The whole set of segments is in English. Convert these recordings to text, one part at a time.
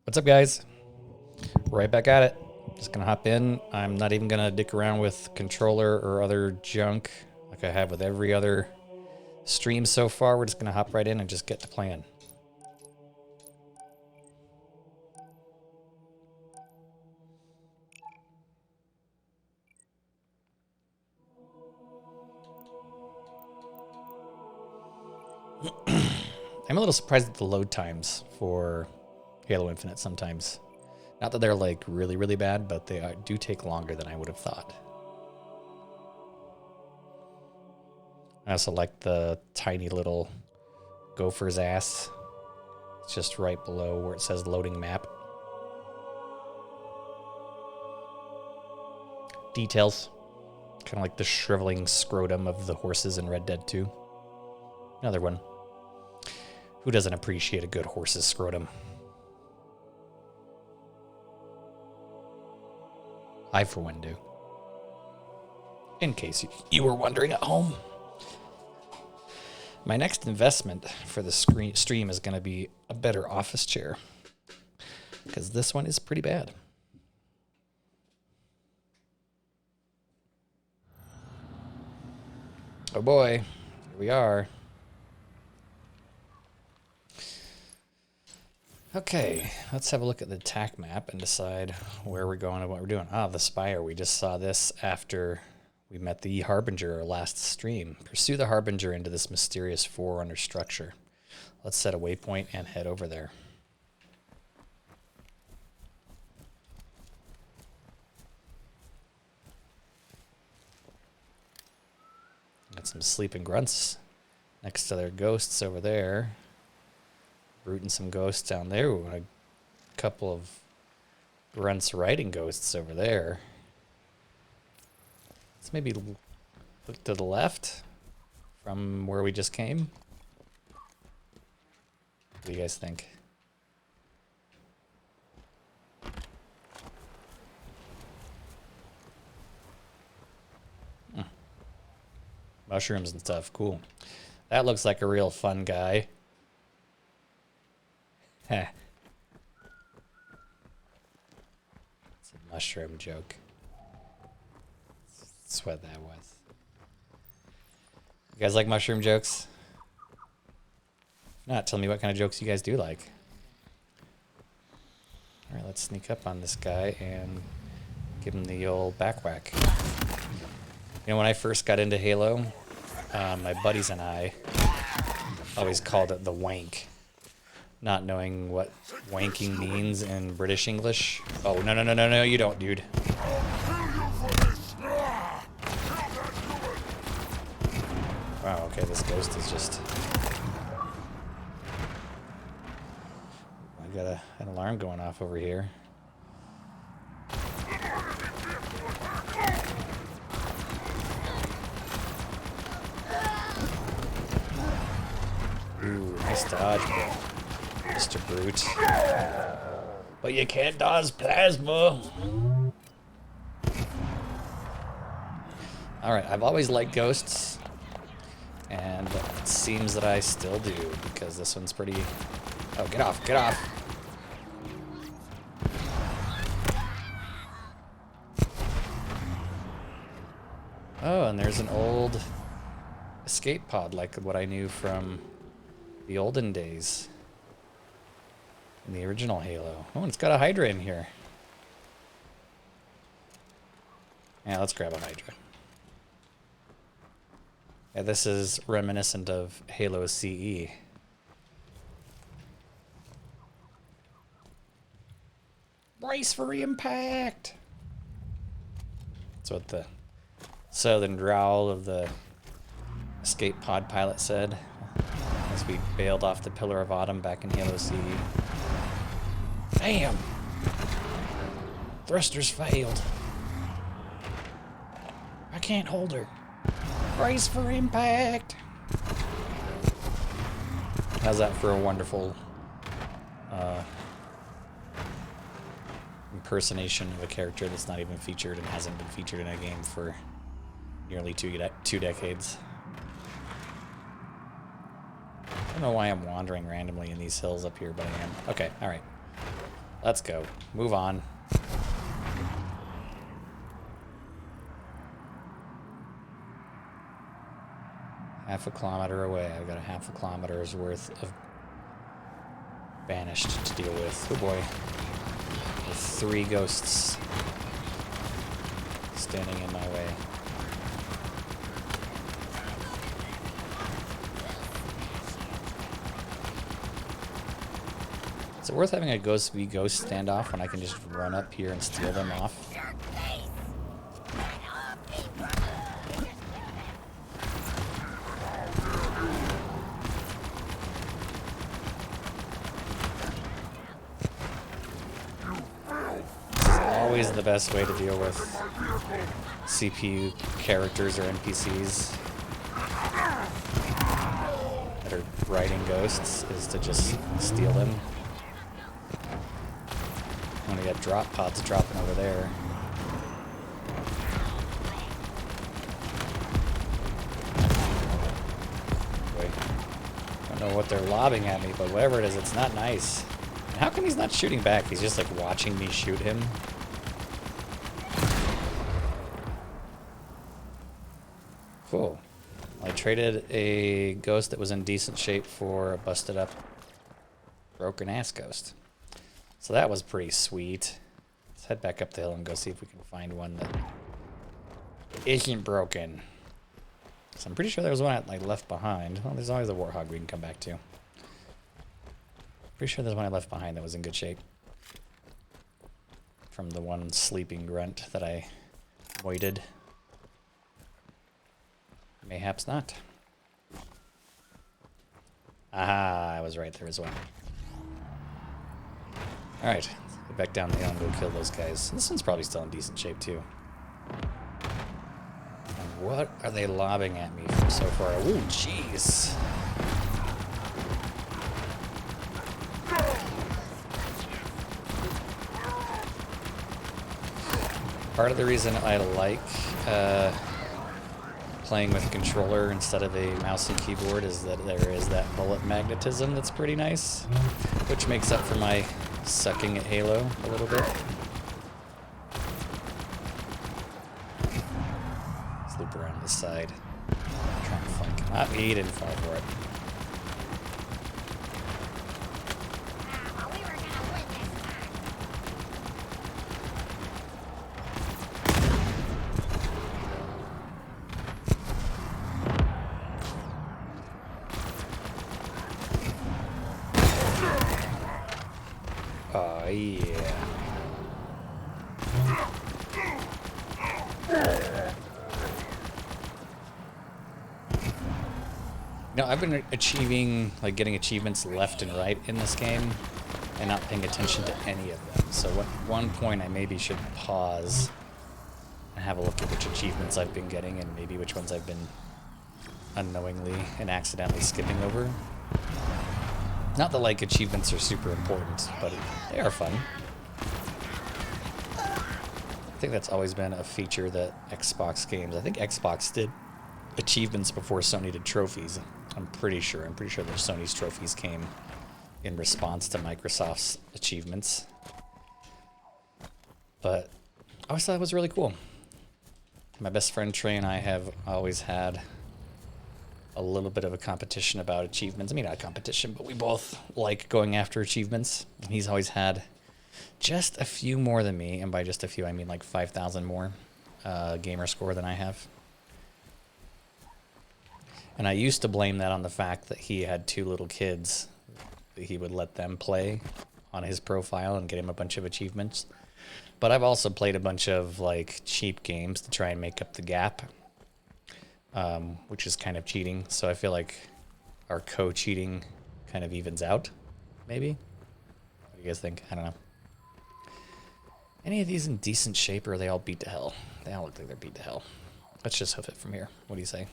What's up, guys? Right back at it. Just gonna hop in. I'm not even gonna dick around with controller or other junk like I have with every other stream so far. We're just gonna hop right in and just get to playing. I'm a little surprised at the load times for Halo Infinite sometimes. Not that they're like really, really bad, but they do take longer than I would have thought. I also like the tiny little gopher's ass. It's just right below where it says loading map. Details. Kind of like the shriveling scrotum of the horses in Red Dead 2. Another one. Who doesn't appreciate a good horse's scrotum? I, for one, do. In case you were wondering at home. My next investment for the stream is going to be a better office chair. Because this one is pretty bad. Oh boy, here we are. Okay, let's have a look at the attack map and decide where we're going and what we're doing. The Spire. We just saw this after we met the Harbinger last stream. Pursue the Harbinger into this mysterious forerunner structure. Let's set a waypoint and head over there. Got some sleeping grunts next to their ghosts over there. Rooting some ghosts down there. We want a couple of grunts riding ghosts over there. Let's maybe look to the left from where we just came. What do you guys think? Mushrooms and stuff. Cool. That looks like a real fun guy. Heh. It's a mushroom joke. That's what that was. You guys like mushroom jokes? If not, tell me what kind of jokes you guys do like. Alright, let's sneak up on this guy and give him the old back whack. You know, when I first got into Halo, my buddies and I always called it the wank. Not knowing what wanking means in British English. Oh, no, you don't, dude. Wow, okay, this ghost is just... I got an alarm going off over here. Ooh, nice dodge, bro. Mr. Brute. But you can't dodge plasma. Alright, I've always liked ghosts. And it seems that I still do, because this one's pretty... Oh, get off, get off. Oh, and there's an old escape pod, like what I knew from the olden days. In the original Halo. Oh, and it's got a Hydra in here. Yeah, let's grab a Hydra. Yeah, this is reminiscent of Halo CE. Brace for impact! That's what the southern drawl of the escape pod pilot said as we bailed off the Pillar of Autumn back in Halo CE. Damn! Thrusters failed. I can't hold her. Brace for impact! How's that for a wonderful impersonation of a character that's not even featured and hasn't been featured in a game for nearly two decades? I don't know why I'm wandering randomly in these hills up here, but I am. Okay, alright. Let's go. Move on. Half a kilometer away. I've got a half a kilometer's worth of banished to deal with. Oh boy. With 3 ghosts standing in my way. Is it worth having a ghost v ghost standoff when I can just run up here and steal them off? Always the best way to deal with CPU characters or NPCs that are riding ghosts is to just steal them. When we got drop pods dropping over there. Wait. I don't know what they're lobbing at me, but whatever it is, it's not nice. And how come he's not shooting back? He's just like watching me shoot him. Cool. I traded a ghost that was in decent shape for a busted up, broken ass ghost. So that was pretty sweet. Let's head back up the hill and go see if we can find one that isn't broken. So I'm pretty sure there was one I left behind. Well, there's always a warthog we can come back to. Pretty sure there's one I left behind that was in good shape. From the one sleeping grunt that I voided. Mayhaps not. Aha, I was right, there is one. Alright, get back down the hill and go kill those guys. This one's probably still in decent shape too. And what are they lobbing at me from so far? Ooh, jeez. Part of the reason I like playing with a controller instead of a mouse and keyboard is that there is that bullet magnetism that's pretty nice, which makes up for my sucking at Halo a little bit. Let's loop around this side. Trying to flank him. Ah, he didn't fall for it. Oh, yeah. No, I've been achieving, like, getting achievements left and right in this game and not paying attention to any of them. So at one point I maybe should pause and have a look at which achievements I've been getting and maybe which ones I've been unknowingly and accidentally skipping over. Not that, like, achievements are super important, but they are fun. I think that's always been a feature that Xbox games... I think Xbox did achievements before Sony did trophies. I'm pretty sure that Sony's trophies came in response to Microsoft's achievements. But I always thought it was really cool. My best friend Trey and I have always had a little bit of a competition about achievements. I mean, not a competition, but we both like going after achievements. And he's always had just a few more than me, and by just a few, I mean like 5,000 more gamer score than I have. And I used to blame that on the fact that he had 2 little kids that he would let them play on his profile and get him a bunch of achievements. But I've also played a bunch of, like, cheap games to try and make up the gap. Which is kind of cheating, so I feel like our co-cheating kind of evens out, maybe? What do you guys think? I don't know. Any of these in decent shape, or are they all beat to hell? They all look like they're beat to hell. Let's just hoof it from here. What do you say?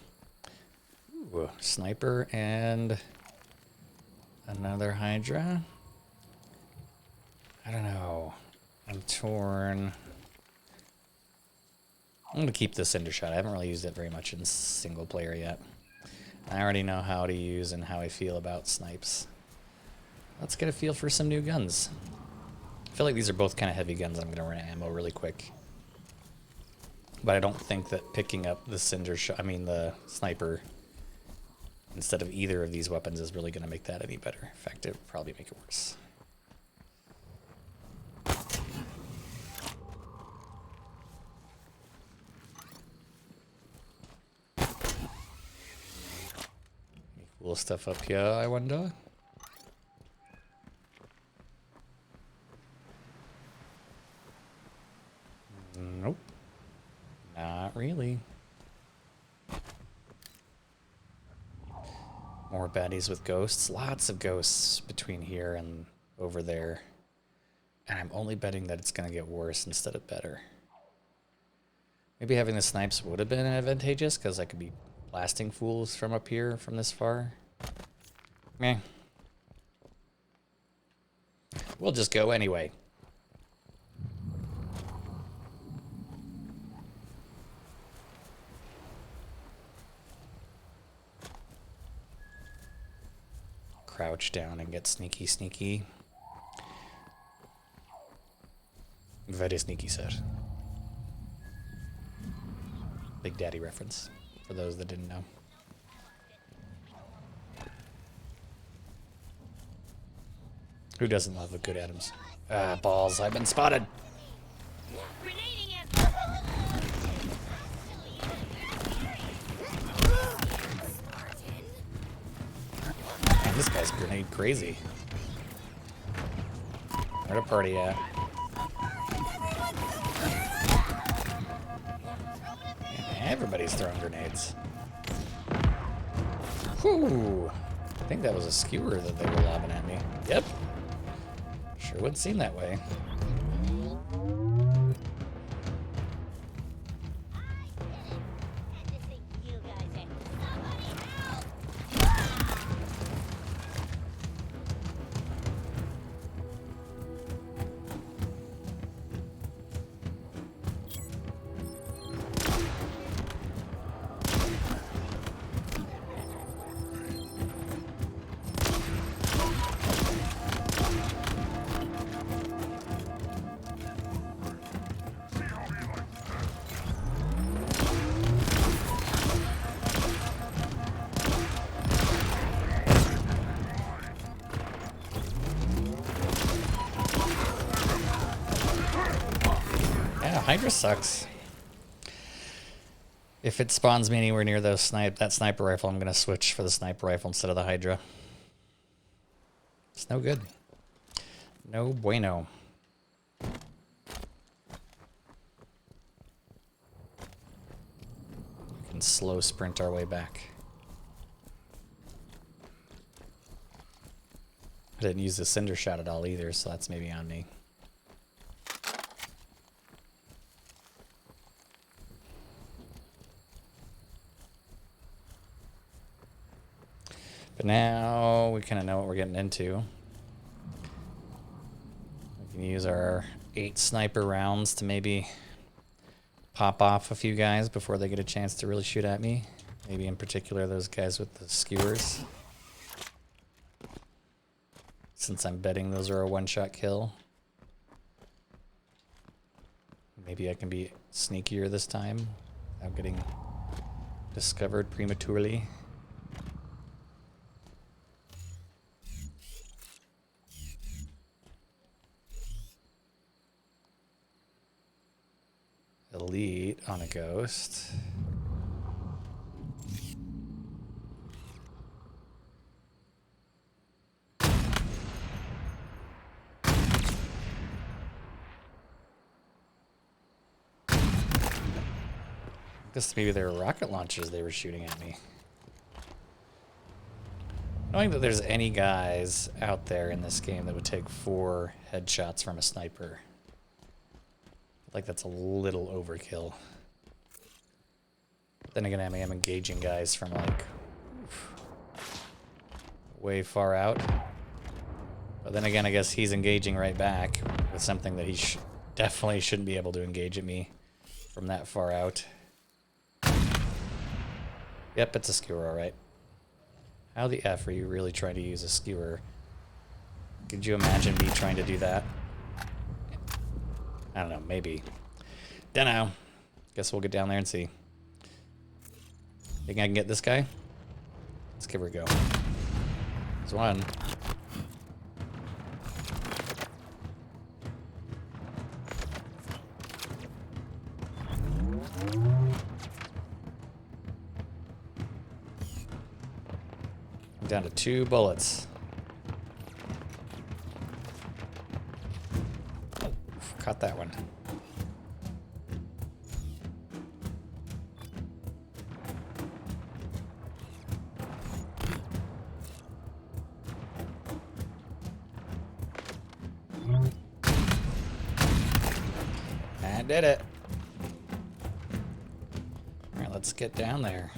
Ooh, sniper and another Hydra. I don't know. I'm torn. I'm going to keep this Cinder Shot. I haven't really used it very much in single player yet. I already know how to use and how I feel about snipes. Let's get a feel for some new guns. I feel like these are both kind of heavy guns. I'm going to run out of ammo really quick. But I don't think that picking up the the sniper instead of either of these weapons is really going to make that any better. In fact, it would probably make it worse. Any cool stuff up here, I wonder? Nope. Not really. More baddies with ghosts. Lots of ghosts between here and over there. And I'm only betting that it's going to get worse instead of better. Maybe having the snipes would have been advantageous because I could be blasting fools from up here from this far. Meh. We'll just go anyway. Crouch down and get sneaky, sneaky. Very sneaky, sir. Big Daddy reference, for those that didn't know. Who doesn't love a good Adams? Ah, balls, I've been spotted! Man, this guy's grenade crazy. Where the party at? Everybody's throwing grenades. Whew. I think that was a skewer that they were lobbing at me. Yep. Sure would seem that way. Hydra sucks. If it spawns me anywhere near that sniper rifle, I'm going to switch for the sniper rifle instead of the Hydra. It's no good. No bueno. We can slow sprint our way back. I didn't use the Cinder Shot at all either, so that's maybe on me. But now we kind of know what we're getting into. We can use our 8 sniper rounds to maybe pop off a few guys before they get a chance to really shoot at me. Maybe in particular those guys with the skewers. Since I'm betting those are a one-shot kill. Maybe I can be sneakier this time without getting discovered prematurely. Elite on a ghost. I guess maybe they were rocket launchers they were shooting at me. Knowing that there's any guys out there in this game that would take 4 headshots from a sniper. Like that's a little overkill. Then again, I am engaging guys from like way far out. But then again, I guess he's engaging right back with something that he definitely shouldn't be able to engage at me from that far out. Yep, it's a skewer, all right. How the F are you really trying to use a skewer? Could you imagine me trying to do that? I don't know, maybe. Dunno. Guess we'll get down there and see. Think I can get this guy? Let's give her a go. There's one. I'm down to 2 bullets. Oh, caught that one. I did it. All right, let's get down there.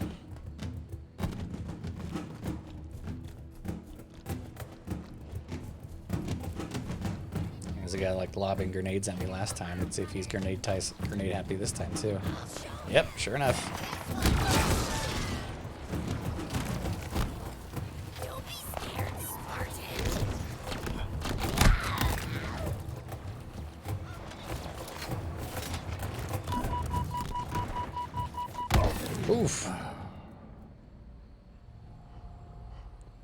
There's a guy like lobbing grenades at me last time. Let's see if he's grenade happy this time too. Yep, sure enough. Oof.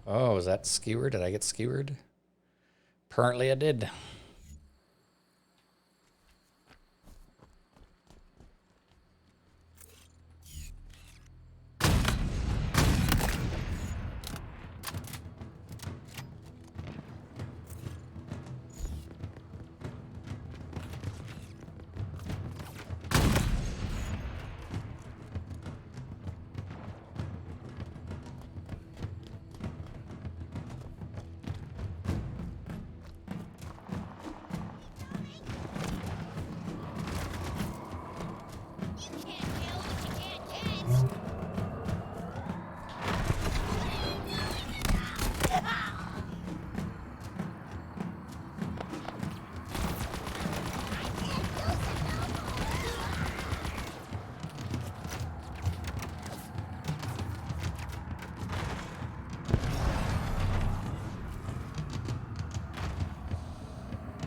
Oh, was that skewered? Did I get skewered? Apparently I did.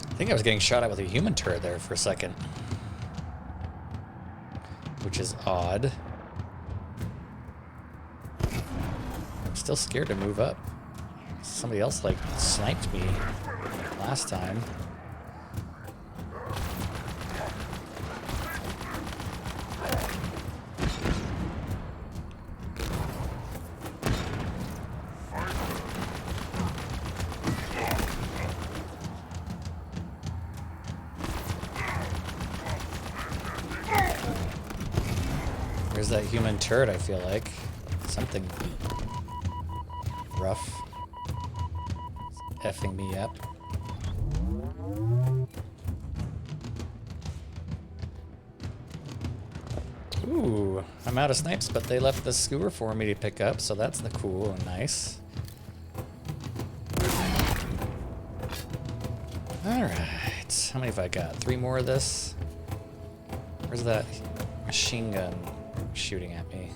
I think I was getting shot at with a human turret there for a second. Which is odd. I'm still scared to move up. Somebody else, like, sniped me last time. There's that human turret, I feel like. Something rough. It's effing me up. Ooh, I'm out of snipes, but they left the skewer for me to pick up, so that's the cool and nice. Alright, how many have I got? 3 more of this? Where's that machine gun shooting at me?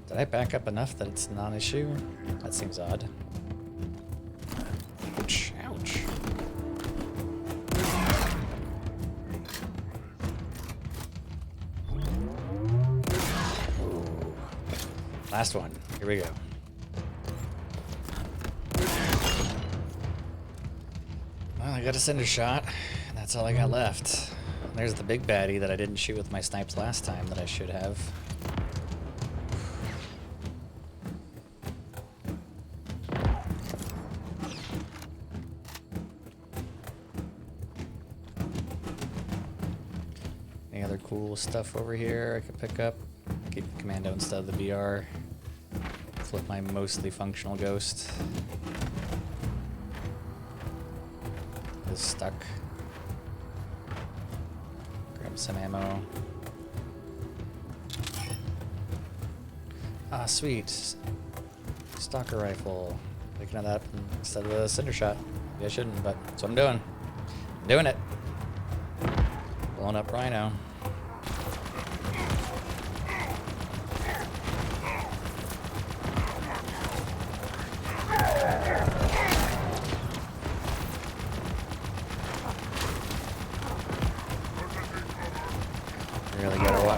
Did I back up enough that it's non-issue? That seems odd. Ouch, ouch. Ooh. Last one. Here we go. Well, I got a cinder shot. That's all I got left. There's the big baddie that I didn't shoot with my snipes last time that I should have. Any other cool stuff over here I could pick up? Keep the commando instead of the BR. Flip my mostly functional ghost. Is stuck. Grab some ammo. Ah, sweet. Stalker rifle. Picking up that instead of a cinder shot. Maybe I shouldn't, but that's what I'm doing. I'm doing it. Blowing up Rhino.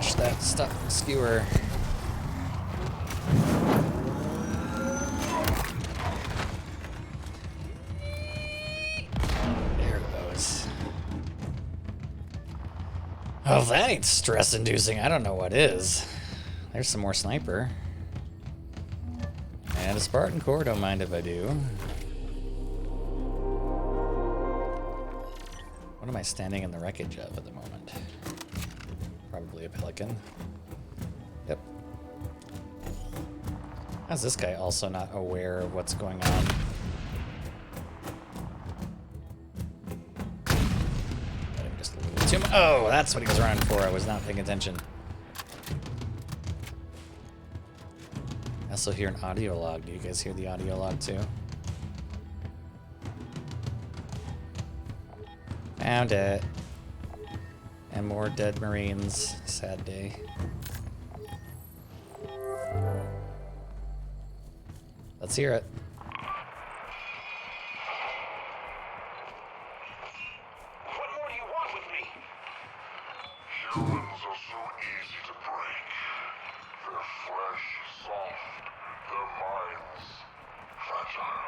Watch that stuff skewer. There it goes. Oh, that ain't stress-inducing. I don't know what is. There's some more sniper. And a Spartan core, don't mind if I do. What am I standing in the wreckage of at the moment? Probably a pelican. Yep. How's this guy also not aware of what's going on? Just a little too much. Oh, that's what he was running for. I was not paying attention. I also hear an audio log. Do you guys hear the audio log too? Found it. And more dead Marines. Sad day. Let's hear it. What more do you want with me? Humans are so easy to break. Their flesh soft, their minds fragile.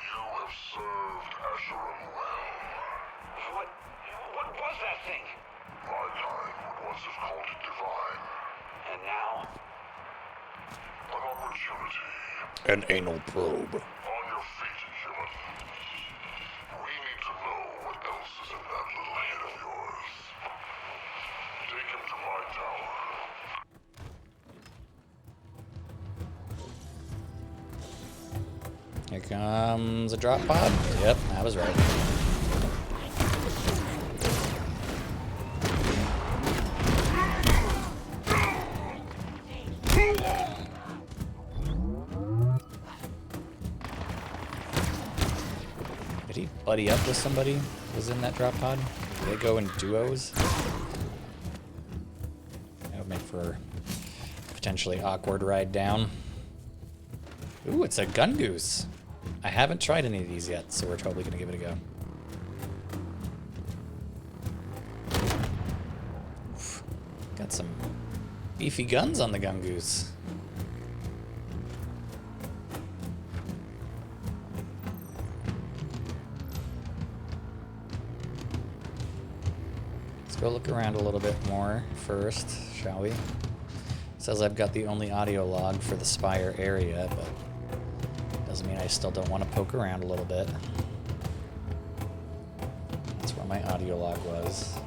You have served Esherum well. What was that thing? My kind would once have called it divine. And now? An opportunity. An anal probe. On your feet, human. We need to know what else is in that little head of yours. Take him to my tower. Here comes a drop pod. Yep, I was right. Did he buddy up with somebody who was in that drop pod? Did they go in duos? That would make for a potentially awkward ride down. Ooh, it's a gun goose. I haven't tried any of these yet, so we're totally gonna give it a go. Oof. Got some beefy guns on the gun goose. Let's go look around a little bit more first, shall we? Says I've got the only audio log for the Spire area, but doesn't mean I still don't want to poke around a little bit. That's where my audio log was.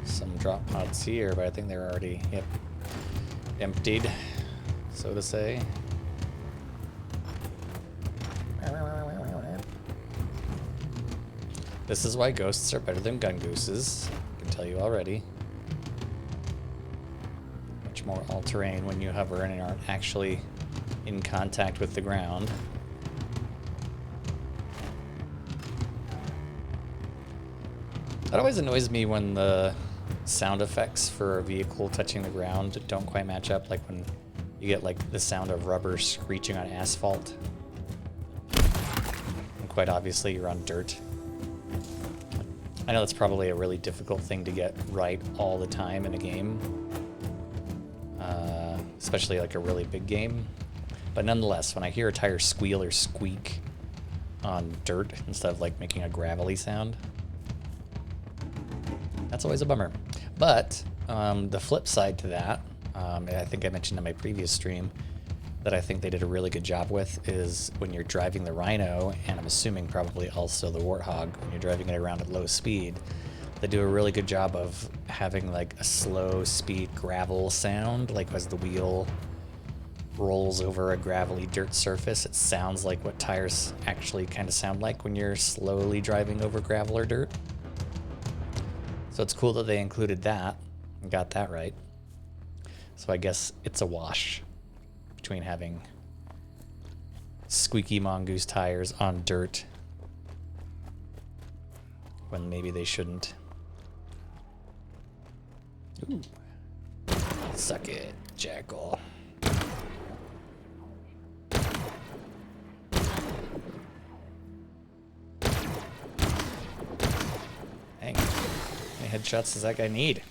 Some drop pods here, but I think they're already, yep, emptied, so to say. This is why ghosts are better than gun gooses. I can tell you already. Much more all-terrain when you hover and aren't actually in contact with the ground. That always annoys me when the sound effects for a vehicle touching the ground don't quite match up, like when you get like the sound of rubber screeching on asphalt. And quite obviously you're on dirt. I know that's probably a really difficult thing to get right all the time in a game, especially like a really big game. But nonetheless, when I hear a tire squeal or squeak on dirt instead of like making a gravelly sound, that's always a bummer. But the flip side to that, I think I mentioned in my previous stream, that I think they did a really good job with is when you're driving the Rhino, and I'm assuming probably also the Warthog, when you're driving it around at low speed, they do a really good job of having like a slow speed gravel sound, like as the wheel rolls over a gravelly dirt surface, it sounds like what tires actually kind of sound like when you're slowly driving over gravel or dirt. So it's cool that they included that and got that right. So I guess it's a wash between having squeaky mongoose tires on dirt when maybe they shouldn't. Ooh. Suck it, Jackal. headshots does that guy need?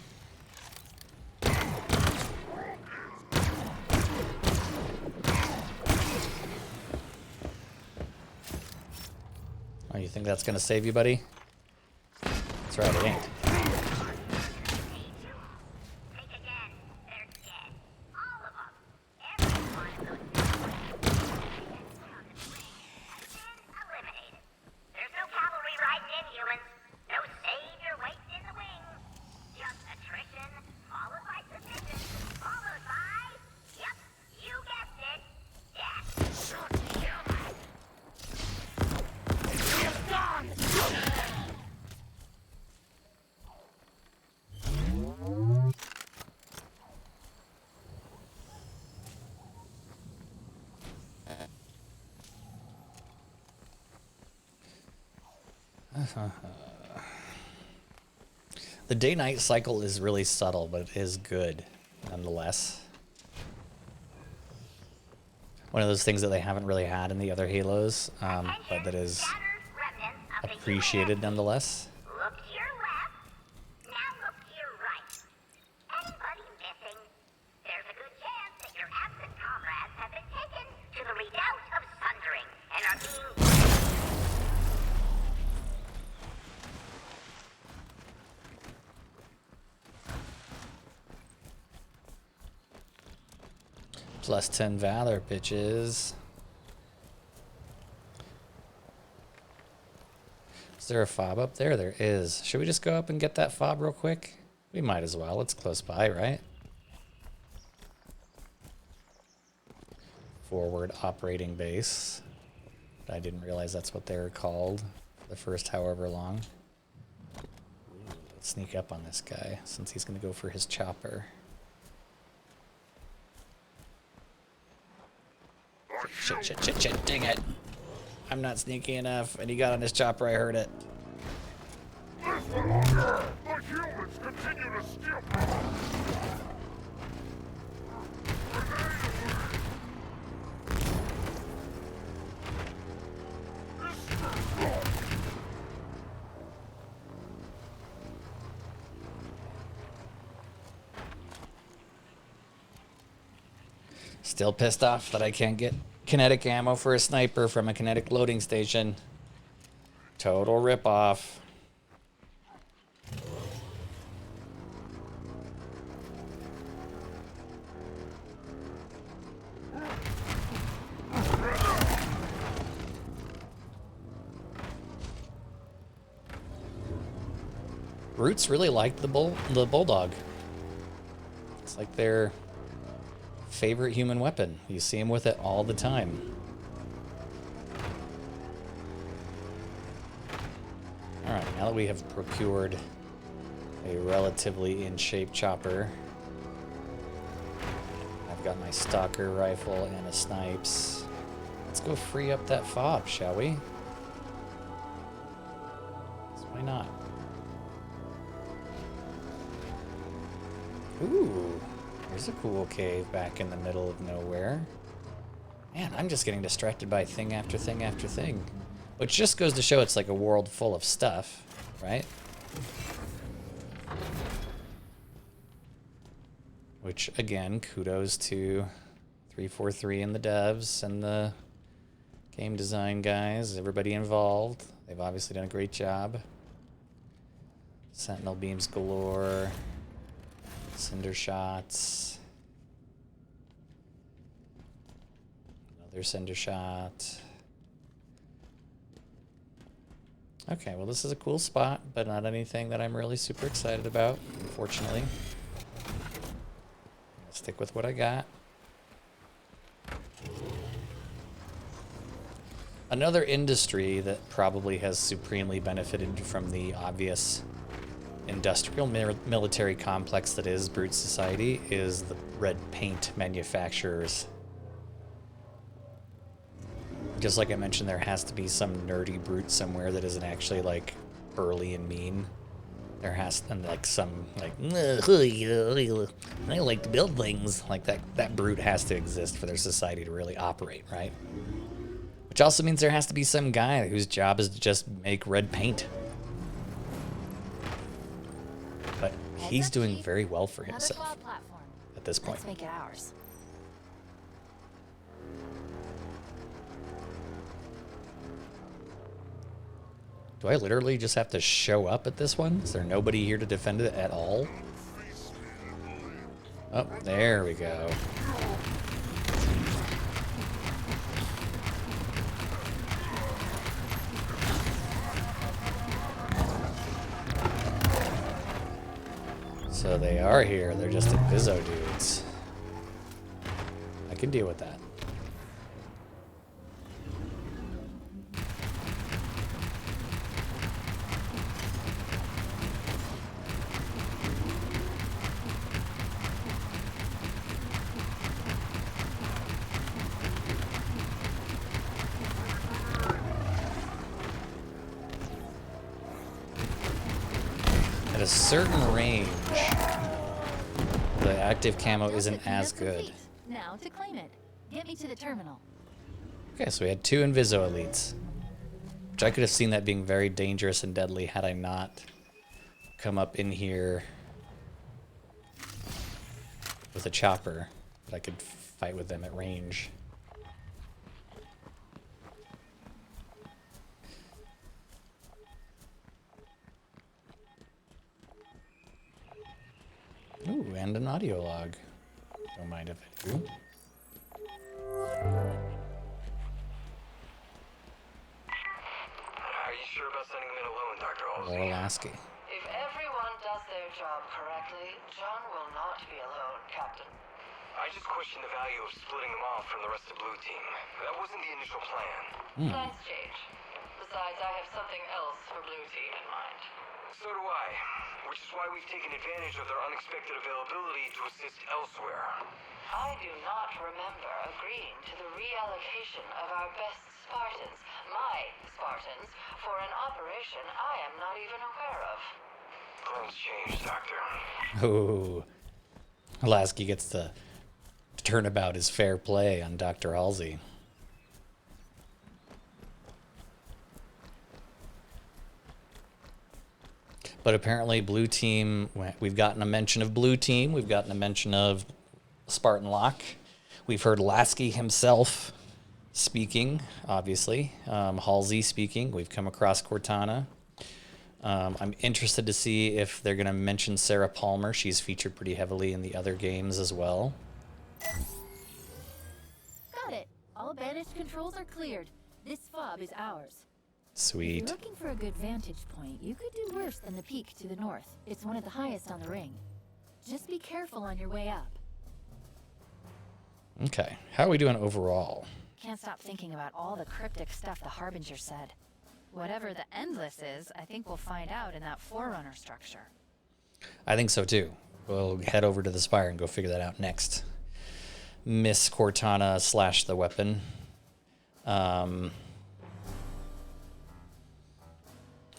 Oh, you think that's gonna save you, buddy? That's right, it ain't. The day-night cycle is really subtle, but it is good, nonetheless. One of those things that they haven't really had in the other Halos, but that is appreciated nonetheless. Look to your left. Now look to your right. Anybody missing? There's a good chance that your absent comrades have been taken to the redoubt of Sundering and are being... Plus 10 Valor, bitches. Is there a fob up there? There is. Should we just go up and get that fob real quick? We might as well. It's close by, right? Forward operating base. I didn't realize that's what they were called for the first however long. Let's sneak up on this guy since he's going to go for his chopper. Shit, dang it. I'm not sneaky enough, and he got on his chopper, I heard it. Live for longer! The humans continue to steal from us! Still pissed off that I can't get kinetic ammo for a sniper from a kinetic loading station. Total ripoff. Brutes really like the bulldog. It's like their favorite human weapon. You see them with it all the time. Alright, now that we have procured a relatively in-shape chopper, I've got my stalker rifle and a snipes. Let's go free up that fob, shall we? Why not? Ooh. There's a cool cave back in the middle of nowhere. Man, I'm just getting distracted by thing after thing after thing. Which just goes to show it's like a world full of stuff, right? Which, again, kudos to 343 and the devs and the game design guys, everybody involved. They've obviously done a great job. Sentinel beams galore. Cinder shots. Another cinder shot. Okay, well this is a cool spot, but not anything that I'm really super excited about, unfortunately. I'll stick with what I got. Another industry that probably has supremely benefited from the obvious industrial military complex that is Brute Society is the red paint manufacturers. Just like I mentioned, there has to be some nerdy brute somewhere that isn't actually like burly and mean. There has to, and like some like I like to build things like that. That brute has to exist for their society to really operate, right? Which also means there has to be some guy whose job is to just make red paint. he's up, doing Chief. very well for Another himself cloud platform. at this point. Let's make it ours. Do I literally just have to show up at this one? Is there nobody here to defend it at all? Oh, there we go. So they are here. They're just Inviso dudes. I can deal with that. At a certain range, the active camo isn't as good. Now to claim it. Get me to the terminal. Okay, so we had 2 Inviso elites. Which I could have seen that being very dangerous and deadly had I not come up in here with a chopper. But I could fight with them at range. Ooh, and an audio log. Don't mind if I do. Are you sure about sending them in alone, Dr. Halsey? Or Lasky. If everyone does their job correctly, John will not be alone, Captain. I just question the value of splitting them off from the rest of Blue Team. That wasn't the initial plan. Plans change. Besides, I have something else for Blue Team in mind. So do I. Which is why we've taken advantage of their unexpected availability to assist elsewhere. I do not remember agreeing to the reallocation of our best Spartans, my Spartans, for an operation I am not even aware of. Plans change, Doctor. Ooh. Lasky gets to turn about his fair play on Dr. Halsey. But apparently Blue Team, we've gotten a mention of Blue Team. We've gotten a mention of Spartan Locke. We've heard Lasky himself speaking, obviously. Halsey speaking. We've come across Cortana. I'm interested to see if they're going to mention Sarah Palmer. She's featured pretty heavily in the other games as well. Got it. All banished controls are cleared. This fob is ours. If Sweet. you're looking for a good vantage point, you could do worse than the peak to the north. It's one of the highest on the ring. Just be careful on your way up. Okay. How are we doing overall? Can't stop thinking about all the cryptic stuff the Harbinger said. Whatever the Endless is, I think we'll find out in that Forerunner structure. I think so too. We'll head over to the Spire and go figure that out next. Miss Cortana / the weapon.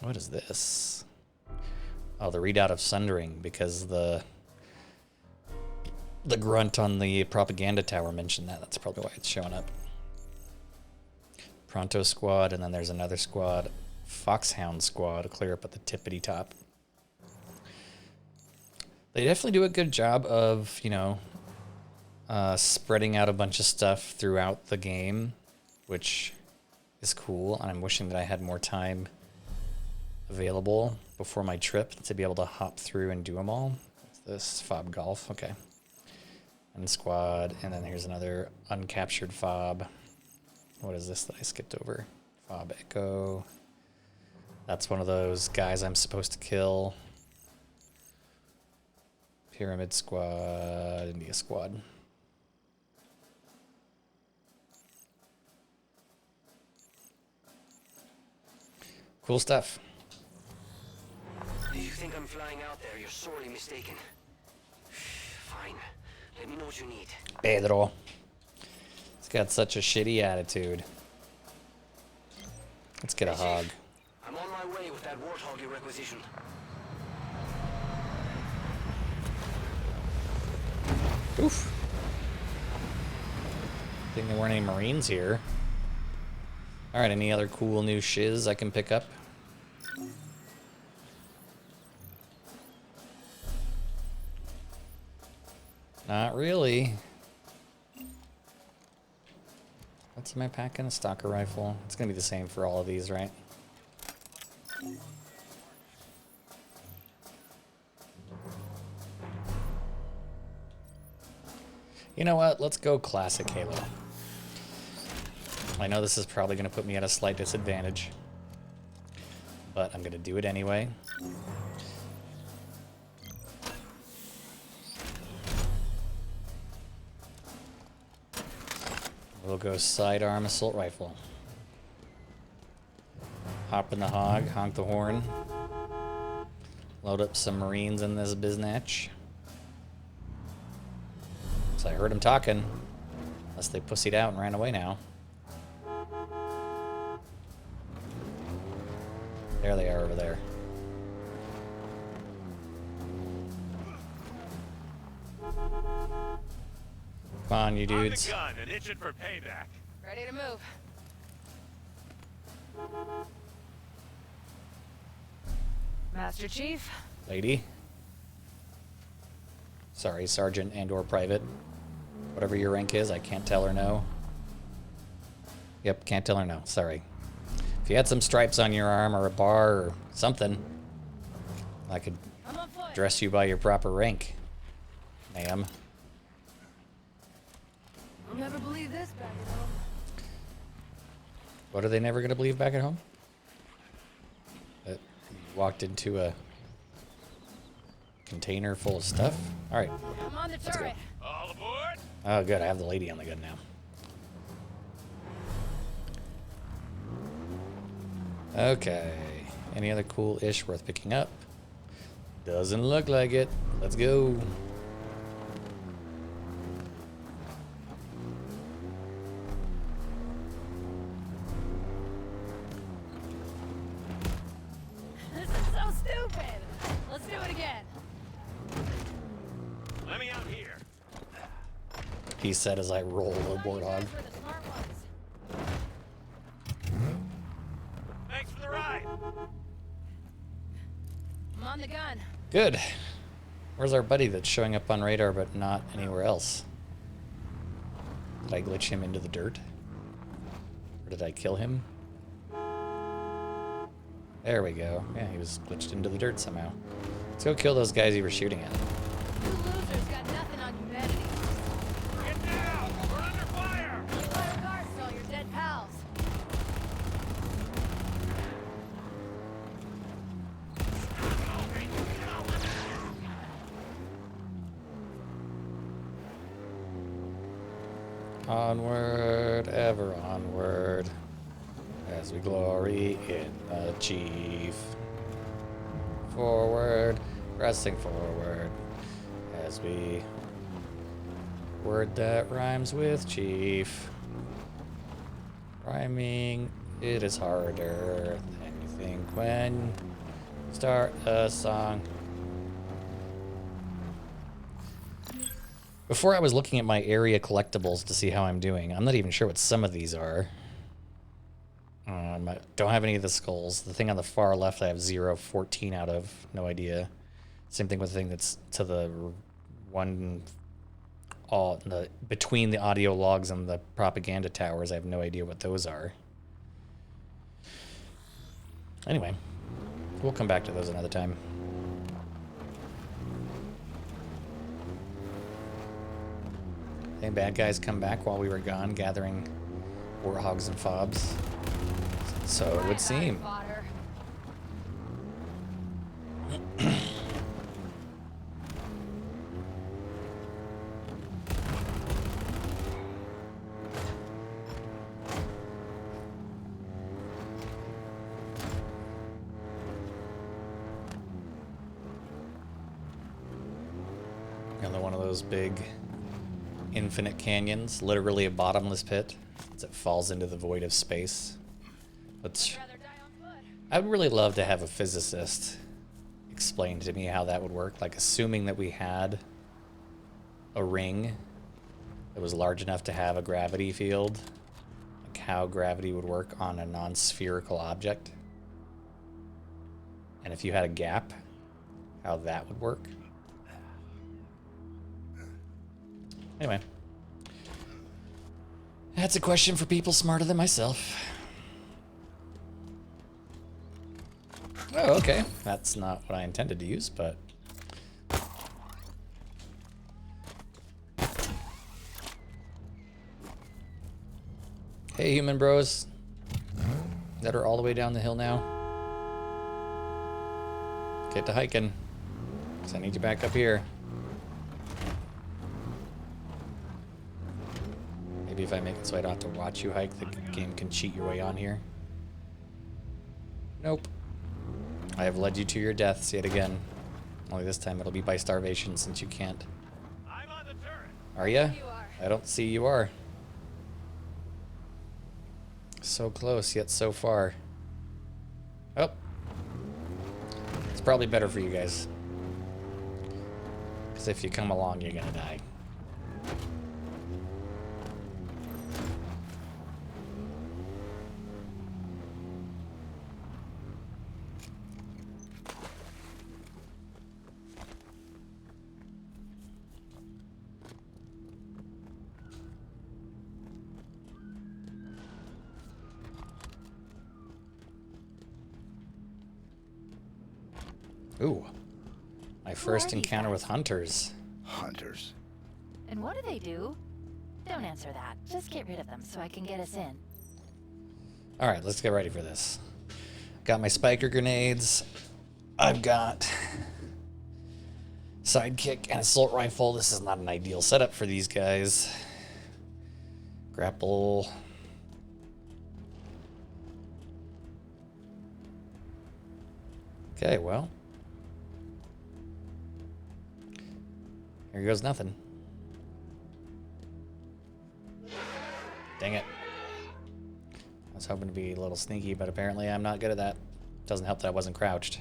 What is this? Oh, the readout of Sundering, because the grunt on the propaganda tower mentioned that. That's probably why it's showing up. Pronto squad, and then there's another squad, Foxhound squad, clear up at the tippity top. They definitely do a good job of, you know, spreading out a bunch of stuff throughout the game, which is cool. And I'm wishing that I had more time available before my trip to be able to hop through and do them all. What's this? Fob Golf. Okay. And squad. And then here's another uncaptured fob. What is this that I skipped over? Fob Echo. That's one of those guys I'm supposed to kill. Pyramid squad. India squad. Cool stuff. Do you think I'm flying out there? You're sorely mistaken. Fine. Let me know what you need. Pedro. He's got such a shitty attitude. Let's get a hog. I'm on my way with that warthog you requisitioned. Oof. Think there weren't any Marines here. Alright, any other cool new shiz I can pick up? Not really. What's in my pack? And a stalker rifle. It's gonna be the same for all of these, right? You know what? Let's go classic Halo. I know this is probably gonna put me at a slight disadvantage, but I'm gonna do it anyway. We'll go sidearm assault rifle. Hop in the hog, honk the horn. Load up some Marines in this biznatch. So I heard him talking. Unless they pussied out and ran away now. There they are over there. Come on, you dudes. On the gun and itching for payback. Ready to move. Master Chief? Lady. Sorry, Sergeant and or Private. Whatever your rank is, I can't tell her no. Yep, can't tell her no. Sorry. If you had some stripes on your arm or a bar or something, I could dress you by your proper rank, ma'am. I'll never believe this back at home. What are they never going to believe back at home? That you walked into a container full of stuff? Alright. I'm on the turret. All aboard. Oh, good. I have the lady on the gun now. Okay. Any other cool ish worth picking up? Doesn't look like it. Let's go. This is so stupid. Let's do it again. Let me out here. He said as I roll a board hog. We're the smart ones. Thanks for the ride. I'm on the gun. Good. Where's our buddy that's showing up on radar but not anywhere else? Did I glitch him into the dirt? Or did I kill him? There we go. Yeah, he was glitched into the dirt somehow. Let's go kill those guys you were shooting at. You losers got nothing on humanity. Get down. We're under fire. You let a guard to all your dead pals. Onward, ever onward, as we glory in the chief. Forward, pressing forward, as we... Word that rhymes with chief. Rhyming, it is harder than you think when you start a song. Before I was looking at my area collectibles to see how I'm doing. I'm not even sure what some of these are. I don't have any of the skulls. The thing on the far left I have 0, 14 out of. No idea. Same thing with the thing that's to the one... between the audio logs and the propaganda towers. I have no idea what those are. Anyway, we'll come back to those another time. Any bad guys come back while we were gone, gathering warthogs and fobs? So it would seem. Fodder. Another one of those big infinite canyons, literally a bottomless pit as it falls into the void of space. Which Rather die on foot. I would really love to have a physicist explain to me how that would work. Like, assuming that we had a ring that was large enough to have a gravity field, like how gravity would work on a non-spherical object. And if you had a gap, how that would work. Anyway. That's a question for people smarter than myself. Oh, okay. That's not what I intended to use, but... Hey, human bros. That are all the way down the hill now. Get to hiking. 'Cause I need you back up here. Maybe if I make it so I don't have to watch you hike, the game can cheat your way on here. Nope. I have led you to your death, say it again. Only this time it'll be by starvation since you can't. I'm on the turret. Are ya? I don't see you are. So close, yet so far. Oh. It's probably better for you guys. Because if you come along, you're gonna die. Ooh. My first these encounter guys? with hunters. Hunters. And what do they do? Don't answer that. Just get rid of them so I can get us in. Alright, let's get ready for this. Got my spiker grenades. I've got sidekick and assault rifle. This is not an ideal setup for these guys. Grapple. Okay, well. Here goes nothing. Dang it. I was hoping to be a little sneaky, but apparently I'm not good at that. Doesn't help that I wasn't crouched.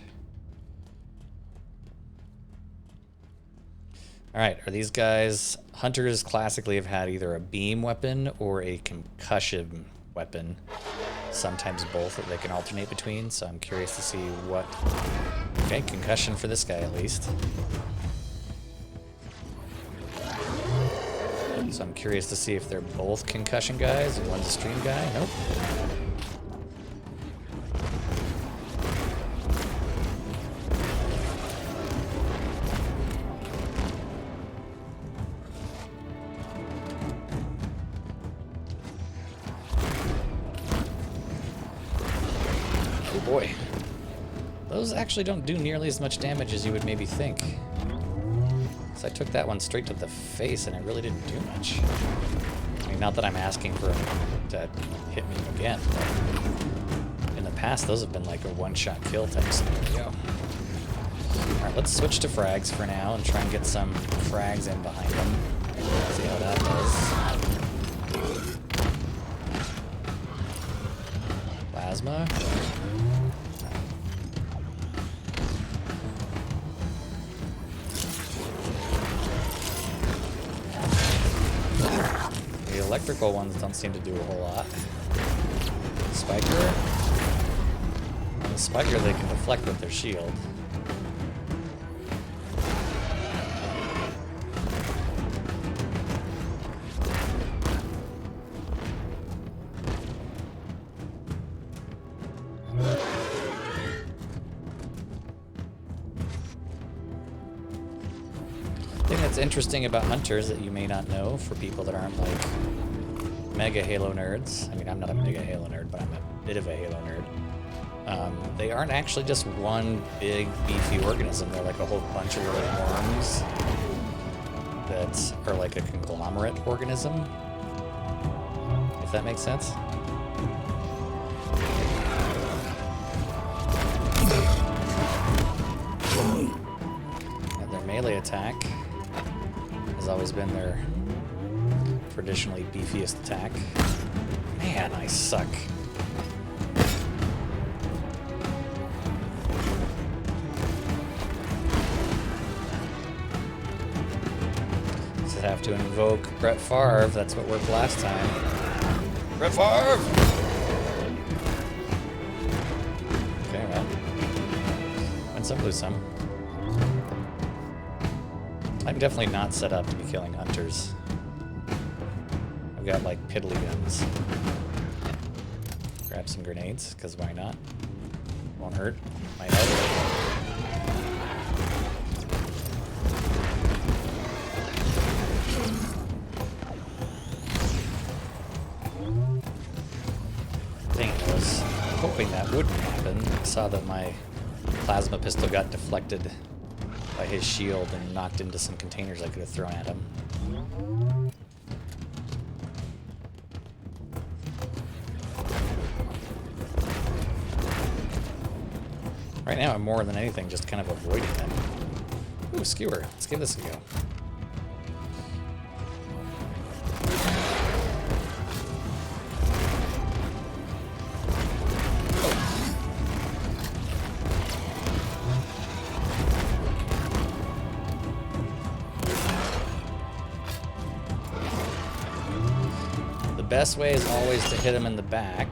Alright, are these guys... Hunters classically have had either a beam weapon or a concussion weapon. Sometimes both that they can alternate between, so I'm curious to see what... Okay, concussion for this guy at least. So I'm curious to see if they're both concussion guys and one's a stream guy. Nope. Oh boy. Those actually don't do nearly as much damage as you would maybe think. So I took that one straight to the face and it really didn't do much. I mean, not that I'm asking for him to hit me again, but in the past those have been like a one-shot kill type scenario. Alright, let's switch to frags for now and try and get some frags in behind them. See how that does. Plasma. The electrical ones don't seem to do a whole lot. Spiker. The spiker they can deflect with their shield. The thing that's interesting about hunters that you may not know for people that aren't like mega Halo nerds. I mean, I'm not a mega Halo nerd, but I'm a bit of a Halo nerd. They aren't actually just one big beefy organism. They're like a whole bunch of little worms that are like a conglomerate organism. If that makes sense. And their melee attack has always been their traditionally beefiest attack. Man, I suck. Just have to invoke Brett Favre. That's what worked last time. Brett Favre! Okay, well. Win some, lose some. I'm definitely not set up to be killing hunters. I've got like piddly guns. Grab some grenades, because why not? Won't hurt. Might help. Dang, I was hoping that wouldn't happen. I saw that my plasma pistol got deflected by his shield and knocked into some containers I could have thrown at him. Right now, I'm more than anything just kind of avoiding them. Ooh, skewer. Let's give this a go. The best way is always to hit them in the back,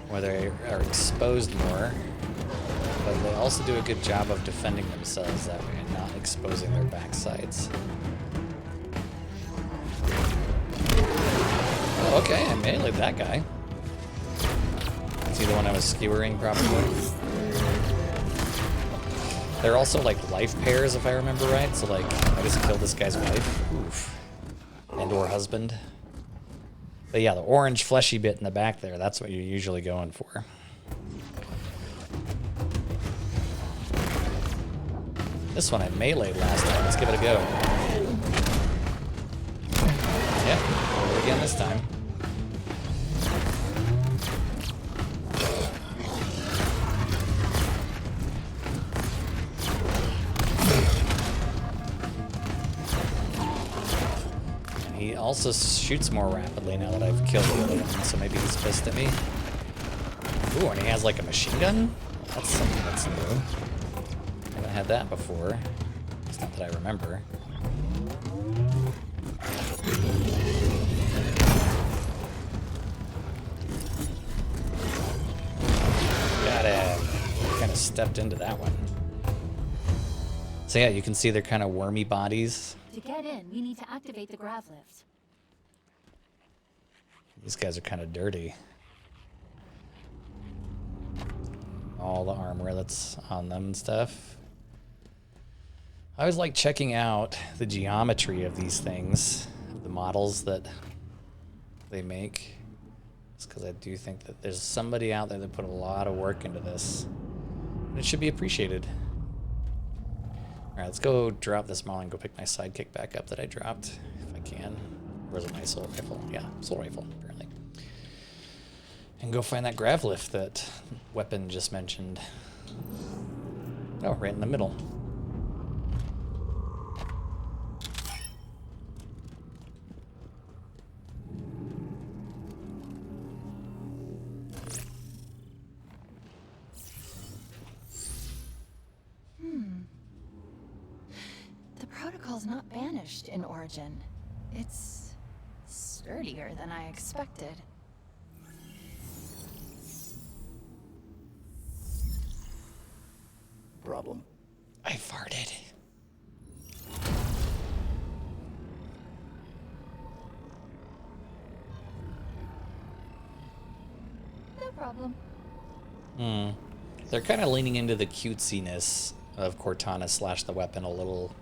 where they are exposed more, but they also do a good job of defending themselves that way and not exposing their backsides. Oh, okay, I meleeed that guy. Is he the one I was skewering, probably? They're also like life pairs, if I remember right, so like, I just killed this guy's wife. Oof. And or husband. But yeah, the orange fleshy bit in the back there, that's what you're usually going for. This one I meleeed last time. Let's give it a go. Yep, do it again this time. He also shoots more rapidly now that I've killed the other one, so maybe he's pissed at me. Ooh, and he has like a machine gun? That's something that's new. I haven't had that before. It's not that I remember. Got him. Kind of stepped into that one. So yeah, you can see they're kind of wormy bodies. To get in, we need to activate the grav lift. These guys are kind of dirty. All the armor that's on them and stuff. I always like checking out the geometry of these things, the models that they make. Just because I do think that there's somebody out there that put a lot of work into this. And it should be appreciated. Alright, let's go drop this model and go pick my sidekick back up that I dropped, if I can. Where's my assault rifle? Yeah, assault rifle, apparently. And go find that grav lift that Weapon just mentioned. Oh, right in the middle. The protocol's not banished in Origin. It's sturdier than I expected. Problem. I farted. No problem. They're kind of leaning into the cutesiness of Cortana / the weapon a little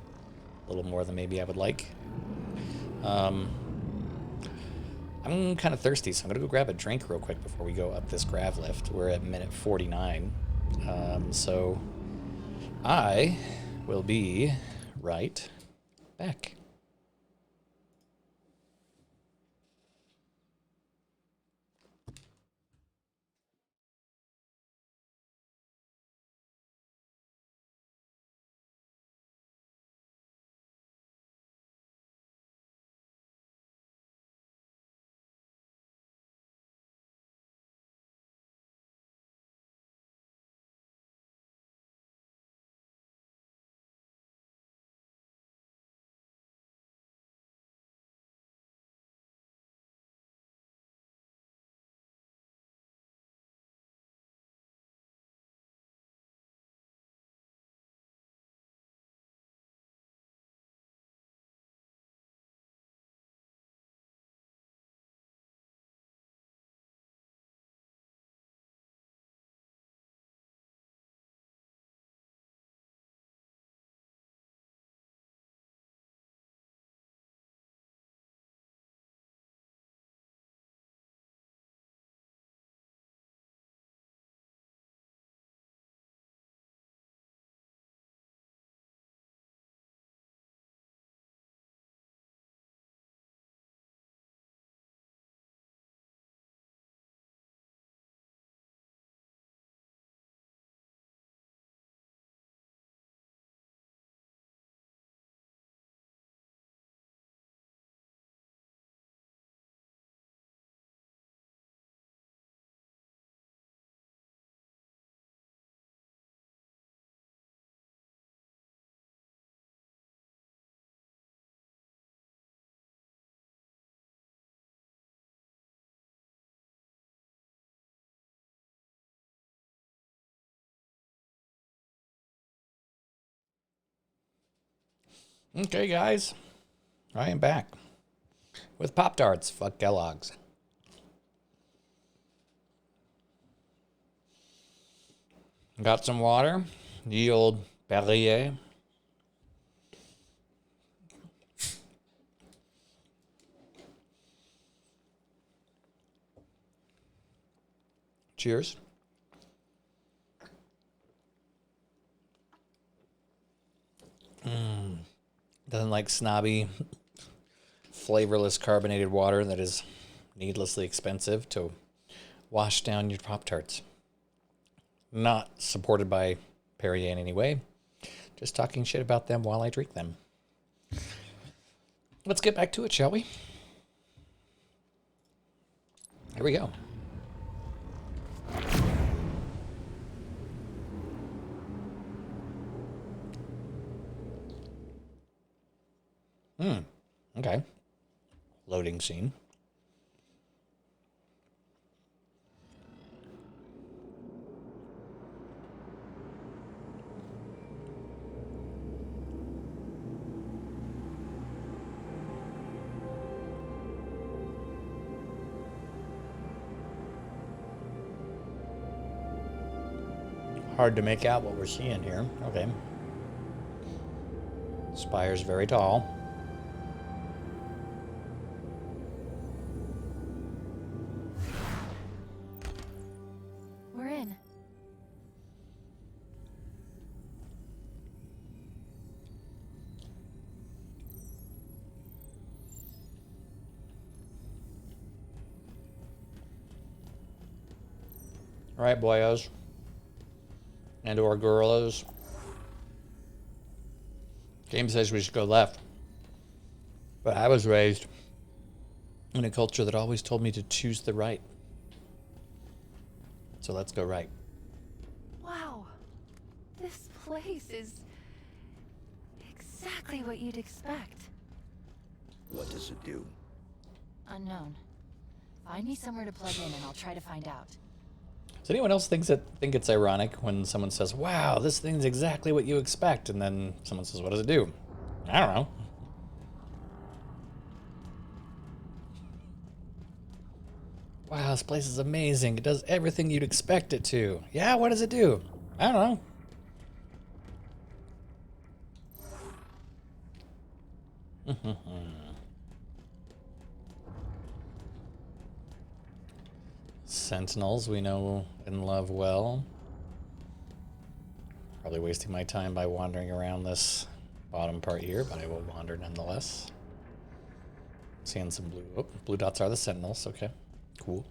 more than maybe I would like. I'm kind of thirsty, so I'm gonna go grab a drink real quick before we go up this grav lift. We're at minute 49, so I will be right back. Okay, guys. I am back. With Pop-Tarts. Fuck Kellogg's. Got some water. The old Perrier. Cheers. Doesn't like snobby, flavorless carbonated water that is needlessly expensive to wash down your Pop-Tarts. Not supported by Perrier in any way. Just talking shit about them while I drink them. Let's get back to it, shall we? Here we go. Okay. Loading scene. Hard to make out what we're seeing here. Okay. Spire's very tall. We're in. All right, boyos. And or girlos. Game says we should go left. But I was raised in a culture that always told me to choose the right. So let's go right. Wow. This place is exactly what you'd expect. What does it do? Unknown. Find me somewhere to plug in and I'll try to find out. Does anyone else think it's ironic when someone says, wow, this thing's exactly what you expect, and then someone says, what does it do? I don't know. Wow, this place is amazing. It does everything you'd expect it to. Yeah, what does it do? I don't know. Sentinels we know and love well. Probably wasting my time by wandering around this bottom part here, but I will wander nonetheless. Seeing some blue. Oh, blue dots are the Sentinels. Okay, cool.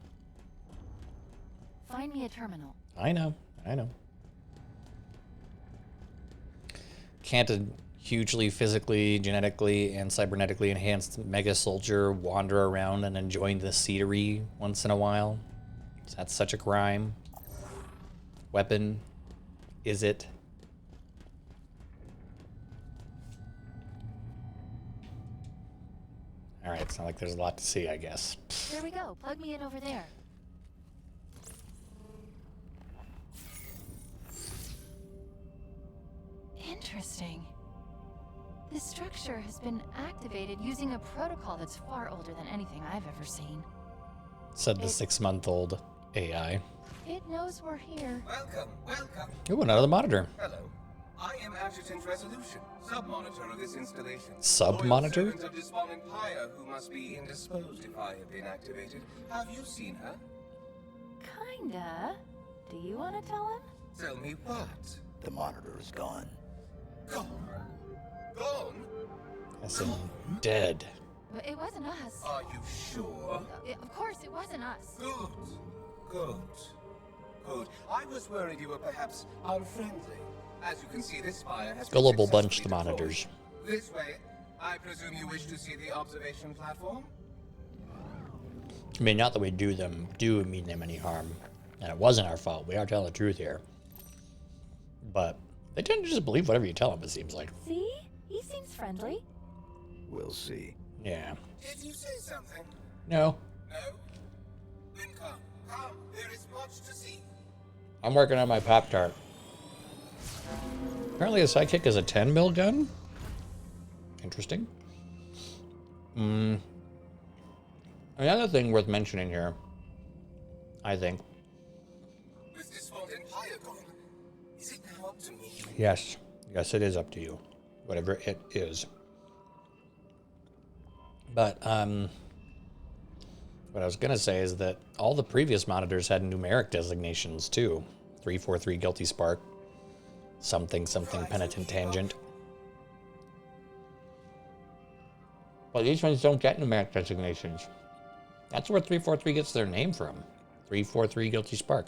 Find me a terminal. I know. Can't a hugely physically, genetically, and cybernetically enhanced mega soldier wander around and enjoy the scenery once in a while? Is that such a crime? Weapon? Is it? Alright, it's not like there's a lot to see, I guess. There we go. Plug me in over there. Interesting. This structure has been activated using a protocol that's far older than anything I've ever seen. Said the 6-month-old AI. It knows we're here. Welcome. Ooh, another monitor. Hello. I am Adjutant Resolution, sub-monitor of this installation. Sub-monitor? Loyal servant of despondent Pyre, who must be indisposed if I have been activated. Have you seen her? Kinda. Do you want to tell him? Tell me what? The monitor is gone. Gone? Gone? As in dead. But it wasn't us. Are you sure? Of course, it wasn't us. Good. I was worried you were perhaps unfriendly. As you can see, this spire has been Gullible bunch, the successfully monitors. deployed. This way. I presume you wish to see the observation platform? I mean, not that we do mean them any harm. And it wasn't our fault. We are telling the truth here. But they tend to just believe whatever you tell them, it seems like. See? He seems friendly. We'll see. Yeah. Did you say something? No. No? Then come. There is much to see. I'm working on my Pop-Tart. Apparently a sidekick is a 10 mil gun? Interesting. Another thing worth mentioning here, I think. With this old empire gone, is it now up to me? Yes. Yes, it is up to you. Whatever it is. But, what I was going to say is that all the previous monitors had numeric designations, too. 343 Guilty Spark. Something Penitent Tangent. But these ones don't get numeric designations. That's where 343 gets their name from. 343 Guilty Spark.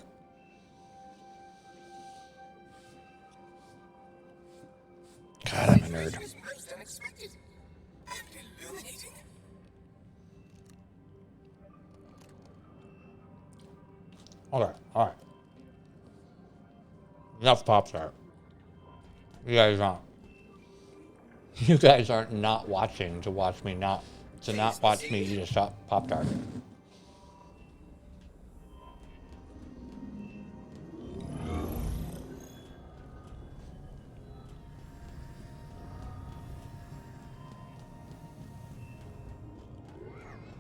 God, I'm a nerd. It was most unexpected and illuminating. Okay, alright. Enough Pop-Tart. You guys aren't. You guys aren't not watching to watch me not watch me eat a shot Pop-Tart.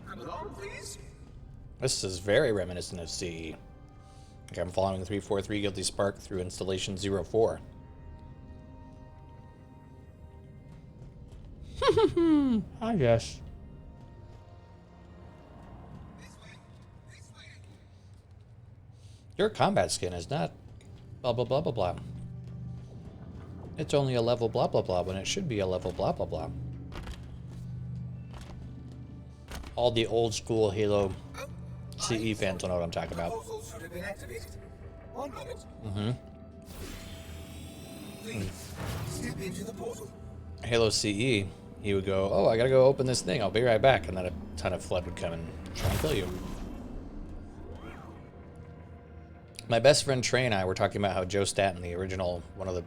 Come along, please. This is very reminiscent of CE. Okay, I'm following 343 Guilty Spark through installation 04. I guess. Your combat skin is not blah blah blah blah blah. It's only a level blah blah blah when it should be a level blah blah blah. All the old school Halo CE fans will know what I'm talking about. Portal should have been activated. One moment. Mm-hmm. Please, step into the portal. Halo CE, he would go, oh, I gotta go open this thing, I'll be right back, and then a ton of flood would come and try and kill you. My best friend Trey and I were talking about how Joe Staten, the original, I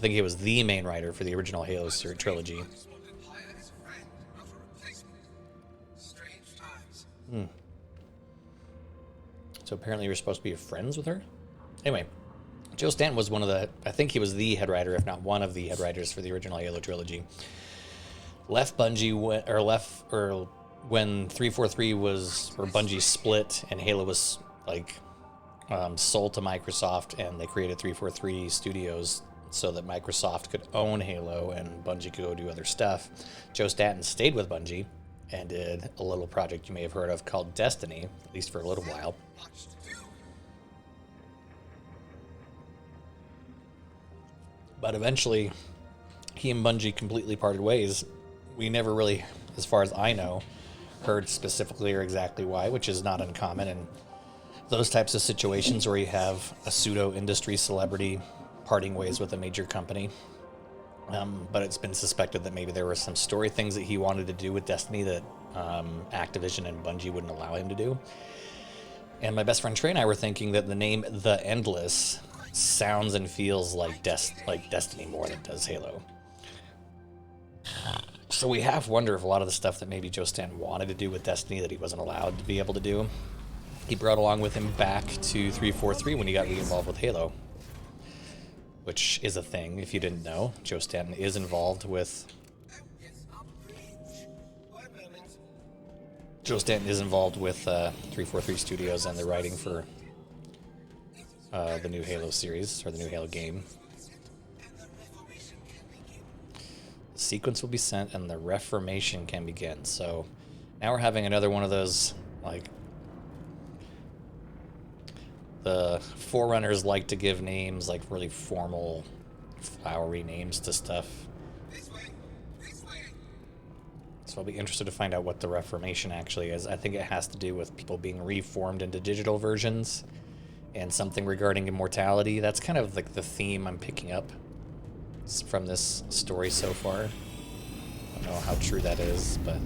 think he was the main writer for the original Halo trilogy. This old empire is a friend, not a replacement. Strange times. So apparently you're supposed to be friends with her? Anyway, Joe Staten was one of the, I think he was the head writer, if not one of the head writers for the original Halo trilogy. Left Bungie, when 343 was, or Bungie split and Halo was like sold to Microsoft, and they created 343 Studios so that Microsoft could own Halo and Bungie could go do other stuff. Joe Staten stayed with Bungie and did a little project you may have heard of called Destiny, at least for a little while. Much to do. But eventually, he and Bungie completely parted ways. We never really, as far as I know, heard specifically or exactly why, which is not uncommon in those types of situations where you have a pseudo-industry celebrity parting ways with a major company. But it's been suspected that maybe there were some story things that he wanted to do with Destiny that Activision and Bungie wouldn't allow him to do. And my best friend Trey and I were thinking that the name The Endless sounds and feels like Destiny more than it does Halo. So we have wonder if a lot of the stuff that maybe Joe Staten wanted to do with Destiny that he wasn't allowed to be able to do, he brought along with him back to 343 when he got re-involved with Halo. Which is a thing, if you didn't know. Joe Staten is involved with... Joe Staten is involved with 343 Studios and the writing for the new Halo series, or the new Halo game. The sequence will be sent and the Reformation can begin. So now we're having another one of those, like... The Forerunners like to give names, like really formal, flowery names to stuff. So I'll be interested to find out what the Reformation actually is. I think it has to do with people being reformed into digital versions and something regarding immortality. That's kind of like the theme I'm picking up from this story so far. I don't know how true that is, but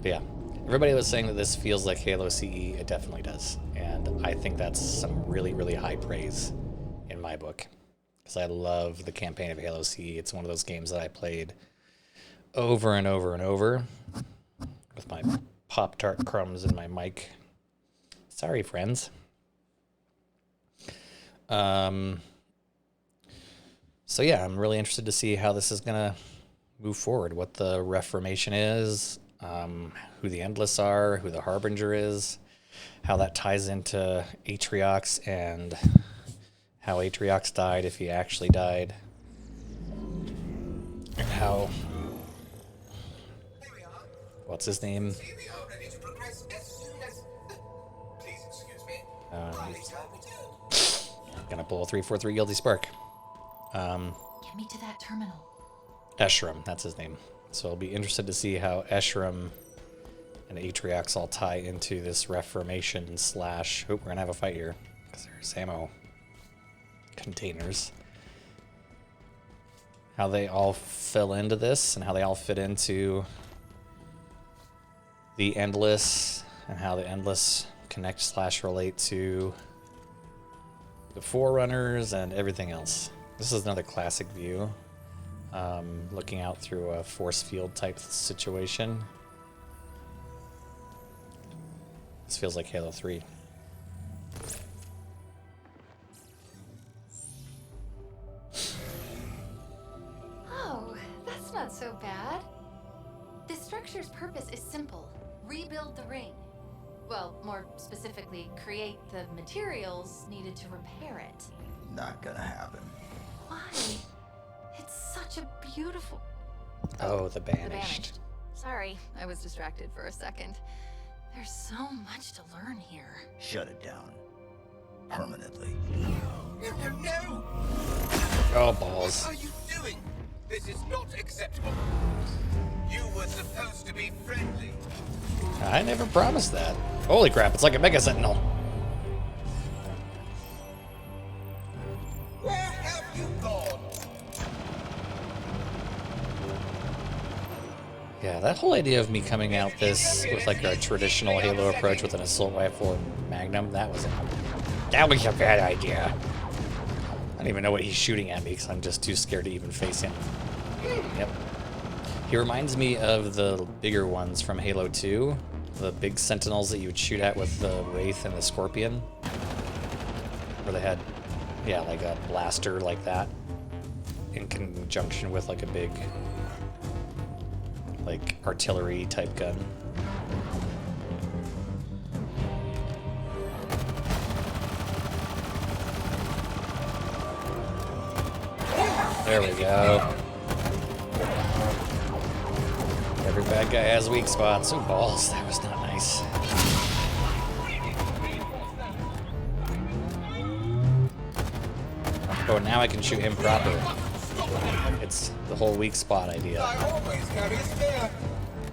yeah. Everybody was saying that this feels like Halo CE. It definitely does. And I think that's some really, really high praise in my book. Because I love the campaign of Halo CE. It's one of those games that I played over and over and over with my Pop-Tart crumbs in my mic. Sorry, friends. So yeah, I'm really interested to see how this is gonna move forward. What the Reformation is, who the Endless are, who the Harbinger is, how that ties into Atriox, and how Atriox died if he actually died, and how what's his name? See, we are ready to progress as soon as... Please excuse me. It's time we do. Gonna pull a 343 Guilty Spark. Get me to that terminal. Esherum, that's his name. So I'll be interested to see how Esherum and Atriox all tie into this Reformation slash... Oop, we're gonna have a fight here, because there's ammo containers. How they all fill into this, and how they all fit into the Endless, and how the Endless connect slash relate to the Forerunners and everything else. This is another classic view, looking out through a force field type situation. This feels like Halo 3. Oh, that's not so bad. The structure's purpose is simple. Rebuild the ring. Well, more specifically, create the materials needed to repair it. Not gonna happen. Why? It's such a beautiful... Oh, the The Banished. Banished. Sorry, I was distracted for a second. There's so much to learn here. Shut it down. Permanently. No! Oh, balls. What are you doing? This is not acceptable. You were supposed to be friendly. I never promised that. Holy crap, it's like a Mega Sentinel. Where have you gone? Yeah, that whole idea of me coming out this with like a traditional Halo approach with an assault rifle and magnum, that was a bad idea. I don't even know what he's shooting at me because I'm just too scared to even face him. Yep. He reminds me of the bigger ones from Halo 2, the big sentinels that you would shoot at with the Wraith and the Scorpion, where they had, yeah, like a blaster like that in conjunction with like a big, like, artillery type gun. There we go. Every bad guy has weak spots. Oh, balls. That was not nice. Oh, now I can shoot him proper. It's the whole weak spot idea. I always carry a spare.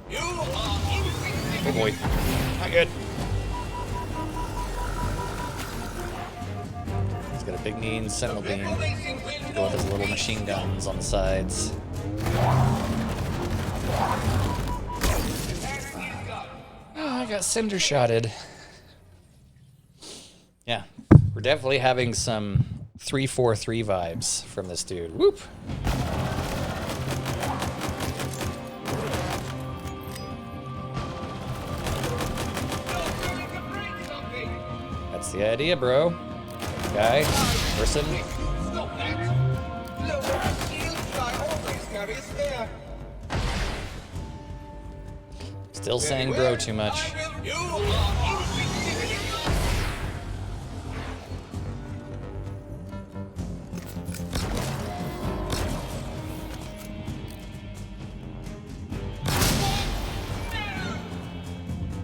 You are Oh boy. Not good. He's got a big mean sentinel beam. Go with his little machine guns on the sides. Oh, I got cinder shotted. Yeah, we're definitely having some 343 vibes from this dude. Whoop! That's the idea, bro. Guy, person. stop that. Lower the shield. I always carry a spare. Still saying bro too much. You are insignificant.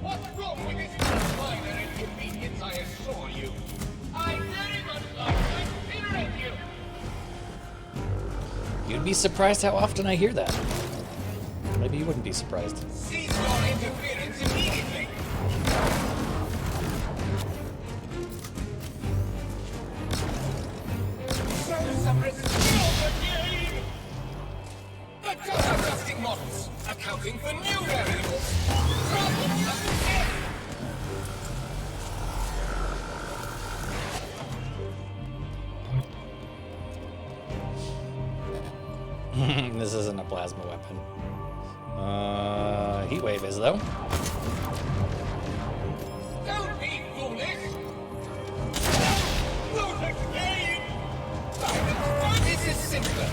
What's wrong with this minor inconvenience, I assure you? I very much like to incinerate you. You'd be surprised how often I hear that. Maybe you wouldn't be surprised. Cease your interference immediately. Show some resistance. Adjusting models, accounting for new variables. Problems of the day. This isn't a plasma weapon. Heat wave is though. Don't be foolish. Lose the game. This is simpler.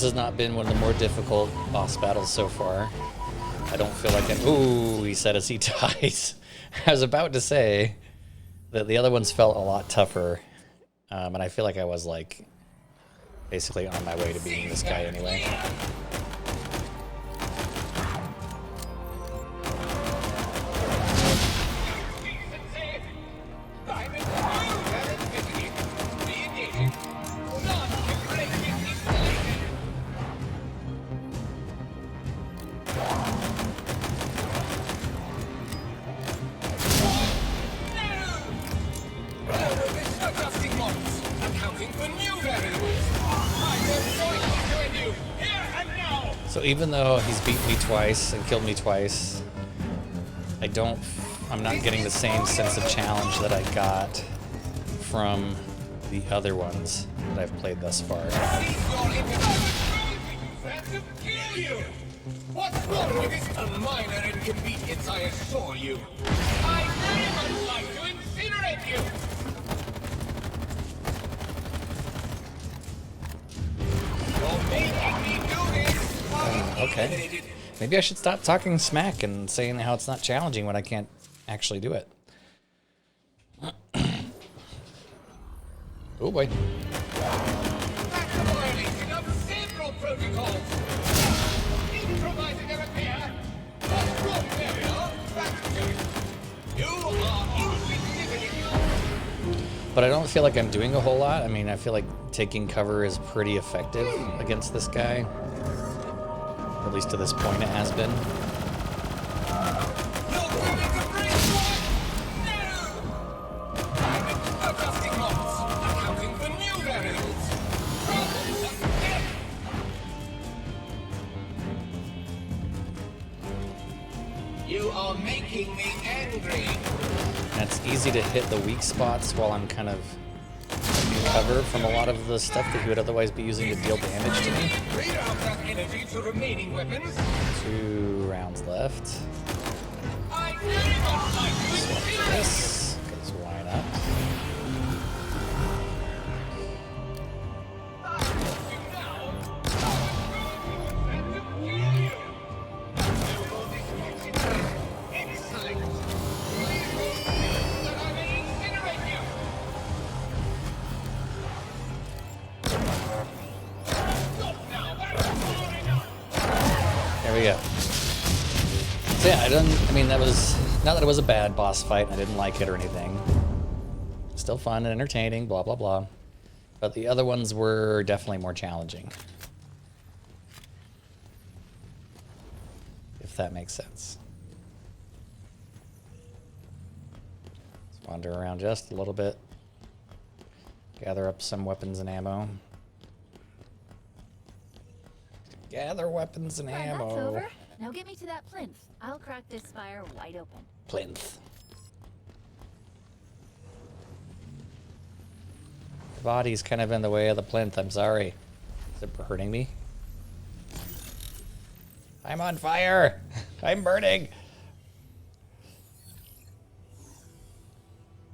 has not been one of the more difficult boss battles so far. I don't feel like ooh, he said as he dies. I was about to say that the other ones felt a lot tougher. And I feel like I was like basically on my way to beating this guy anyway. So even though he's beaten me twice and killed me twice, I'm not getting the same sense of challenge that I got from the other ones that I've played thus far. What's wrong with this? A minor inconvenience, I assure you. I very much like to incinerate you. You're making me do this. Okay. Maybe I should stop talking smack and saying how it's not challenging when I can't actually do it. Oh boy. Violation of several protocols. Improvising a repair. What's wrong, Mario? Back to it. You are insignificant. But I don't feel like I'm doing a whole lot. I mean, I feel like taking cover is pretty effective against this guy. At least to this point it has been. You are making me angry. And it's easy to hit the weak spots while I'm kind of in cover from a lot of the stuff that he would otherwise be using to deal damage to me. Reroute that energy to remaining weapons. 2 rounds left. I very much like to Swap this, because why not? There we go. So yeah, I mean, that was, not that it was a bad boss fight, I didn't like it or anything. Still fun and entertaining, blah, blah, blah. But the other ones were definitely more challenging. If that makes sense. Let's wander around just a little bit. Gather up some weapons and ammo. Gather weapons and ammo. That's over. Now get me to that plinth. I'll crack this fire wide open. Plinth. The body's kind of in the way of the plinth, I'm sorry. Is it hurting me? I'm on fire! I'm burning!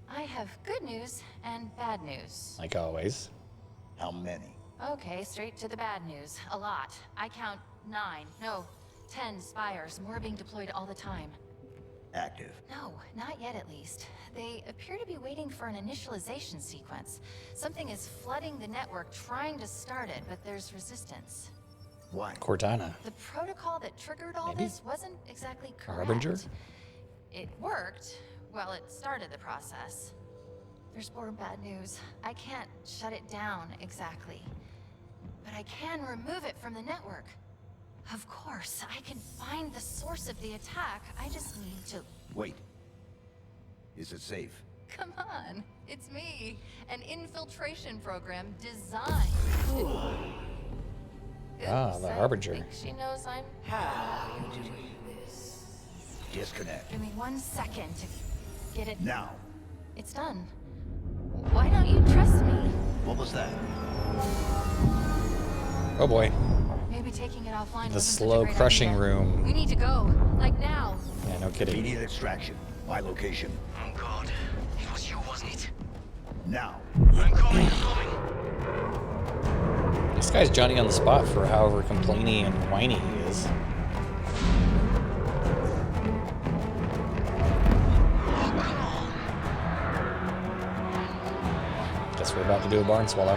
I have good news and bad news. Like always. How many? Okay, straight to the bad news. A lot. I count 9, no, 10 spires. More being deployed all the time. Active. No, not yet at least. They appear to be waiting for an initialization sequence. Something is flooding the network, trying to start it, but there's resistance. Why? Cortana. The protocol that triggered all Maybe? this wasn't exactly correct. Harbinger? It worked. Well, it started the process. There's more bad news. I can't shut it down exactly. But I can remove it from the network. Of course, I can find the source of the attack. I just need to... Wait. Is it safe? Come on. It's me. An infiltration program designed to... Ah, the Oops, Harbinger. I think she knows I'm... How are you doing this? Disconnect. Give me 1 second to get it... Now. It's done. Why don't you trust me? What was that? Oh boy. Maybe taking it offline The wasn't such a slow great crushing idea. room. We need to go. Like now. Yeah, no kidding. Immediate extraction. My location. Oh God, it was you, wasn't it? Now. I'm coming, I'm coming. This guy's Johnny on the spot for however complainy and whiny he is. Guess we're about to do a barn swallow.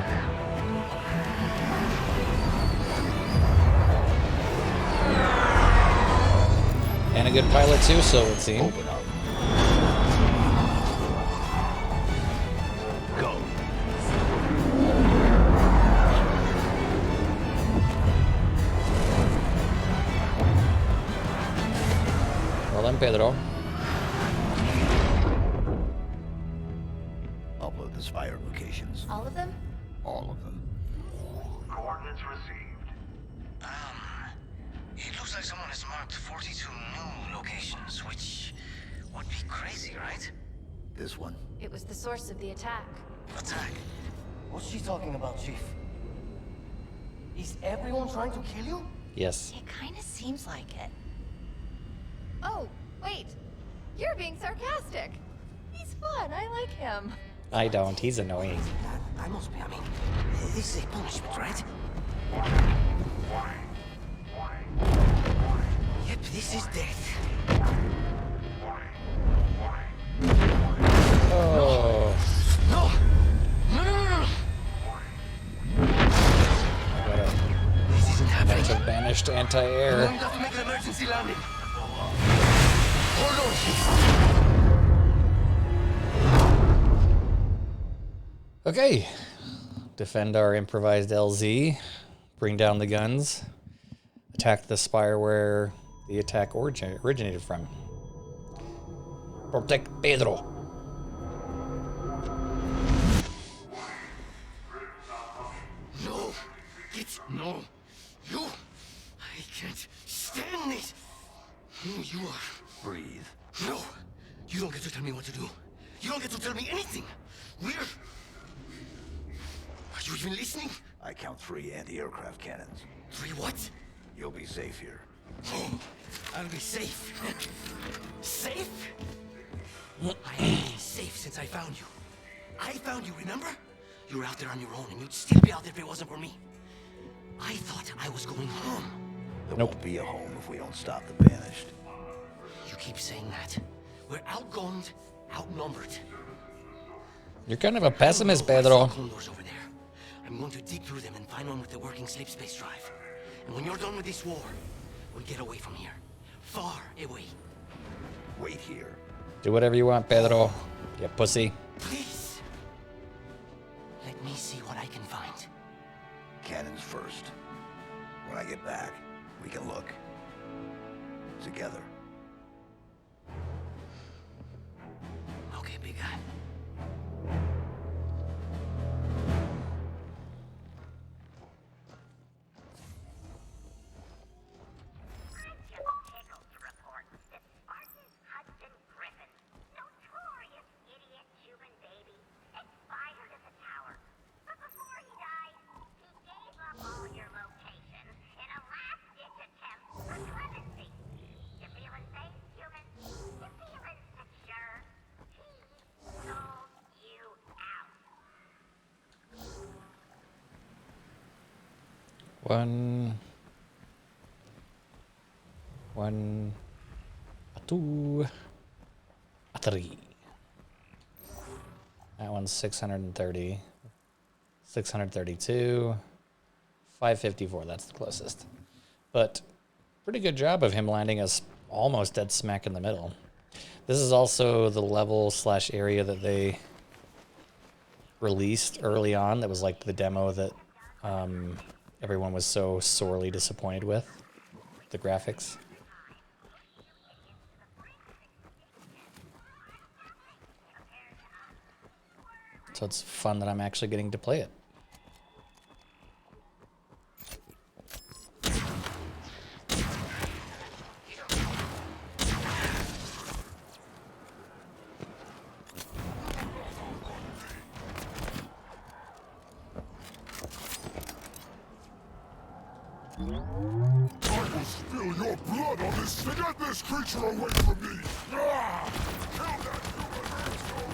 And a good pilot too, so it would seem. Open up. Go. Well then, Pedro. Upload the spire locations. All of them? All of them. Coordinates received. It looks like someone has marked 42 new locations, which would be crazy, right? This one. It was the source of the attack. Attack. What's she talking about, Chief? Is everyone trying to kill you? Yes. It kind of seems like it. Oh, wait. You're being sarcastic. He's fun. I like him. I don't. He's annoying. I must be, this is a punishment, right? Yep, this is death. Oh. No! No! Got a This isn't happening. bunch of banished anti-air. I'm going to have to make an emergency landing. Hold on. Okay. Defend our improvised LZ. Bring down the guns. Attack the spire where the attack originated from. Protect Pedro. No! No! You! I can't stand this! Who you are? Breathe. No! You don't get to tell me what to do. You don't get to tell me anything! Are you even listening? I count 3 anti-aircraft cannons. 3 what? You'll be safe here. Oh, I'll be safe. Safe? I have been safe since I found you. I found you, remember? You were out there on your own, and you'd still be out there if it wasn't for me. I thought I was going home. There Nope. won't be a home if we don't stop the banished. You keep saying that. We're outgunned, outnumbered. You're kind of a pessimist, I saw Pedro. condors over there. I'm going to dig through them and find one with the working sleep space drive. And when you're done with this war, we'll get away from here. Far away. Wait here. Do whatever you want, Pedro. You pussy. Please. Let me see what I can find. Cannons first. When I get back, we can look. Together. Okay, big guy. Tickled to report that Spartan's husband Griffin, notorious idiot Cuban baby, expired at the tower. But before he died, he gave up all your locations in a last-ditch attempt for clemency. You feeling safe, human? You feeling secure? He sold you out. One, a two, a three. That one's 630, 632, 554. That's the closest. But pretty good job of him landing us almost dead smack in the middle. This is also the level / area that they released early on. That was like the demo that everyone was so sorely disappointed with. The graphics. So it's fun that I'm actually getting to play it. I will spill your blood on this to get this creature away from me! Ah! Kill that human asshole!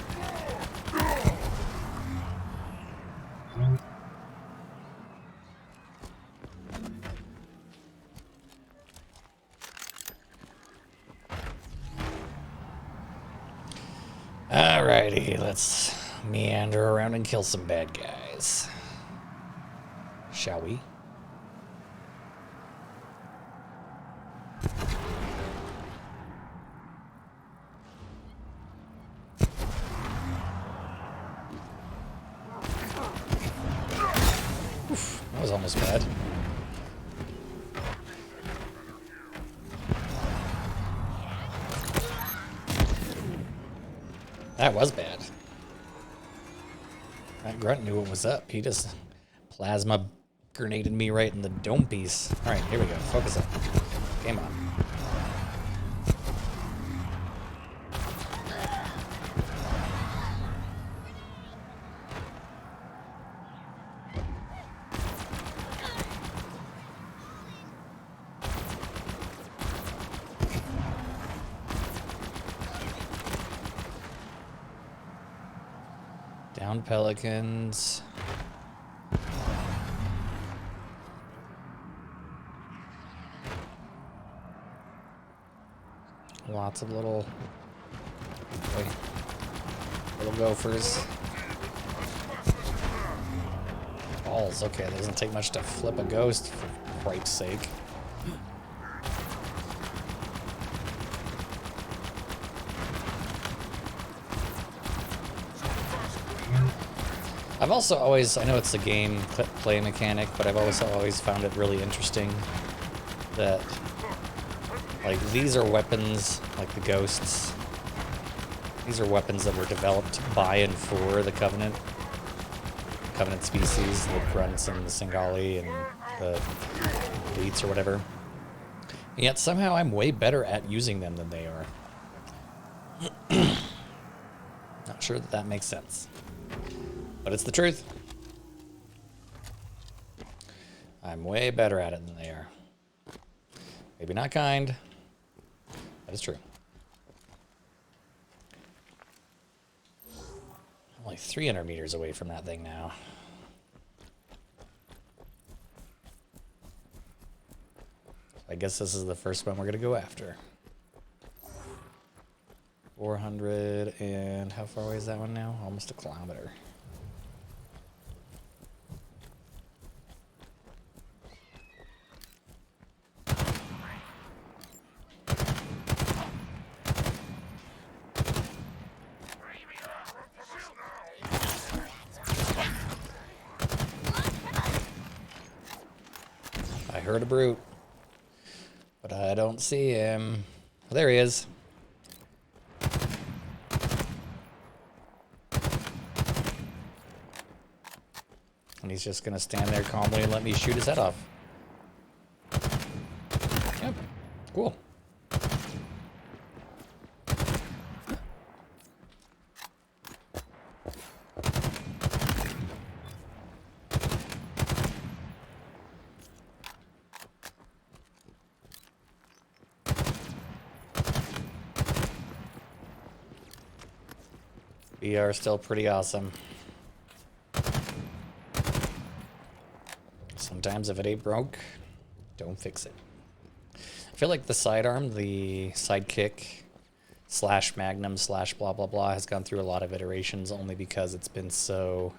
Alrighty, let's meander around and kill some bad guys. Shall we? Oof, that was almost bad. That was bad. That grunt knew what was up. He just plasma grenaded me right in the dome piece. Alright, here we go. Focus up. Game on. Down pelicans. Lots of little gophers. Balls. Okay, it doesn't take much to flip a ghost, for Christ's sake. I've also always, I know it's a game play mechanic, but I've also always found it really interesting that, like, these are weapons, like the ghosts, these are weapons that were developed by and for the Covenant species, the grunts and the Singali and the elites or whatever. And yet somehow I'm way better at using them than they are. Not sure that makes sense. But it's the truth. I'm way better at it than they are. Maybe not kind, but it's true. I'm only 300 meters away from that thing now. I guess this is the first one we're going to go after. 400 and how far away is that one now? Almost a kilometer. I heard a brute, but I don't see him. Oh, there he is. And he's just going to stand there calmly and let me shoot his head off. Yep. Cool. We are still pretty awesome. Sometimes if it ain't broke, don't fix it. I feel like the sidearm, the sidekick / magnum / blah blah blah has gone through a lot of iterations only because it's been so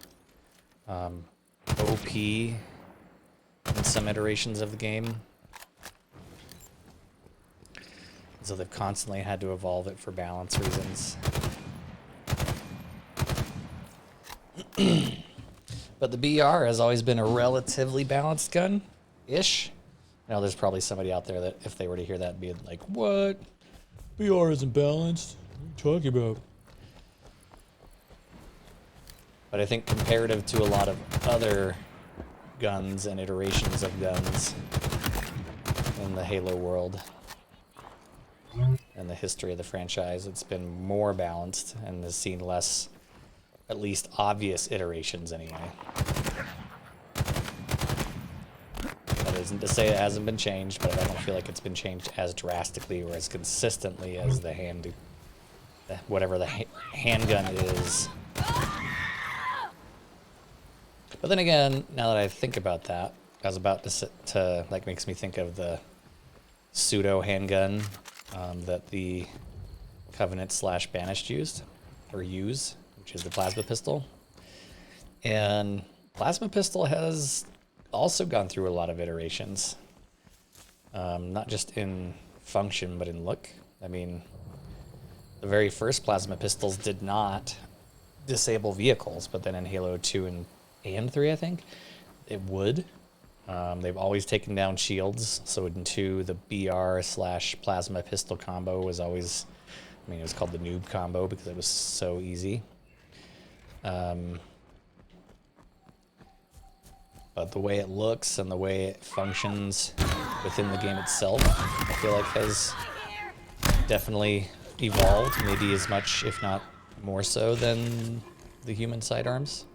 OP in some iterations of the game. So they've constantly had to evolve it for balance reasons. But the BR has always been a relatively balanced gun-ish. Now there's probably somebody out there that if they were to hear that be like, what? BR isn't balanced. What are you talking about? But I think comparative to a lot of other guns and iterations of guns in the Halo world and the history of the franchise, it's been more balanced and has seen less, at least obvious iterations anyway. That isn't to say it hasn't been changed, but I don't feel like it's been changed as drastically or as consistently as the whatever the handgun is. But then again, now that I think about that, I was about to like, makes me think of the pseudo handgun that the Covenant / Banished used. or use, which is the plasma pistol. And plasma pistol has also gone through a lot of iterations, not just in function, but in look. I mean, the very first plasma pistols did not disable vehicles, but then in Halo 2 and 3, I think, it would. They've always taken down shields. So in 2, the BR/plasma pistol combo was always, I mean, it was called the noob combo because it was so easy. But the way it looks and the way it functions within the game itself, I feel like has definitely evolved, maybe as much, if not more so, than the human sidearms.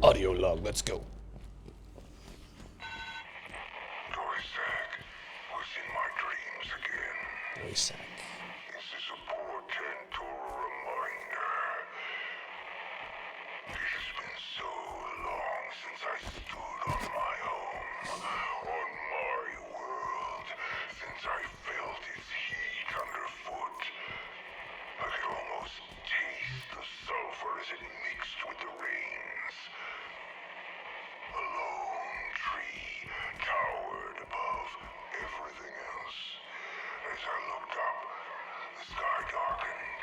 Audio log, let's go. Doisak was in my dreams again. Doisak. This is a portent or a reminder. It has been so long since I stood on my home, on my world, since I felt its heat underfoot. I could almost taste the sulfur as it mixed with the rains. A lone tree towered above everything else. As I looked up, the sky darkened,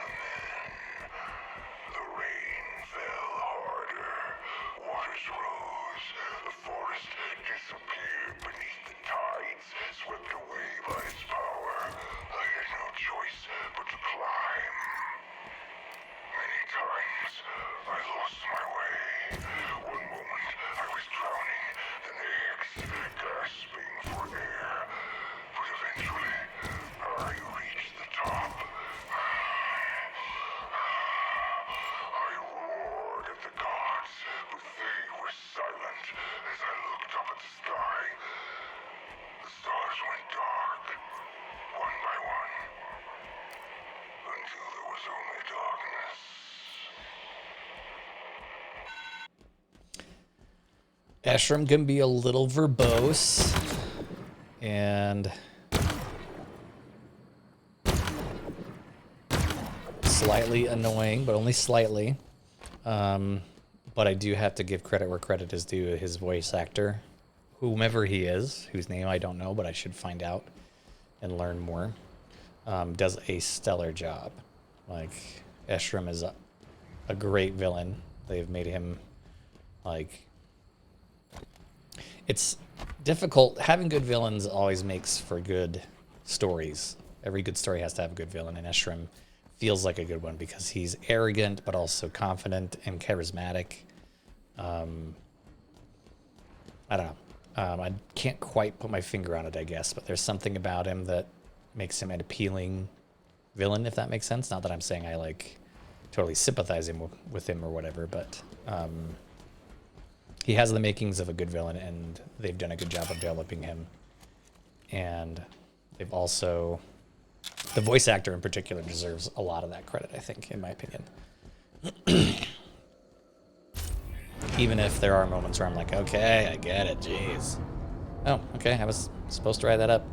and then the rain fell harder. Waters rose. The forest disappeared beneath the tides, swept away by its power. I had no choice but to climb. Many times I lost my way. One moment I was drowning, the next gasping for air. But eventually I reached the top. I roared at the gods, but they were silent as I looked up at the sky. The stars went dark, one by one, until there was only darkness. Esherum can be a little verbose and slightly annoying, but only slightly. But I do have to give credit where credit is due. His voice actor, whomever he is, whose name I don't know, but I should find out and learn more, does a stellar job. Like, Esherum is a great villain. They've made him, like... It's difficult. Having good villains always makes for good stories. Every good story has to have a good villain, and Esherum feels like a good one because he's arrogant but also confident and charismatic. I don't know. I can't quite put my finger on it, I guess, but there's something about him that makes him an appealing villain, if that makes sense. Not that I'm saying I like totally sympathize with him or whatever, but he has the makings of a good villain, and they've done a good job of developing him. And they've also... The voice actor in particular deserves a lot of that credit, I think, in my opinion. Even if there are moments where I'm like, okay, I get it, jeez. Oh, okay, I was supposed to write that up.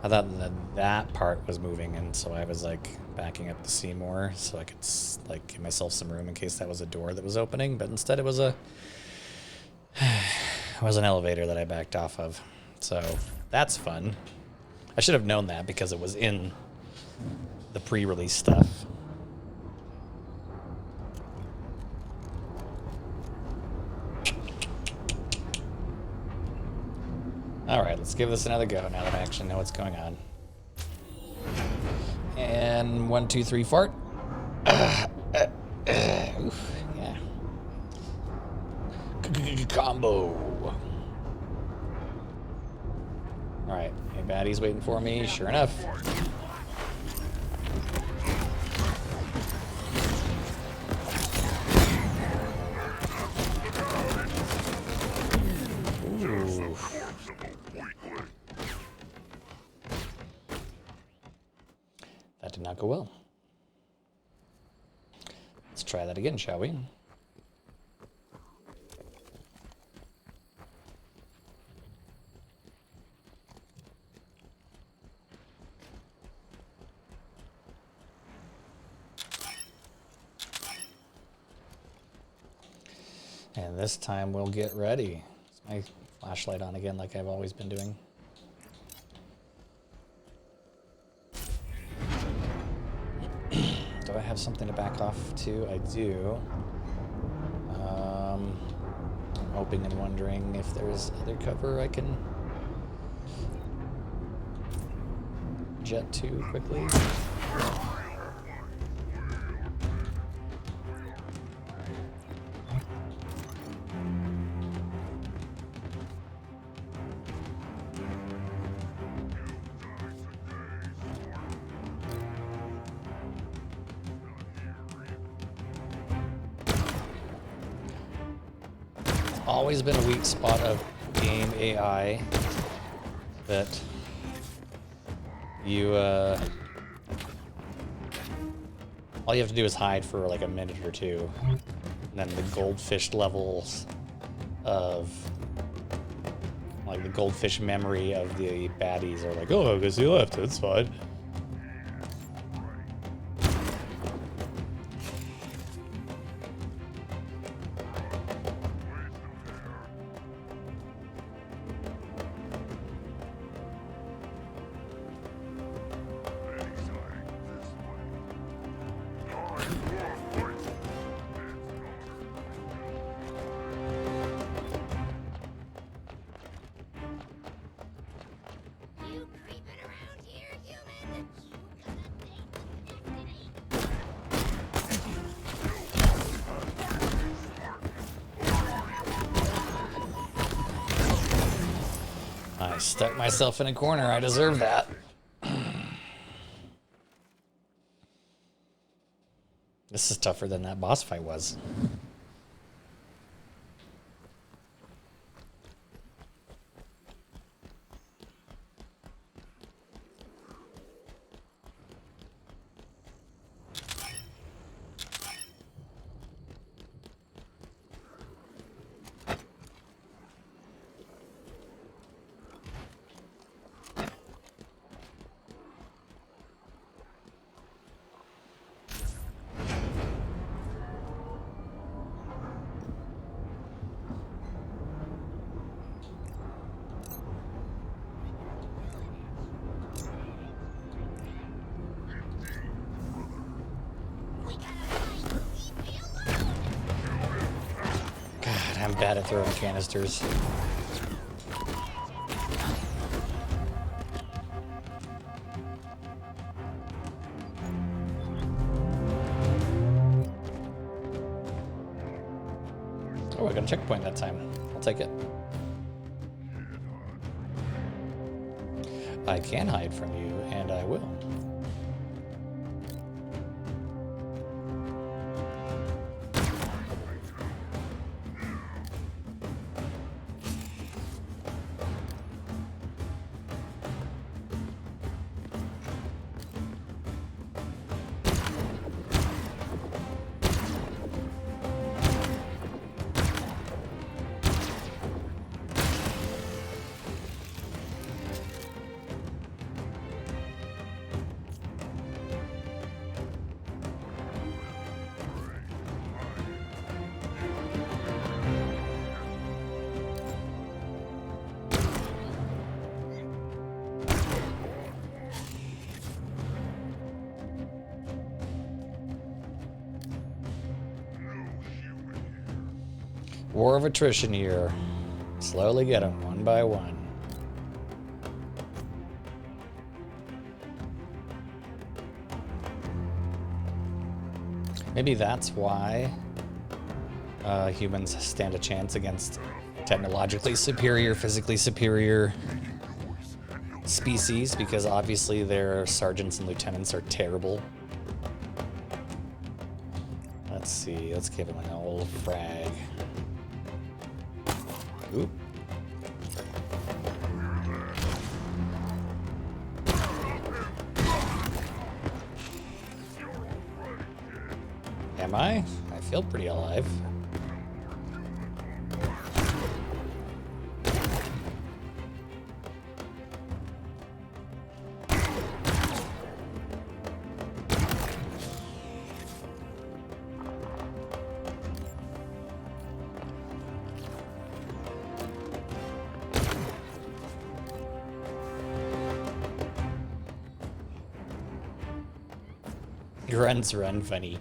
I thought that part was moving, and so I was like backing up to see more so I could like give myself some room in case that was a door that was opening, but instead it was an elevator that I backed off of. So that's fun. I should have known that because it was in the pre-release stuff. All right, let's give this another go now that I actually know what's going on. And 1, 2, 3, fart. Oof, yeah. Combo. All right, hey, baddie's waiting for me. Sure enough. Ooh. That did not go well. Let's try that again, shall we? And this time we'll get ready. Is my flashlight on again like I've always been doing? Do I have something to back off to? I do. I'm hoping and wondering if there's other cover I can jet to quickly. Always been a weak spot of game AI that you all you have to do is hide for like a minute or two, and then the goldfish levels of like the goldfish memory of the baddies are like, oh, I guess he left, it's fine. I stuck myself in a corner. I deserve that. This is tougher than that boss fight was. God, I'm bad at throwing canisters. Oh, I got a checkpoint that time. I'll take it. I can hide from you, and I will. War of attrition here. Slowly get them one by one. Maybe that's why humans stand a chance against technologically superior, physically superior species, because obviously their sergeants and lieutenants are terrible. Let's see, let's give him an old frag. Oop. Am I? I feel pretty alive. Runs run funny.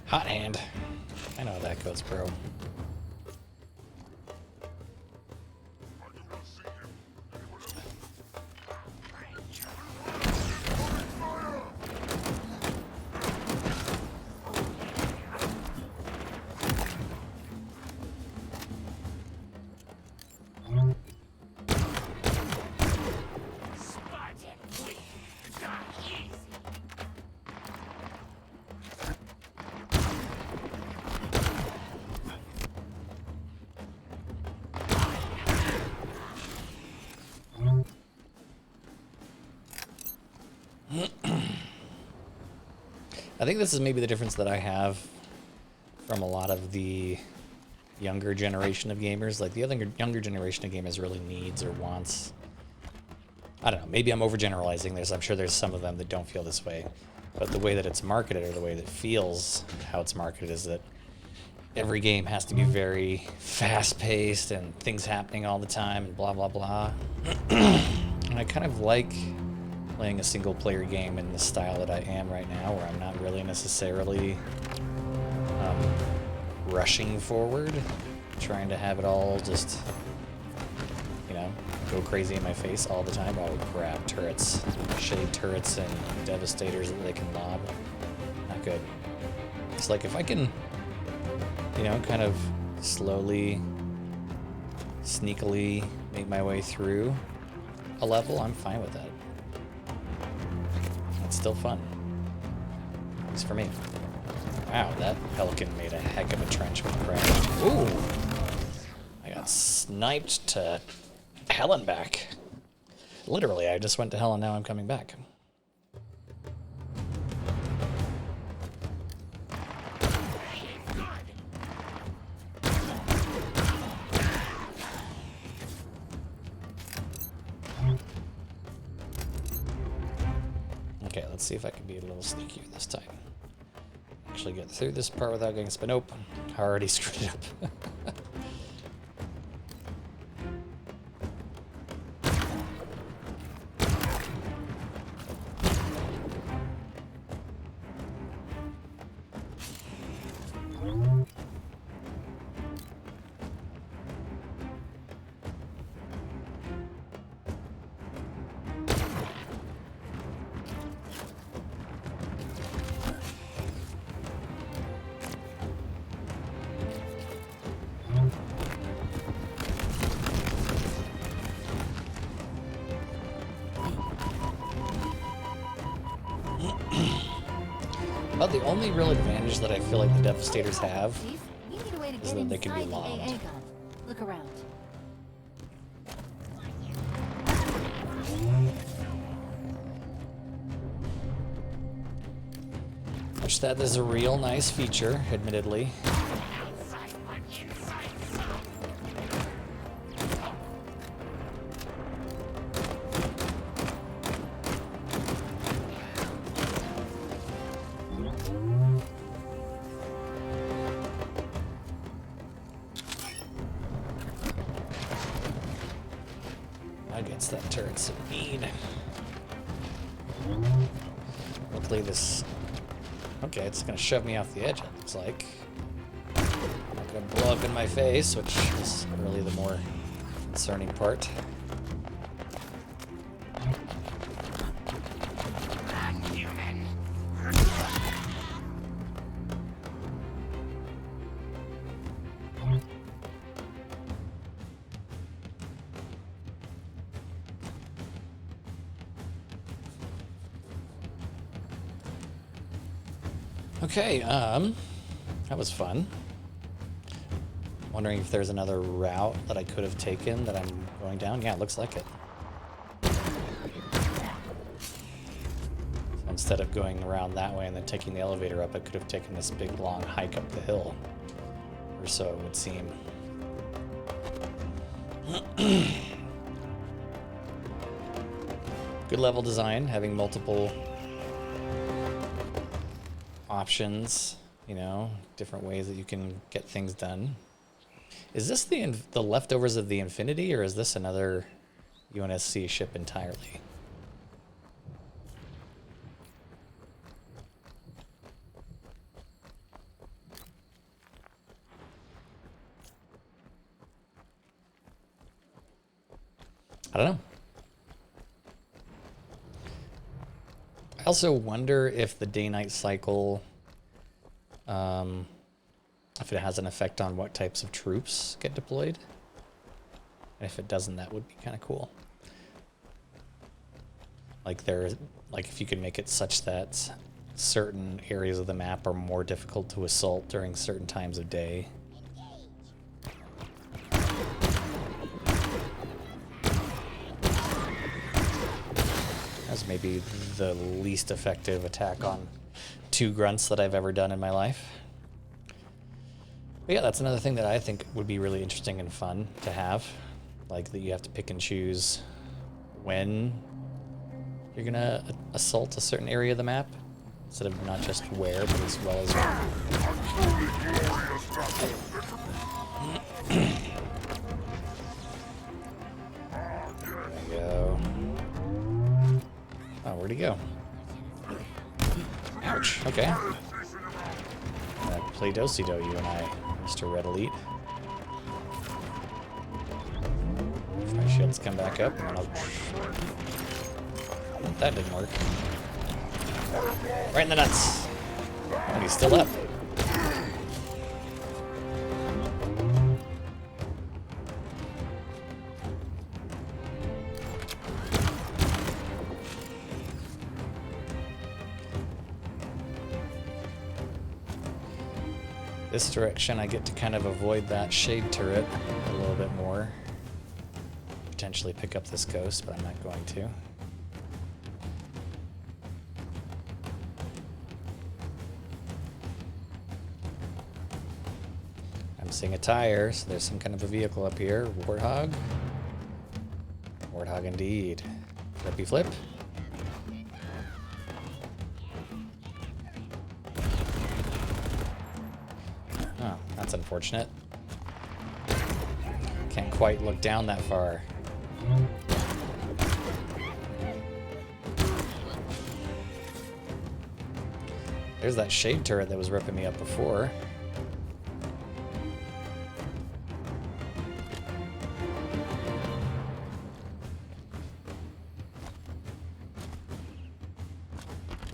Hot hand. I know how that goes, bro. I think this is maybe the difference that I have from a lot of the younger generation of gamers. Like, the other younger generation of gamers really needs or wants... I don't know, maybe I'm overgeneralizing this. I'm sure there's some of them that don't feel this way. But the way that it's marketed, or the way that it feels how it's marketed, is that every game has to be very fast-paced and things happening all the time and blah, blah, blah. And I kind of like playing a single-player game in the style that I am right now, where I'm not really necessarily rushing forward, trying to have it all just, you know, go crazy in my face all the time. Oh crap, turrets. Shade turrets and devastators that they can lob. Not good. It's like, if I can, you know, kind of slowly, sneakily make my way through a level, I'm fine with that. It's still fun. At least for me. Wow, that pelican made a heck of a trench when it crashed. Ooh! I got sniped to hell and back. Literally, I just went to hell and now I'm coming back. Okay, let's see if I can be a little sneakier this time. Actually get through this part without getting spin. Nope, I already screwed it up. About the only real advantage that I feel like the Devastators have is that they can be lobbed. Look around. Which that is a real nice feature, admittedly. Against that turret speed. Luckily this... Okay, it's gonna shove me off the edge, it looks like. Not gonna blow up in my face, which is really the more concerning part. Okay, that was fun. Wondering if there's another route that I could have taken that I'm going down. Yeah, it looks like it. So instead of going around that way and then taking the elevator up, I could have taken this big long hike up the hill. Or so it would seem. Good level design, having multiple options, you know, different ways that you can get things done. Is this the leftovers of the Infinity, or is this another UNSC ship entirely? I don't know. I also wonder if the day-night cycle, if it has an effect on what types of troops get deployed. And if it doesn't, that would be kind of cool. Like if you could make it such that certain areas of the map are more difficult to assault during certain times of day. That's maybe the least effective attack on 2 grunts that I've ever done in my life. But yeah, that's another thing that I think would be really interesting and fun to have. Like that you have to pick and choose when you're gonna assault a certain area of the map, instead of not just where, but as well as There we go. Oh, where'd he go? Ouch, okay. Play do-si-do, you and I, Mr. Red Elite. If my shields come back up, and then I'll... That didn't work. Right in the nuts! And he's still up. This direction, I get to kind of avoid that shade turret a little bit more. Potentially pick up this ghost, but I'm not going to. I'm seeing a tire, so there's some kind of a vehicle up here. Warthog? Warthog indeed. Flippy flip. Oh, that's unfortunate. Can't quite look down that far. There's that shade turret that was ripping me up before.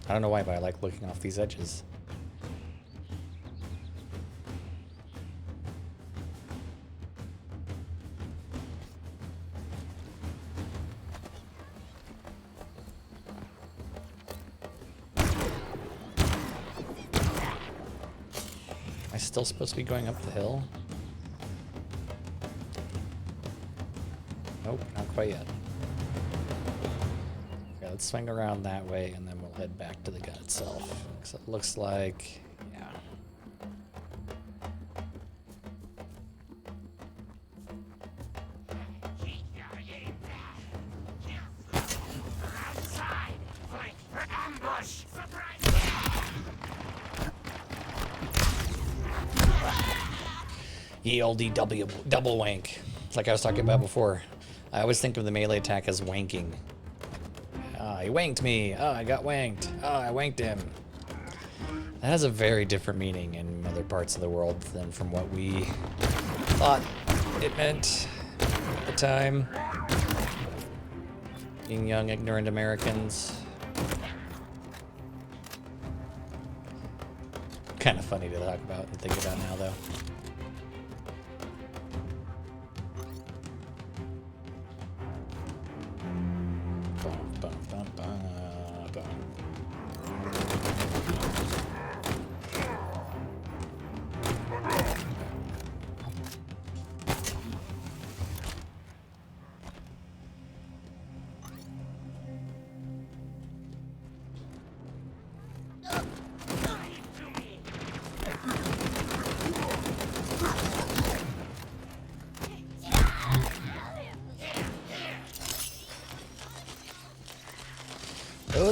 I don't know why, but I like looking off these edges. Am I still supposed to be going up the hill? Nope, not quite yet. Okay, let's swing around that way and then we'll head back to the gun itself. So it looks like, yeah. Ye olde double wank. It's like I was talking about before. I always think of the melee attack as wanking. He wanked me. Oh, I got wanked. Oh, I wanked him. That has a very different meaning in other parts of the world than from what we thought it meant at the time. Being young, ignorant Americans. Kind of funny to talk about and think about now, though.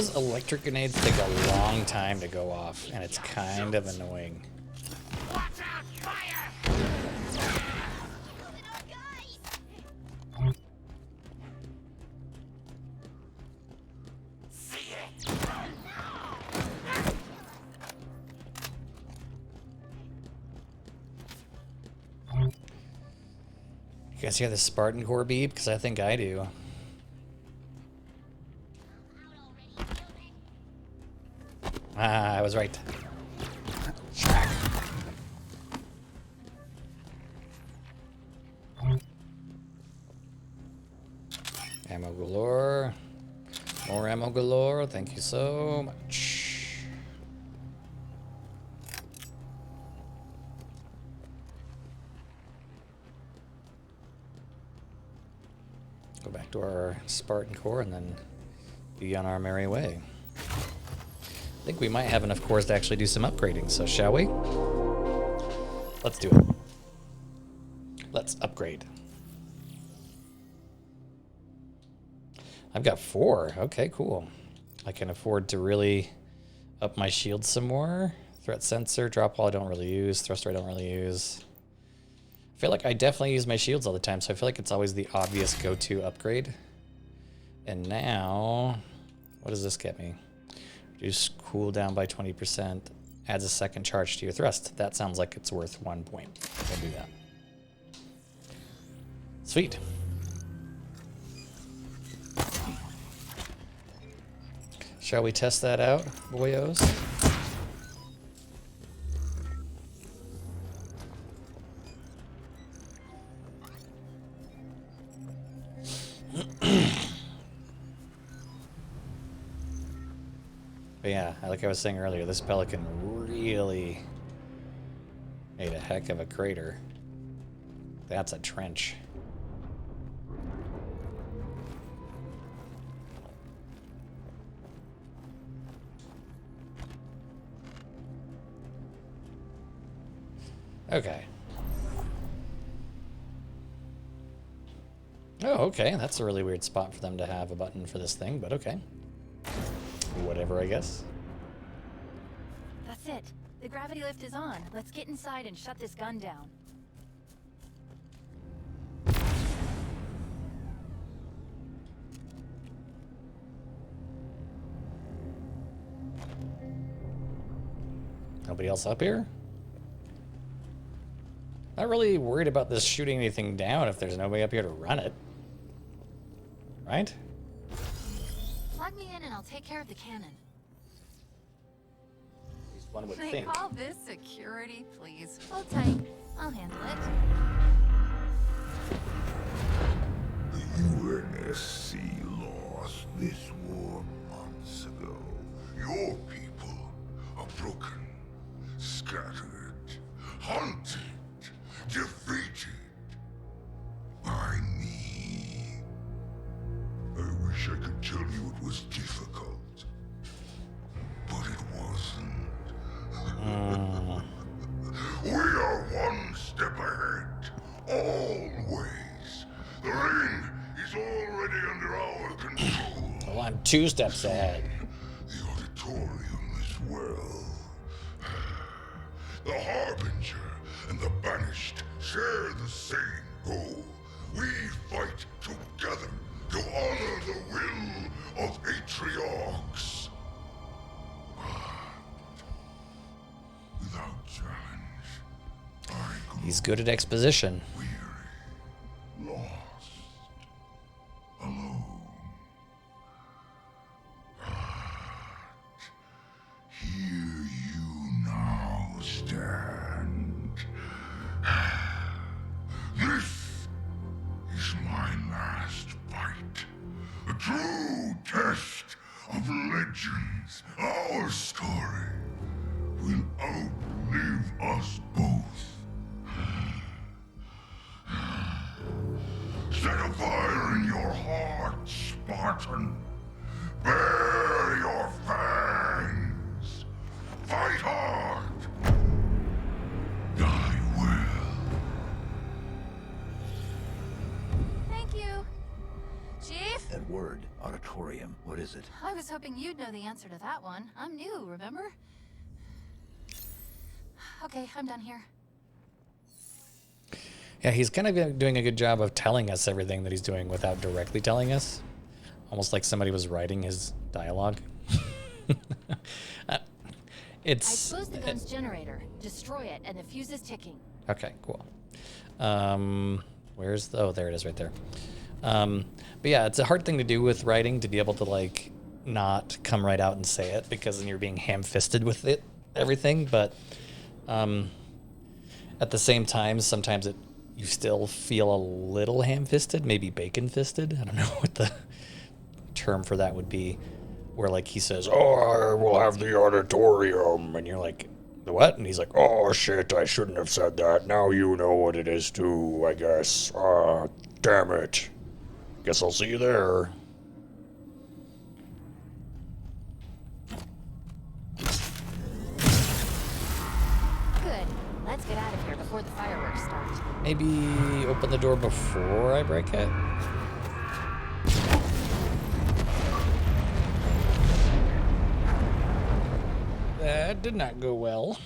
Those electric grenades take a long time to go off, and it's kind of annoying. Watch out! Fire! You guys hear the Spartan core beep? Because I think I do. Ah, I was right. Ammo galore. More ammo galore. Thank you so much. Go back to our Spartan core and then be on our merry way. I think we might have enough cores to actually do some upgrading, so shall we? Let's do it. Let's upgrade. I've got 4. Okay, cool. I can afford to really up my shield some more. Threat sensor, drop wall I don't really use. Thruster I don't really use. I feel like I definitely use my shields all the time, so I feel like it's always the obvious go-to upgrade. And now, what does this get me? Reduce cooldown by 20%. Adds a second charge to your thrust. That sounds like it's worth 1 point. I'll do that. Sweet. Shall we test that out, boyos? But yeah, like I was saying earlier, this pelican really made a heck of a crater. That's a trench. Okay. Oh, okay. That's a really weird spot for them to have a button for this thing, but okay. Whatever, I guess. That's it. The gravity lift is on. Let's get inside and shut this gun down. Nobody else up here? Not really worried about this shooting anything down if there's nobody up here to run it. Right? Plug me in and I'll take care of the cannon. At least one would They think. call this security, please. Hold tight. I'll handle it. The UNSC lost this war months ago. Your people are broken, scattered, hunted, defeated by me. I wish I could tell you it was difficult, but it wasn't. We are one step ahead, always. The ring is already under our control. Well, I'm 2 steps ahead. The auditorium as well. The Harbinger and the Banished share the same goal. We fight together to honor the will of Atriarchs. But without challenge, I go He's good at exposition. weary, lost, alone. Here you now stand. This is my last fight. A true test of legends. Our story will outlive us both. Set a fire in your heart, Spartan. Bare your fangs. Fight hard. Die well. Thank you. Chief? That word, auditorium, What is it? I was hoping you'd know the answer to that one. I'm new, remember? Okay, I'm done here. Yeah, he's kind of doing a good job of telling us everything that he's doing without directly telling us. Almost like somebody was writing his dialogue. I It's... exposed the gun's generator. Destroy it, and the fuse is ticking. Okay, cool. Where's the... Oh, there it is right there. But yeah, it's a hard thing to do with writing, to be able to, like, not come right out and say it, because then you're being ham-fisted with it, everything. But at the same time, sometimes you still feel a little ham-fisted, maybe bacon-fisted. I don't know what the term for that would be. Where, like, he says, "Oh, I will have the auditorium," and you're like, "The what?" And he's like, "Oh, shit, I shouldn't have said that. Now you know what it is, too, I guess. Damn it. Guess I'll see you there." Good. Let's get out of here before the fireworks start. Maybe open the door before I break it? That did not go well.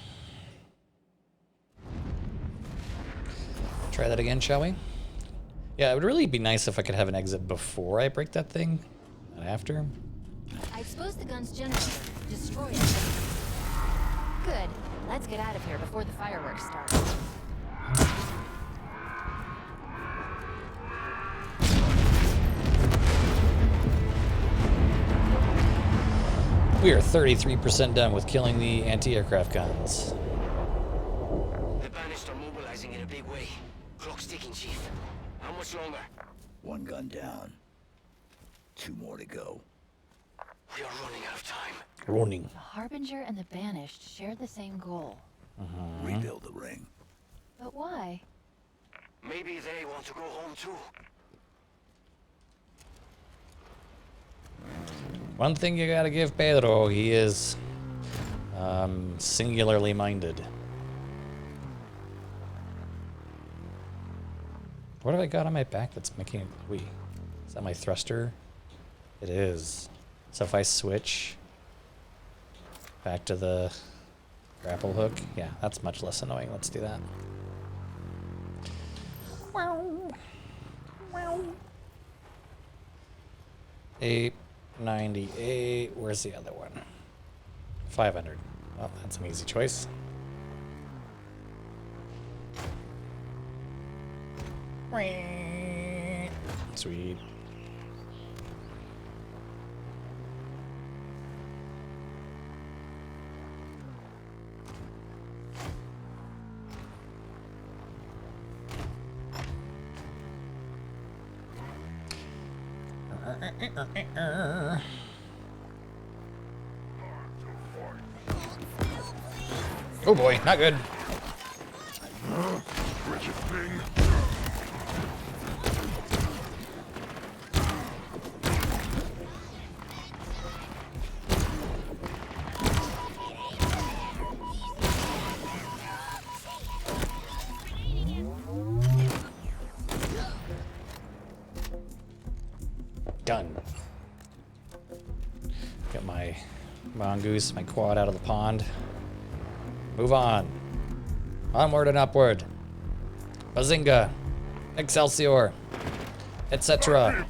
Try that again, shall we? Yeah, it would really be nice if I could have an exit before I break that thing, not after. I exposed the gun's generator. Destroy it. Good. Let's get out of here before the fireworks start. We are 33% done with killing the anti-aircraft guns. The banished are mobilizing in a big way. Clock's ticking, Chief. How much longer? One gun down. 2 more to go. We are running out of time. Running. The Harbinger and the Banished share the same goal. Rebuild the ring. But why? Maybe they want to go home too. One thing you gotta give Pedro, he is singularly minded. What have I got on my back that's making it glowy? Is that my thruster? It is. So if I switch back to the grapple hook, yeah, that's much less annoying. Let's do that. 898. Where's the other one? 500. Well, that's an easy choice. Sweet. Oh boy, not good. Done. Get my mongoose, my quad out of the pond. Move on. Onward and upward. Bazinga. Excelsior. Etc.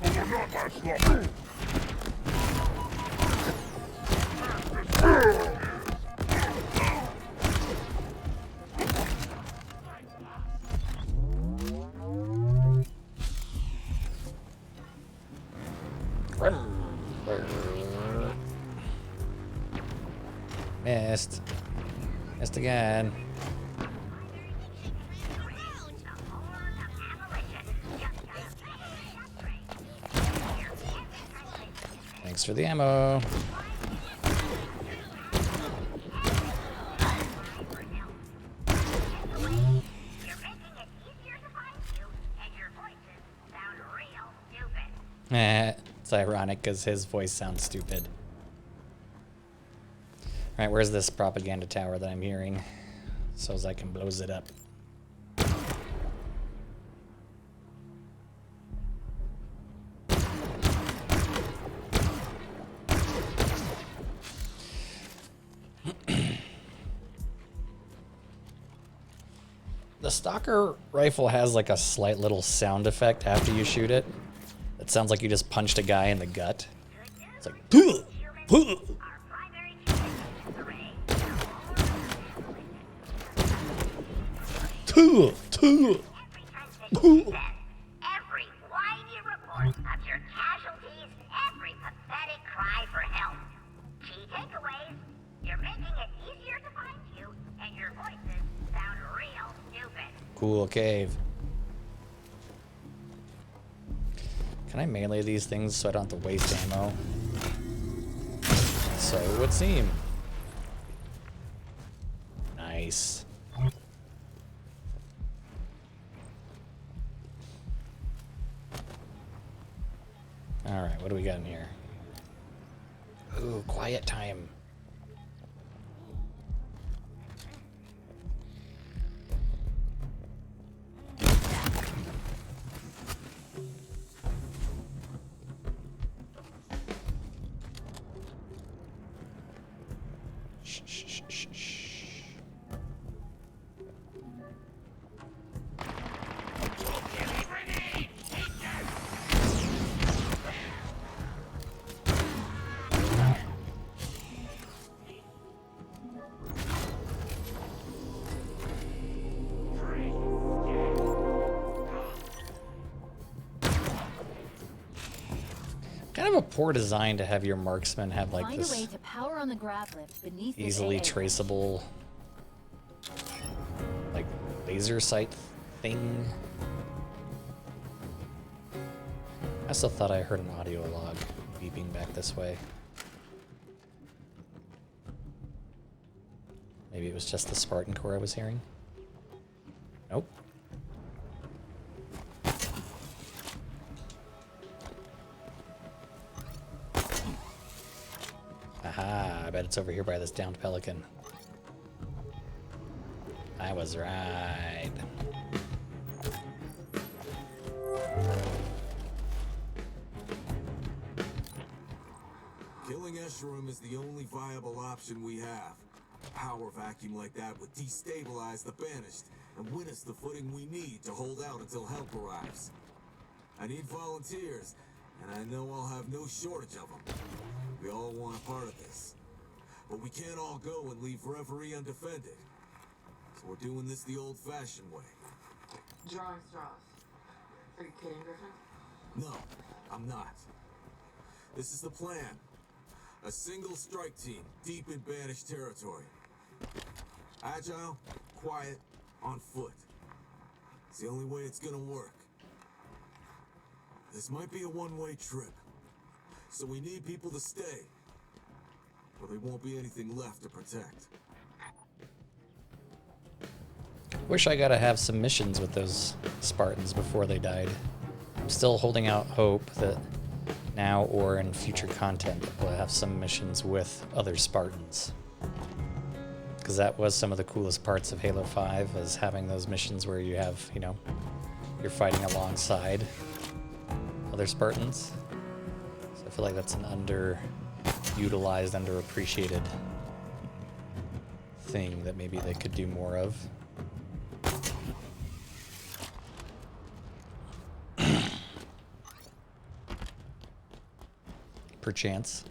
Missed. Missed again. Thanks for the ammo. It's ironic because his voice sounds stupid. Alright, where's this propaganda tower that I'm hearing? So as I can blows it up. The stalker rifle has like a slight little sound effect after you shoot it. It sounds like you just punched a guy in the gut. It's like, "Puh, puh." Tuh, tuh, puh. Every whiny report of your casualties, every pathetic cry for help. Key takeaways: you're making it easier to find you, and your voices sound real stupid. Cool cave. Can I melee these things so I don't have to waste ammo? So it would seem. Nice. Alright, what do we got in here? Ooh, quiet time. Shh, shh, shh, shh, shh. Kind of a poor design to have your marksman have like Find this a way to power on the grab lift beneath this easily AA. traceable like laser sight thing. I still thought I heard an audio log beeping back this way. Maybe it was just the Spartan core I was hearing. Nope. Aha, I bet it's over here by this downed pelican. I was right. Killing Esherum is the only viable option we have. A power vacuum like that would destabilize the Banished and win us the footing we need to hold out until help arrives. I need volunteers, and I know I'll have no shortage of them. We all want a part of this. But we can't all go and leave Reverie undefended. So we're doing this the old-fashioned way. Drawing straws. Are you kidding, Griffin? No, I'm not. This is the plan. A single strike team deep in Banished territory. Agile, quiet, on foot. It's the only way it's gonna work. This might be a one-way trip. So we need people to stay. Or there won't be anything left to protect. Wish I got to have some missions with those Spartans before they died. I'm still holding out hope that now or in future content we'll have some missions with other Spartans. Because that was some of the coolest parts of Halo 5, was having those missions where you have, you know, you're fighting alongside other Spartans. So I feel like that's an underutilized, underappreciated thing that maybe they could do more of. Perchance.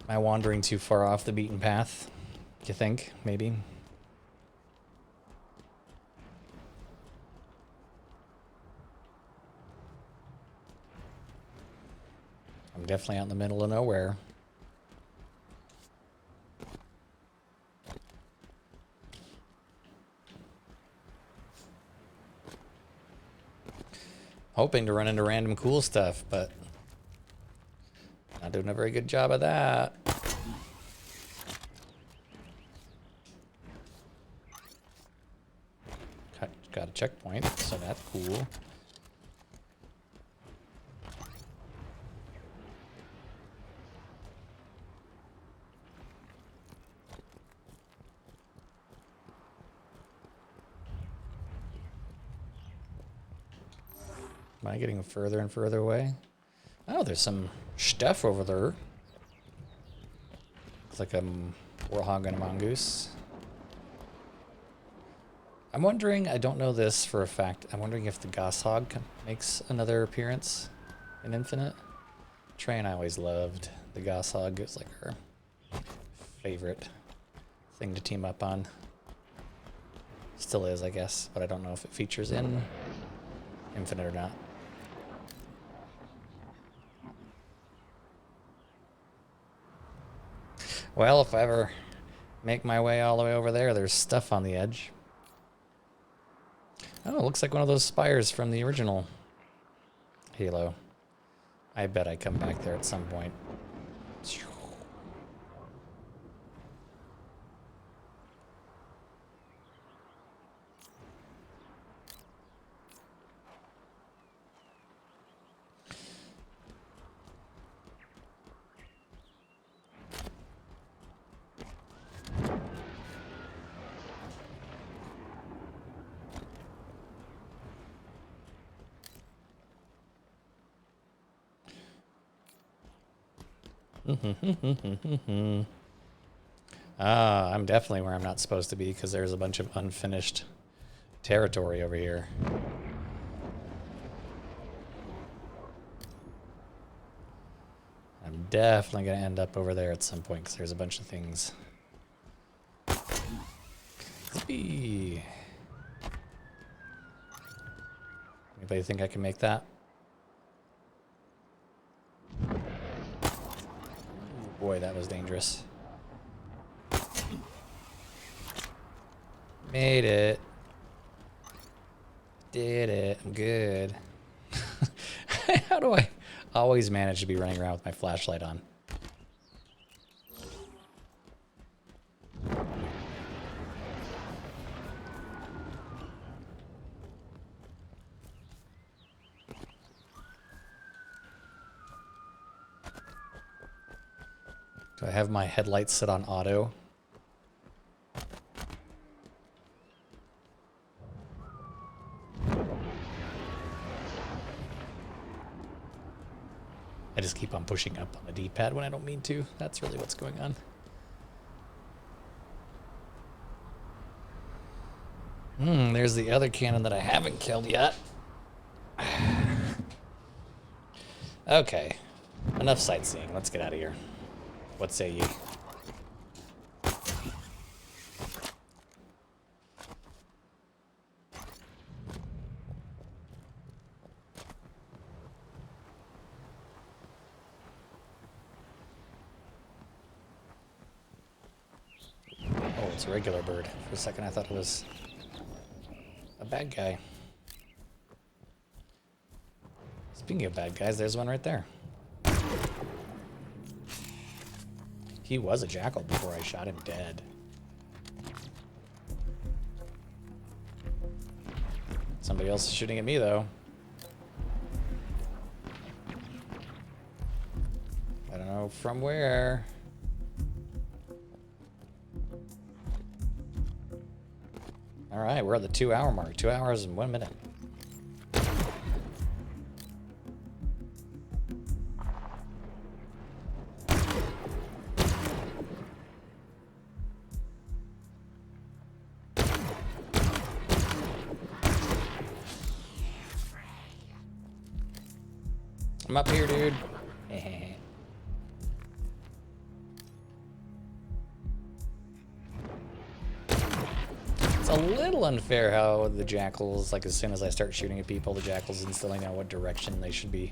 Am I wandering too far off the beaten path? Do you think? Maybe? I'm definitely out in the middle of nowhere. Hoping to run into random cool stuff, but not doing a very good job of that. Got a checkpoint, so that's cool. Am I getting further and further away? Oh, there's some stuff over there. It's like a warhog and a mongoose. I'm wondering, I don't know this for a fact, I'm wondering if the goshawk makes another appearance in Infinite. Trey and I always loved the goshawk. It was like our favorite thing to team up on. Still is, I guess, but I don't know if it features in Infinite or not. Well, if I ever make my way all the way over there, there's stuff on the edge. Oh, it looks like one of those spires from the original Halo. I bet I come back there at some point. I'm definitely where I'm not supposed to be because there's a bunch of unfinished territory over here. I'm definitely going to end up over there at some point because there's a bunch of things. Yippee. Anybody think I can make that? Boy, that was dangerous. Made it. Did it. I'm good. How do I always manage to be running around with my flashlight on? Do I have my headlights set on auto? I just keep on pushing up on the D-pad when I don't mean to. That's really what's going on. There's the other cannon that I haven't killed yet. Okay. Enough sightseeing. Let's get out of here. What say ye? Oh, it's a regular bird. For a second I thought it was a bad guy. Speaking of bad guys, there's one right there. He was a jackal before I shot him dead. Somebody else is shooting at me, though. I don't know from where. All right, we're at the 2-hour mark. 2 hours and 1 minute. I'm up here, dude. It's a little unfair how the jackals, like as soon as I start shooting at people, the jackals instantly know what direction they should be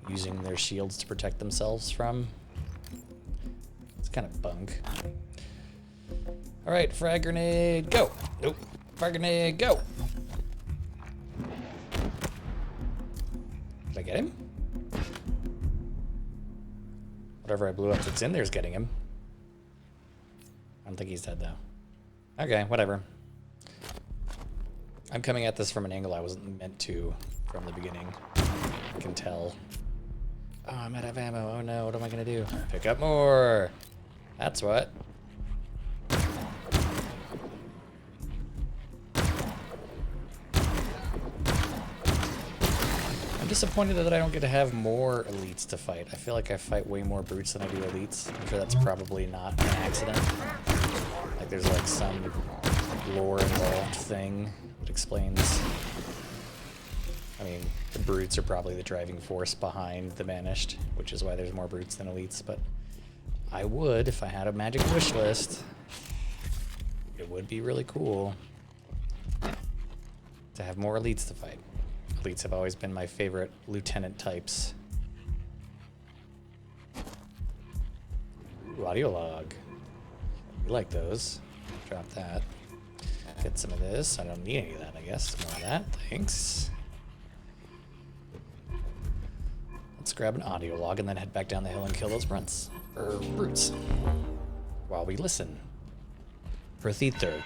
using their shields to protect themselves from. It's kind of bunk. All right, frag grenade, go. Nope, frag grenade, go. Did I get him? Whatever I blew up that's in there is getting him. I don't think he's dead, though. Okay, whatever. I'm coming at this from an angle I wasn't meant to from the beginning. I can tell. Oh, I'm out of ammo. Oh no, what am I gonna do? Pick up more! That's what. I'm disappointed that I don't get to have more elites to fight. I feel like I fight way more brutes than I do elites. I'm sure that's probably not an accident. Like there's like some lore involved thing that explains. I mean, the brutes are probably the driving force behind the Banished, which is why there's more brutes than elites, but I would, if I had a magic wish list, it would be really cool to have more elites to fight. Elites have always been my favorite lieutenant types. Ooh, audio log. We like those. Drop that. Get some of this. I don't need any of that, I guess. More of that. Thanks. Let's grab an audio log and then head back down the hill and kill those brutes. While we listen. For Thether.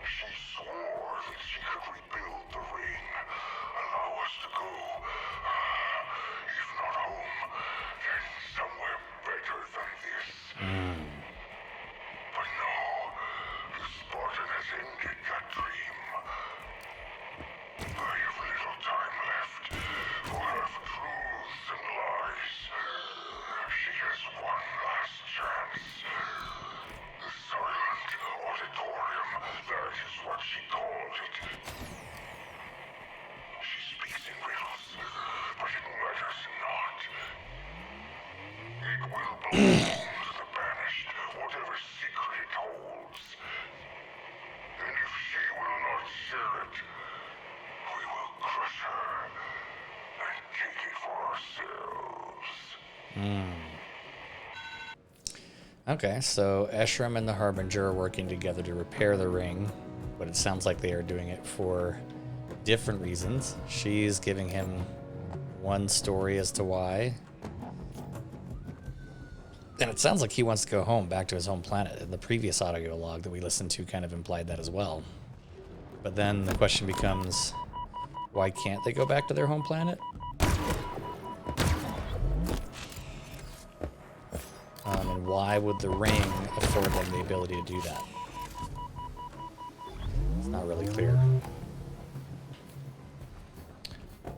She swore that she could rebuild the ring, allow us to go, if not home, then somewhere better than this. But no, the Spartan has ended that dream. I have little time left for half-truths and lies. She has one last chance. The silent auditorium, that is what she called it. She speaks in riddles, but it matters not. It will belong to the Banished, whatever secret it holds. And if she will not share it, we will crush her and take it for ourselves. Okay, so Esherum and the Harbinger are working together to repair the ring, but it sounds like they are doing it for different reasons. She's giving him one story as to why. And it sounds like he wants to go home, back to his home planet. And the previous audio log that we listened to kind of implied that as well. But then the question becomes, why can't they go back to their home planet? And why would the ring afford them the ability to do that? It's not really clear.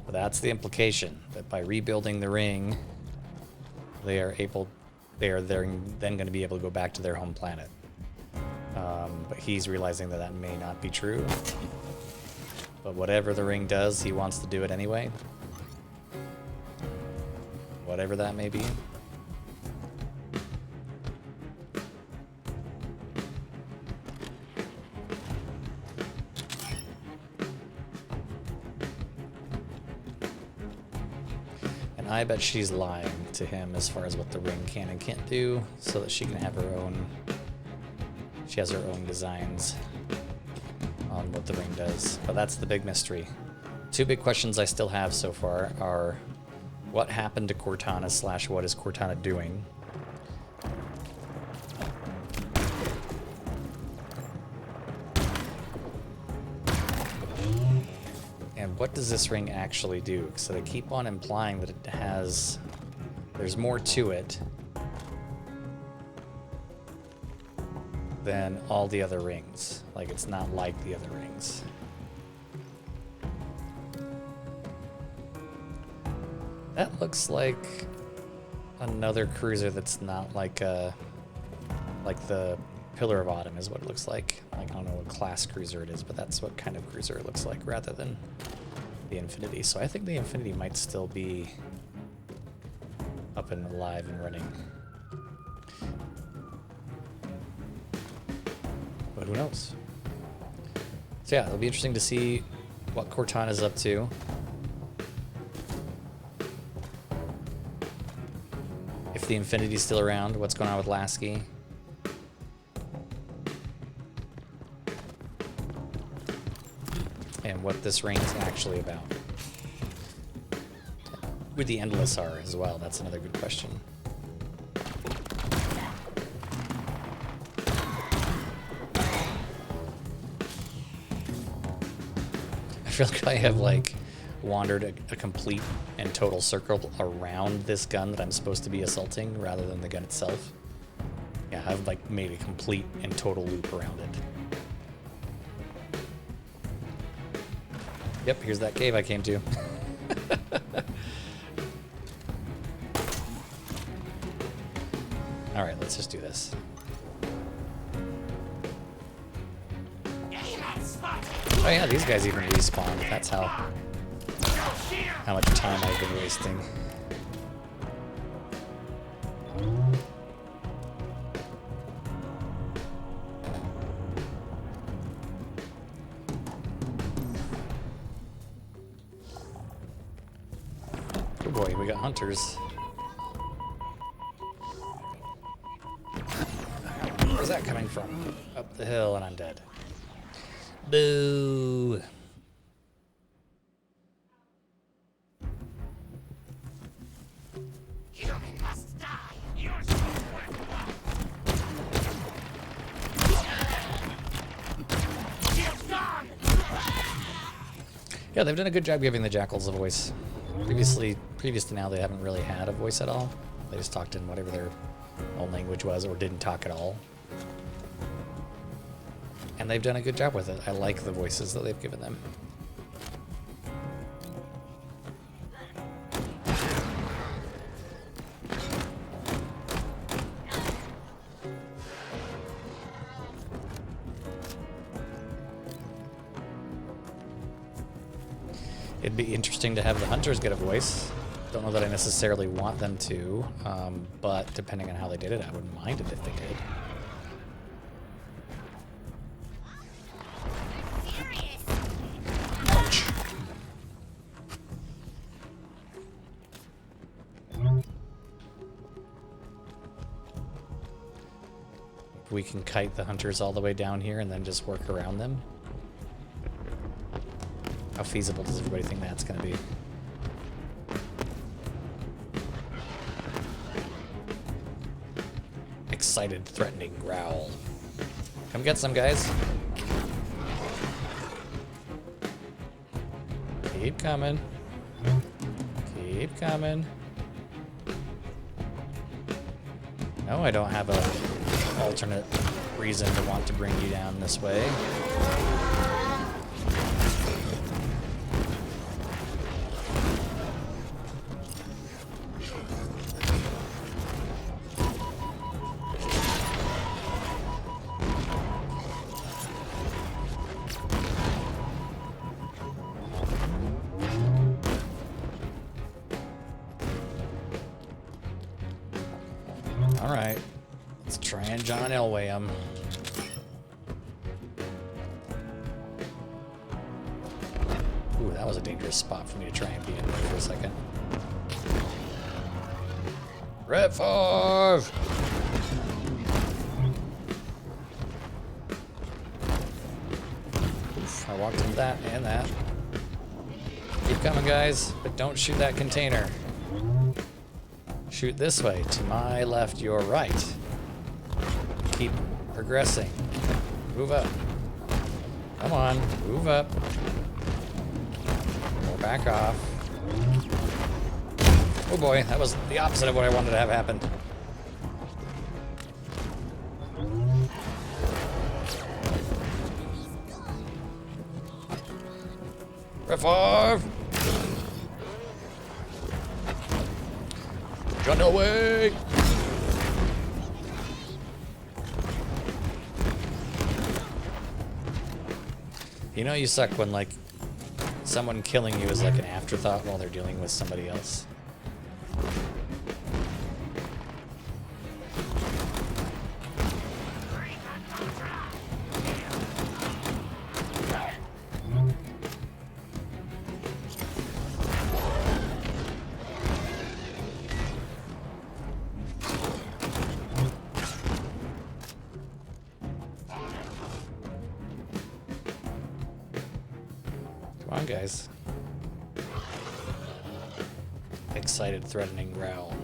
But that's the implication, that by rebuilding the ring, they are then going to be able to go back to their home planet. But he's realizing that that may not be true. But whatever the ring does, he wants to do it anyway. Whatever that may be. I bet she's lying to him as far as what the ring can and can't do, so that she can have her own. She has her own designs on what the ring does. But that's the big mystery. Two big questions I still have so far are, what happened to Cortana / what is Cortana doing? And what does this ring actually do? So they keep on implying that it has... there's more to it than all the other rings. Like, it's not like the other rings. That looks like another cruiser that's not like the Pillar of Autumn is what it looks like. Like, I don't know what class cruiser it is, but that's what kind of cruiser it looks like, rather than the Infinity. So I think the Infinity might still be up and alive and running. But who knows? So yeah, it'll be interesting to see what Cortana's up to. If the Infinity's still around, what's going on with Lasky? And what this ring is actually about. Who the Endless are as well, that's another good question. feel like I have like wandered a complete and total circle around this gun that I'm supposed to be assaulting rather than the gun itself. Yeah, I've like made a complete and total loop around it. Yep, here's that cave I came to. Alright, let's just do this. Oh yeah, these guys even respawn. That's how much time I've been wasting. Oh boy, we got hunters. Where's that coming from? Up the hill and I'm dead. Boo! You must die. Yeah, they've done a good job giving the jackals a voice. Previous to now, they haven't really had a voice at all. They just talked in whatever their own language was, or didn't talk at all. And they've done a good job with it. I like the voices that they've given them. It'd be interesting to have the hunters get a voice. Don't know that I necessarily want them to, but depending on how they did it, I wouldn't mind it if they did. Ouch. We can kite the hunters all the way down here and then just work around them. How feasible does everybody think that's going to be? Excited, threatening growl. Come get some, guys. Keep coming. Keep coming. No, I don't have an alternate reason to want to bring you down this way. Alright, let's try and John Elway him. Ooh, that was a dangerous spot for me to try and be in there for a second. Red 5! Oof, I walked into that and that. Keep coming, guys, but don't shoot that container. Shoot this way, to my left, your right. Keep progressing. Move up. Come on, move up. Or back off. Oh boy, that was the opposite of what I wanted to have happen. F5! John away! You know you suck when, like, someone killing you is like an afterthought while they're dealing with somebody else. Come on, guys. Excited, threatening growl.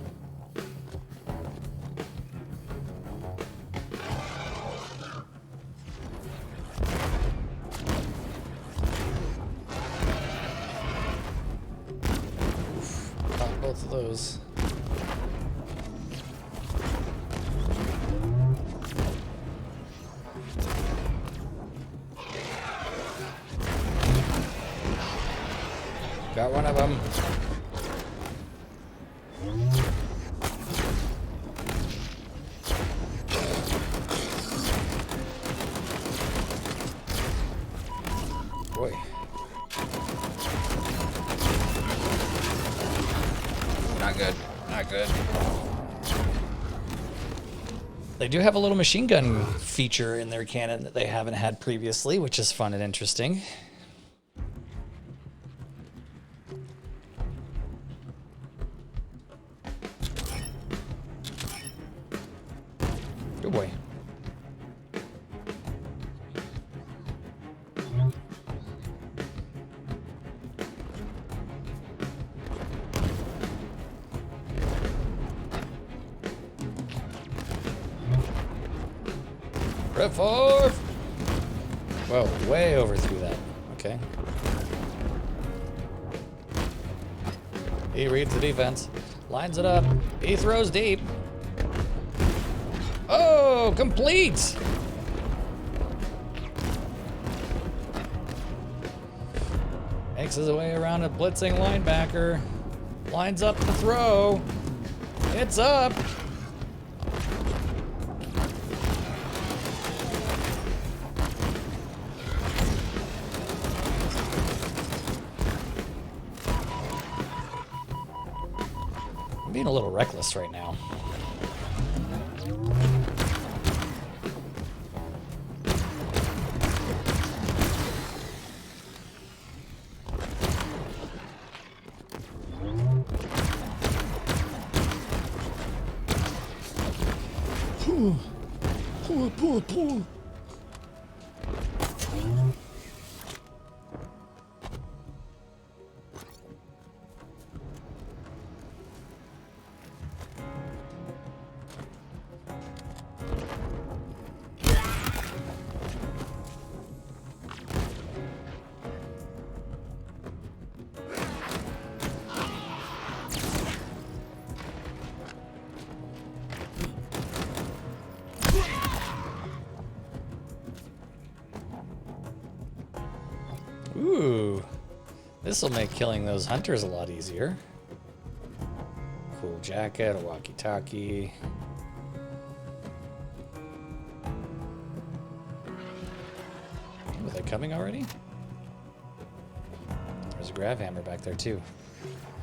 Lots of those. Got one of them. Boy. Not good. Not good. They do have a little machine gun feature in their cannon that they haven't had previously, which is fun and interesting. Good boy. Red 4! Whoa, way over through that. Okay. He reads the defense. Lines it up. He throws deep. Oh, complete! Makes his way around a blitzing linebacker. Lines up the throw. It's up! I'm being a little reckless right now. Pull. Ooh, this will make killing those hunters a lot easier. Cool jacket, a walkie-talkie. Are they coming already? There's a grav hammer back there too.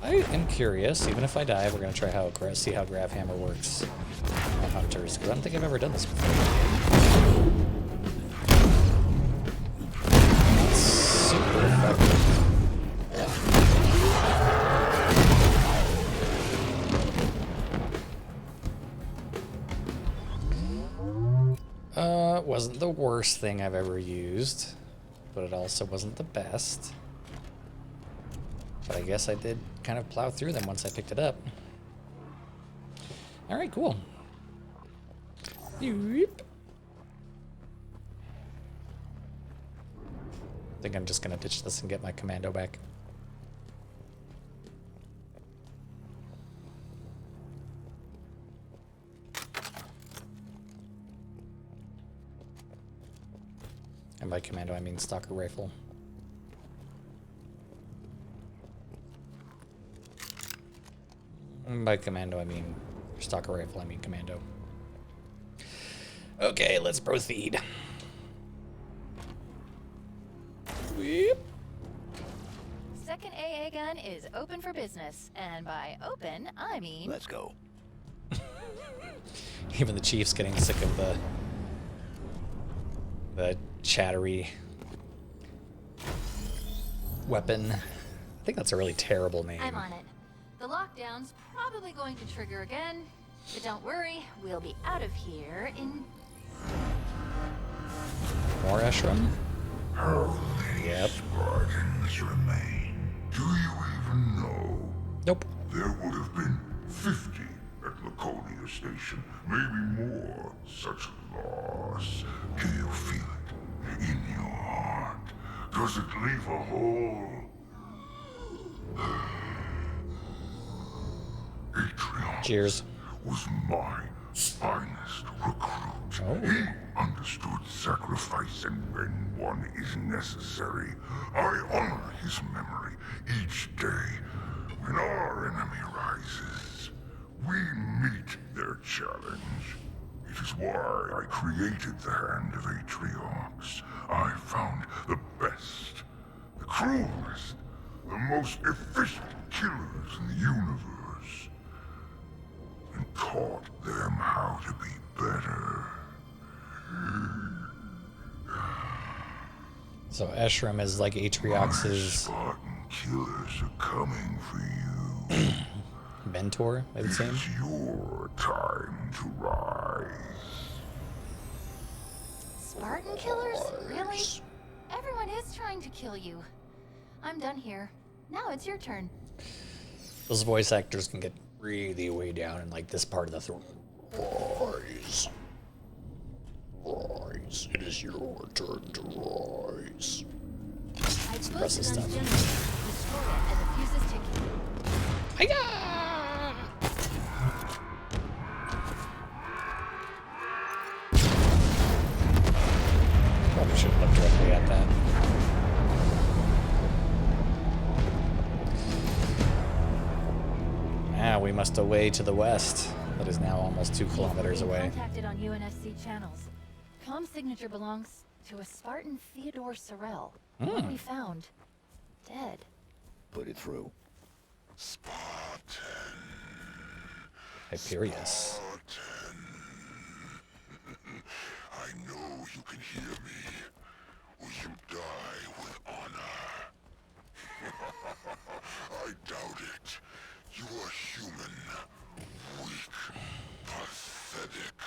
I am curious, even if I die, we're gonna try see how grav hammer works on hunters, because I don't think I've ever done this before. Super effective. Wasn't the worst thing I've ever used, but it also wasn't the best. But I guess I did kind of plow through them once I picked it up. All right, cool. Yep. I think I'm just gonna ditch this and get my commando back. And by commando, I mean stalker rifle. And by commando, I mean stalker rifle, I mean commando. Okay, let's proceed. Weep. Second AA gun is open for business, and by open, I mean... Let's go. Even the chief's getting sick of the chattery weapon. I think that's a really terrible name. I'm on it. The lockdown's probably going to trigger again, but don't worry, we'll be out of here in... More Esherum? How many Yep. Spartans remain? Do you even know? Nope. There would have been 50 at Laconia Station, maybe more. Such loss. Do you feel it in your heart? Does it leave a hole? Cheers. Was my finest recruit. He understood sacrifice, and when one is necessary, I honor his memory each day. When our enemy rises, we meet their challenge. It is why I created the Hand of Atriox. I found the best, the cruelest, the most efficient killers in the universe, and taught them how to be better. So Esherum is like Atriox's Spartan killers are coming for you. mentor, I would say. It's your time to rise. Spartan killers? Really? Everyone is trying to kill you. I'm done here. Now it's your turn. Those voice actors can get really way down in like this part of the throat. Rise. Rise. It is your turn to rise. I've Suppressive posted stuff. on Gym. Destroy it as the fuse is ticking. Hiya! Probably shouldn't look directly at that. Now we must away to the west. That is now almost 2 kilometers Being away. Contacted on UNSC channels. Comm signature belongs to a Spartan Theodore Sorel. What we found, dead. Put it through. Hyperius. I know you can hear me. Will you die with honor? I doubt it. You are human. Weak. Pathetic.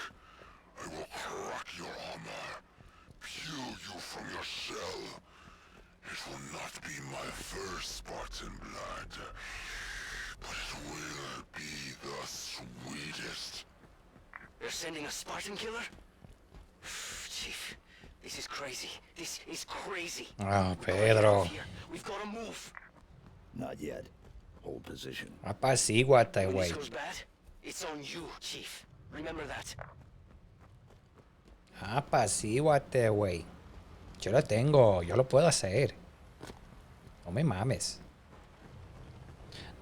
I will crack your armor. Peel you from your shell. It will not be my first Spartan blood, but it will be the sweetest. They're sending a Spartan killer? Chief, this is crazy. This is crazy. Oh, Pedro. We've got to move. Not yet. Hold position. Apacíguate, When güey. this goes bad, it's on you, Chief. Remember that. Apacíguate, güey. Yo lo tengo. Yo lo puedo hacer. No me mames.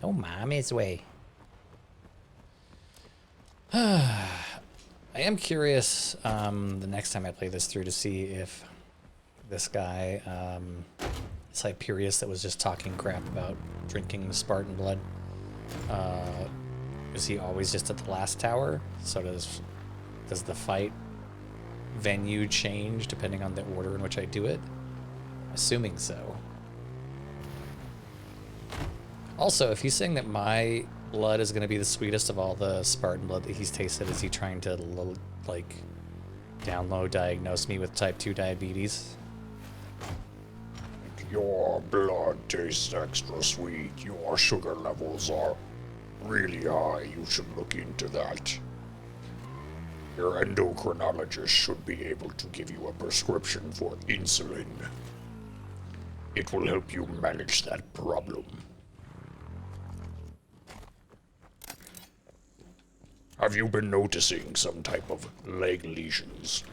No mames, güey. I am curious the next time I play this through to see if this guy, it's Hyperius that was just talking crap about drinking Spartan blood. Is he always just at the last tower? So does the fight venue change depending on the order in which I do it? Assuming so. Also, if he's saying that my blood is going to be the sweetest of all the Spartan blood that he's tasted, is he trying to, like, down-low diagnose me with type 2 diabetes? Your blood tastes extra sweet. Your sugar levels are really high. You should look into that. Your endocrinologist should be able to give you a prescription for insulin. It will help you manage that problem. Have you been noticing some type of leg lesions?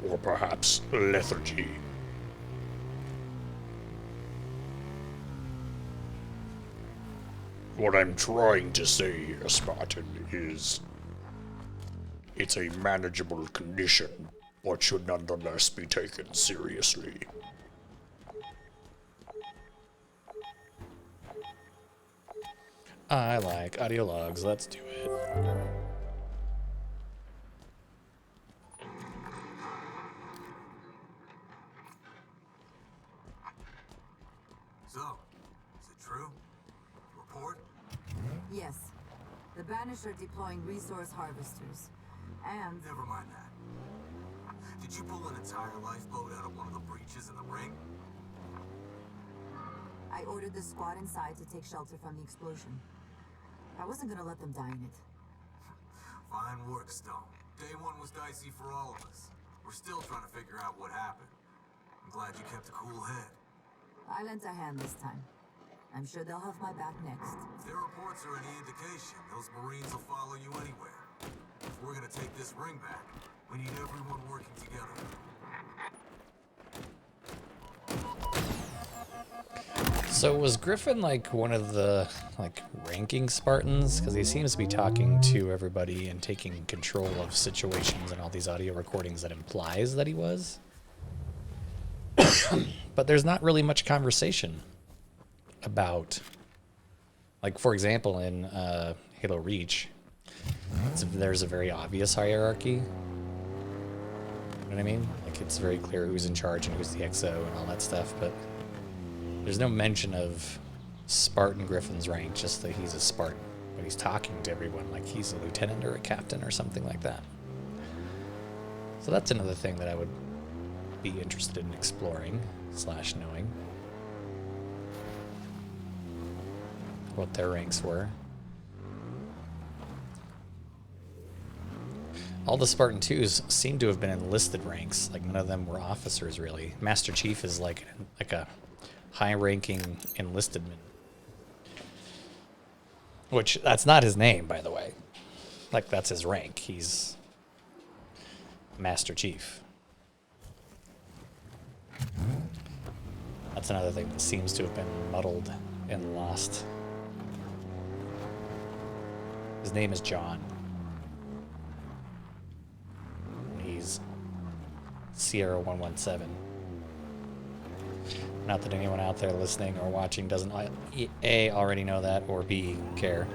Or perhaps lethargy? What I'm trying to say, Spartan, is it's a manageable condition, but should nonetheless be taken seriously. I like audio logs. Let's do it. So, is it true? Report? Yes. The Banished are deploying resource harvesters. And Never mind that. Did you pull an entire lifeboat out of one of the breaches in the ring? I ordered the squad inside to take shelter from the explosion. I wasn't gonna let them die in it. Fine work, Stone. Day one was dicey for all of us. We're still trying to figure out what happened. I'm glad you kept a cool head. I lent a hand this time. I'm sure they'll have my back next. If their reports are any indication, those Marines will follow you anywhere. If we're gonna take this ring back, we need everyone working together. So was Griffin like one of the like ranking Spartans? Because he seems to be talking to everybody and taking control of situations and all these audio recordings that implies that he was. But there's not really much conversation about, like, for example, in Halo Reach, there's a very obvious hierarchy. You know what I mean? Like, it's very clear who's in charge and who's the XO and all that stuff, but there's no mention of Spartan Griffin's rank, just that he's a Spartan. But he's talking to everyone like he's a lieutenant or a captain or something like that. So that's another thing that I would be interested in exploring / knowing. What their ranks were. All the Spartan 2s seem to have been enlisted ranks. Like, none of them were officers, really. Master Chief is like a high-ranking enlisted man. Which, that's not his name, by the way. Like, that's his rank. He's Master Chief. That's another thing that seems to have been muddled and lost. His name is John. And he's Sierra 117. Not that anyone out there listening or watching doesn't A, already know that, or B, care.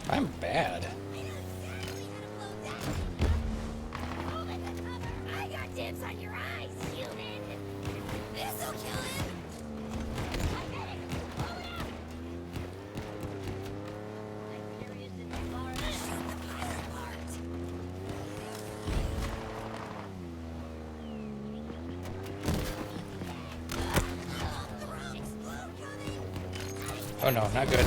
I'm bad. I got dibs on your eyes, human. This'll kill him. I get it. Blow it up. I'm curious if you are shoot the pilot part. Oh no, not good.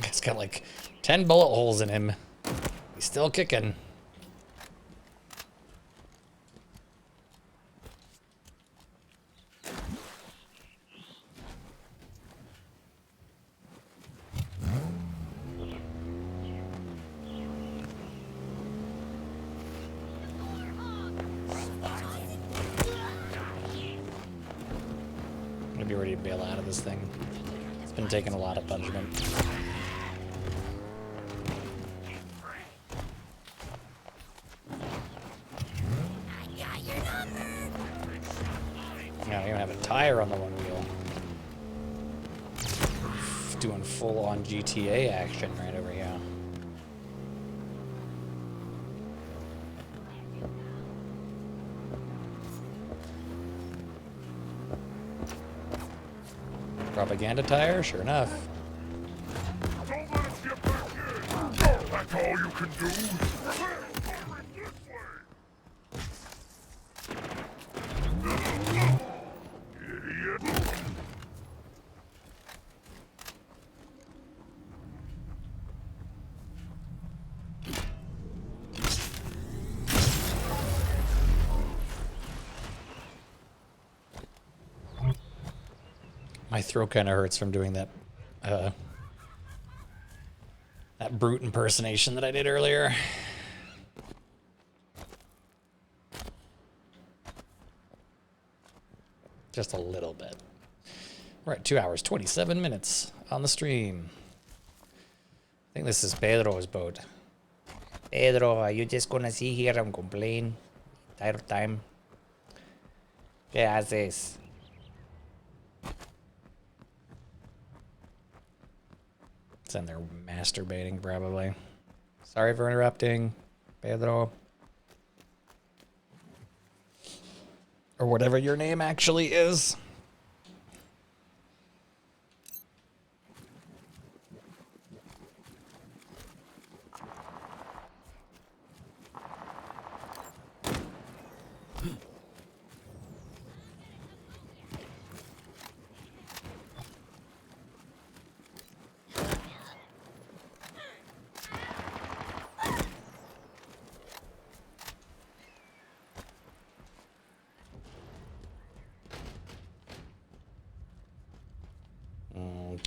He's got like 10 bullet holes in him. He's still kicking. I'm gonna be ready to bail out of this thing. It's been taking a lot of punishment. I don't even have a tire on the one wheel. Doing full-on GTA action right over here. Propaganda tire? Sure enough. Don't let us get back in! That's all you can do? Idiot! My throat kind of hurts from doing that that brute impersonation that I did earlier. Just a little bit. We're at 2 hours, 27 minutes on the stream. I think this is Pedro's boat. Pedro, are you just gonna sit here and complain the entire time? ¿Qué haces? It's in there masturbating, probably. Sorry for interrupting, Pedro. Or whatever your name actually is.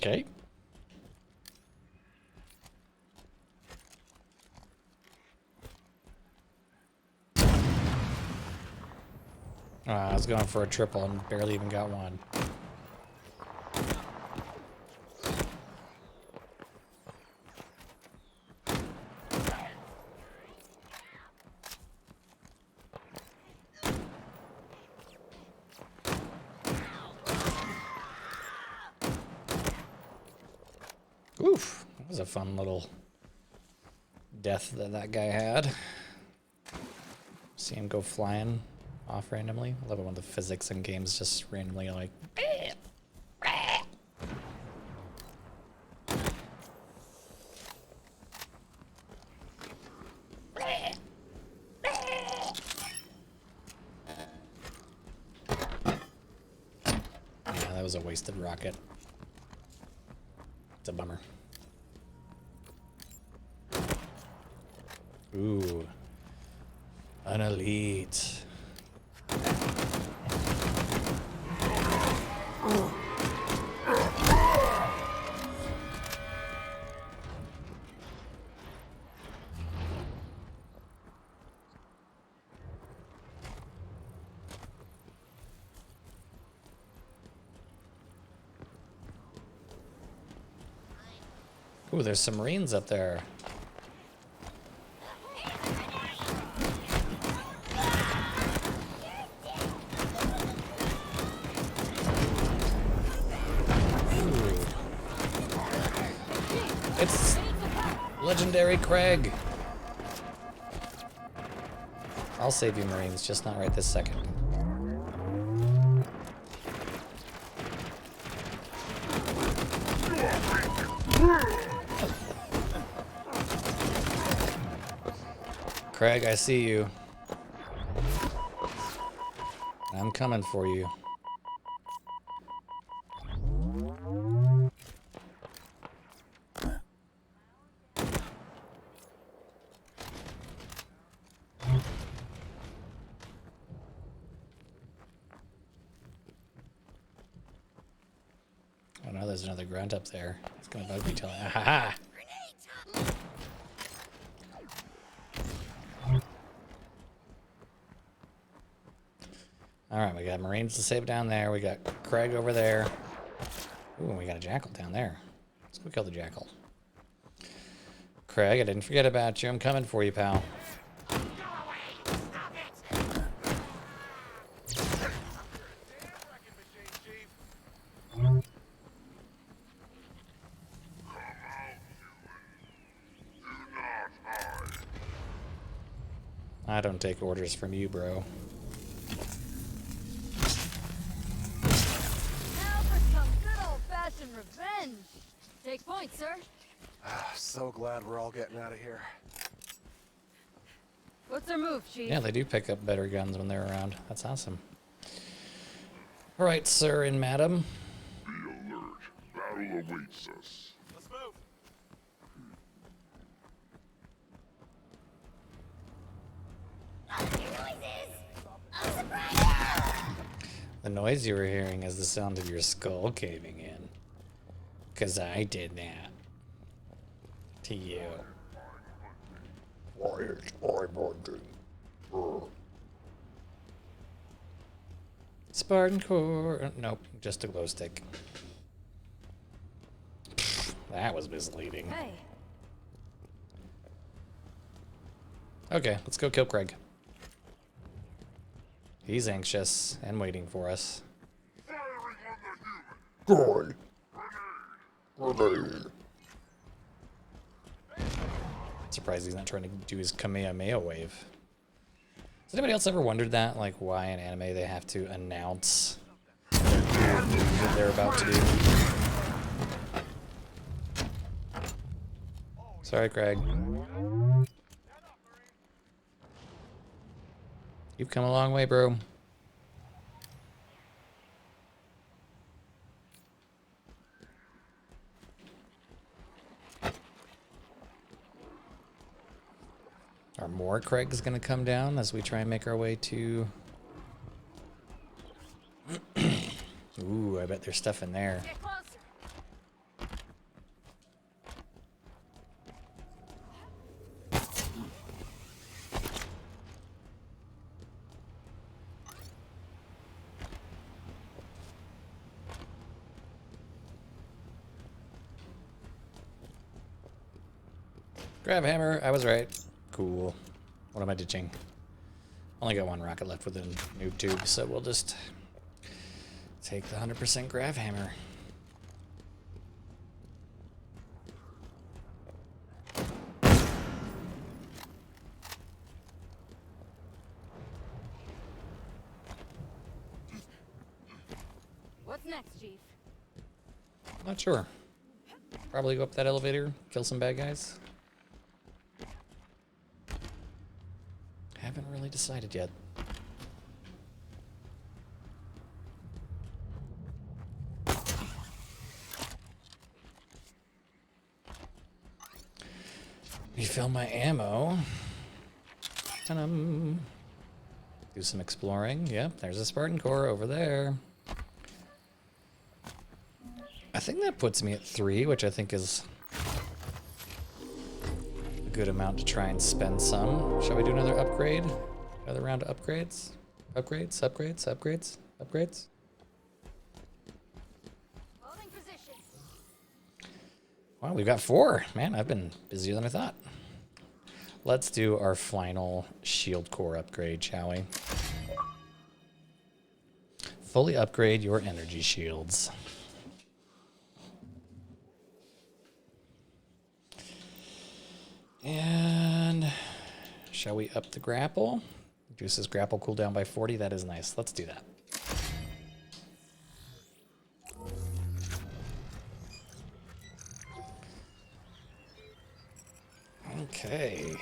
Okay. I was going for a triple and barely even got one. Oof, that was a fun little death that that guy had. See him go flying off randomly. I love it when the physics in games just randomly like. Yeah, that was a wasted rocket. It's a bummer. Ooh. An elite. Ooh, there's some Marines up there. It's legendary Craig. I'll save you, Marines, just not right this second. Craig, I see you. I'm coming for you. Oh no, there's another grunt up there. It's gonna bug me till ha. Alright, we got Marines to save down there. We got Craig over there. Ooh, we got a jackal down there. Let's go kill the jackal. Craig, I didn't forget about you. I'm coming for you, pal. I don't take orders from you, bro. Now for some good old-fashioned revenge. Take point, sir. So glad we're all getting out of here. What's our move, Chief? Yeah, they do pick up better guns when they're around. That's awesome. All right, sir and madam. Be alert. Battle awaits us. Let's move. The noise you were hearing is the sound of your skull caving in. 'Cause I did that. To you. Why is my bonding? Spartan core. Nope, just a glow stick. That was misleading. Hey, Okay, let's go kill Craig. He's anxious and waiting for us. Grenade. Surprised he's not trying to do his Kamehameha wave. Has anybody else ever wondered that? Like, why in anime they have to announce what they're about to do? Sorry, Craig. You've come a long way, bro. Are more Craigs gonna come down as we try and make our way to... Ooh, I bet there's stuff in there. Get closer. Grab hammer, I was right. Cool. What am I ditching? Only got one rocket left with a noob tube, so we'll just take the 100% grav hammer. What's next, Chief? Not sure. Probably go up that elevator, kill some bad guys. Haven't really decided yet. Refill my ammo. Ta-da. Do some exploring. Yep, there's a Spartan core over there. I think that puts me at 3, which I think is a good amount to try and spend some. Shall we do another upgrade? Another round of upgrades? Upgrades, upgrades, upgrades, upgrades? Holding position. Wow, we've got 4. Man, I've been busier than I thought. Let's do our final shield core upgrade, shall we? Fully upgrade your energy shields. And shall we up the grapple? Reduces grapple cooldown by 40. That is nice. Let's do that. Okay.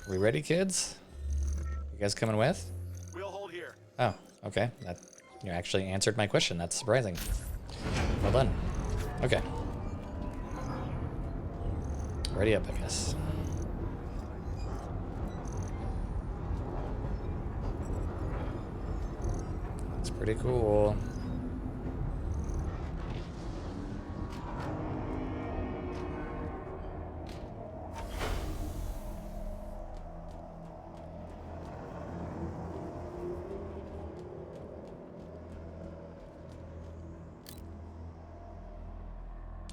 Are we ready, kids? You guys coming with? We'll hold here. Oh, okay. That you actually answered my question. That's surprising. Well done. Okay. Ready up, I guess. That's pretty cool.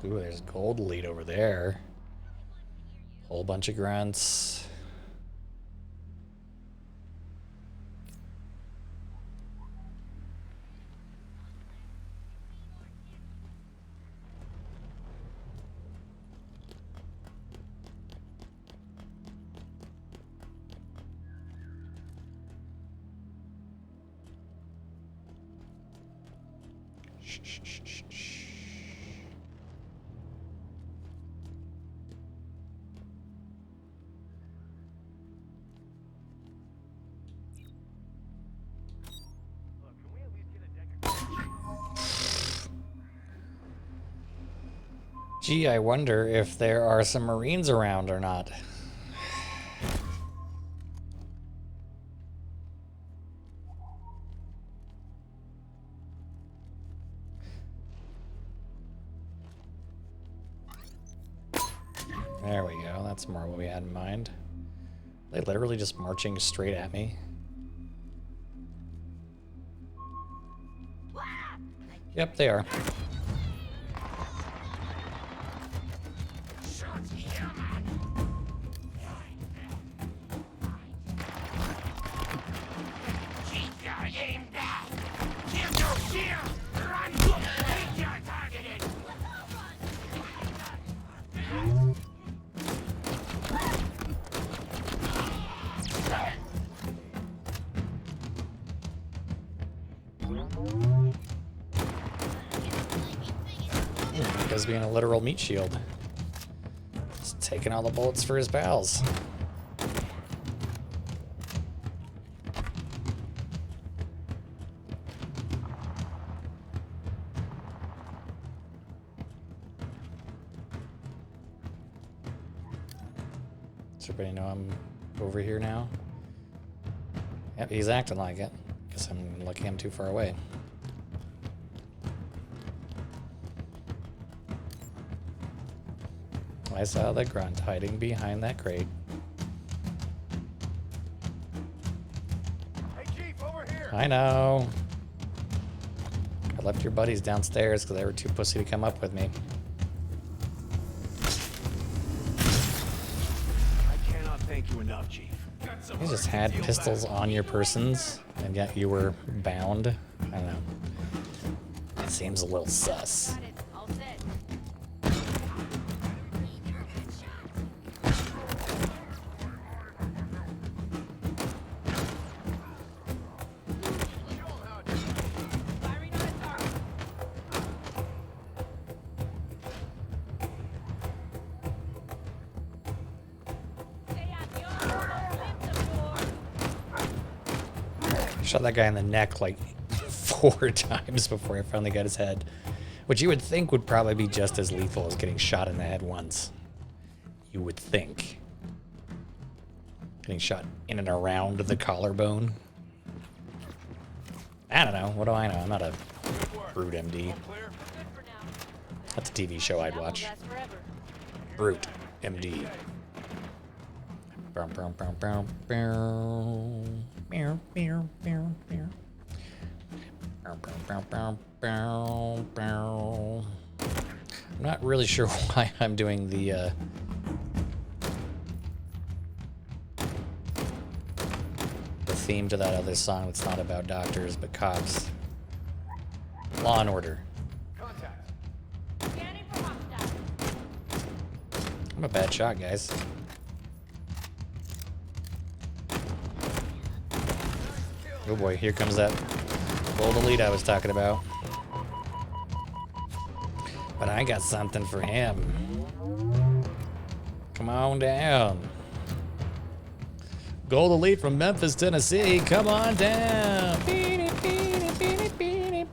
Ooh, there's gold lead over there. Whole bunch of grunts. Shh, shh, shh, shh, shh. Gee, I wonder if there are some Marines around or not. There we go. That's more what we had in mind. They literally just marching straight at me. Yep, they are. Because being a literal meat shield. Just taking all the bullets for his pals. Does everybody know I'm over here now? Yep, he's acting like it. Guess I'm lucky I'm too far away. I saw the grunt hiding behind that crate. Hey, Chief, over here. I know. I left your buddies downstairs because they were too pussy to come up with me. I cannot thank you enough, Chief. You just had pistols on your persons, and yet you were bound. I don't know. It seems a little sus. Shot that guy in the neck like 4 times before I finally got his head. Which you would think would probably be just as lethal as getting shot in the head once. You would think. Getting shot in and around the collarbone. I don't know. What do I know? I'm not a Brute MD. That's a TV show I'd watch. Brute MD. I'm not really sure why I'm doing the theme to that other song that's not about doctors but cops. Law and Order. I'm a bad shot, guys. Oh boy, here comes that gold elite I was talking about. But I got something for him. Come on down. Gold elite from Memphis, Tennessee. Come on down. Beep, beep, beep, beep.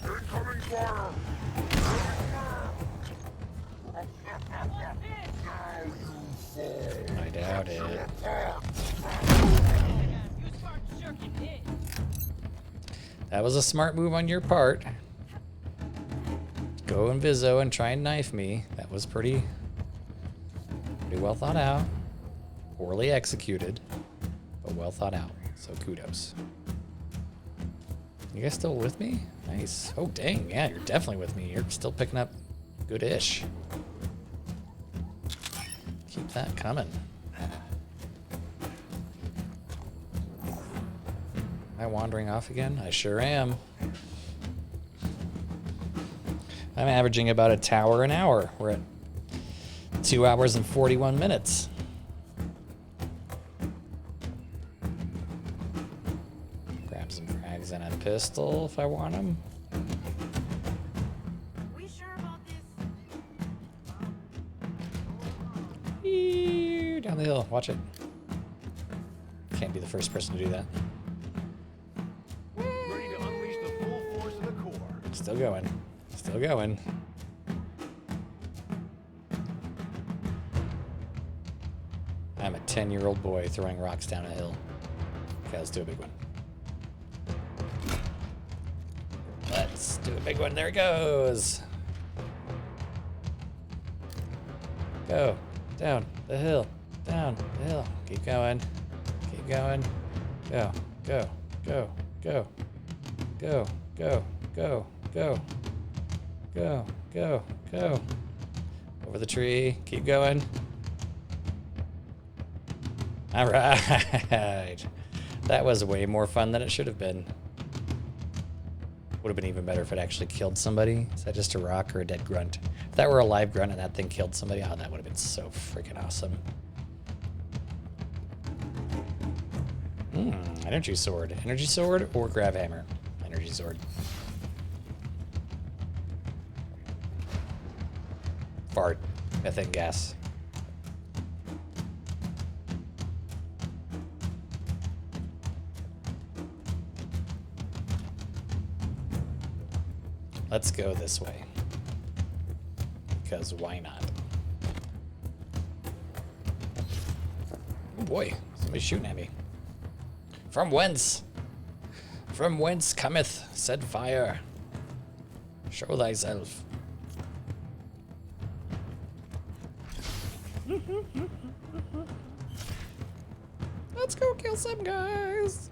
Incoming fire! I doubt it. That was a smart move on your part. Go Inviso and try and knife me. That was pretty well thought out. Poorly executed, but well thought out. So kudos. You guys still with me? Nice. Oh, dang. Yeah, you're definitely with me. You're still picking up good-ish. Keep that coming. Am I wandering off again? I sure am. I'm averaging about a tower an hour. We're at 2 hours and 41 minutes. Grab some frags and a pistol if I want them. We sure about this? Eeeeee, down the hill. Watch it. Can't be the first person to do that. Ready to unleash the full force of the core. Still going. Still going. I'm a 10-year-old boy throwing rocks down a hill. Okay, let's do a big one. Let's do a big one. There it goes. Go. Down the hill. Down the hill. Keep going. Keep going. Go. Go. Go. Go. Go. Go. Go. Go. Go. Go. Go. Over the tree. Keep going. All right. That was way more fun than it should have been. Would have been even better if it actually killed somebody. Is that just a rock or a dead grunt? If that were a live grunt and that thing killed somebody, oh, that would have been so freaking awesome. Energy sword. Energy sword or grab hammer? Energy sword. Fart. Methane gas. Let's go this way. Because why not? Oh boy, somebody's shooting at me. From whence? From whence cometh said fire? Show thyself. Let's go kill some guys.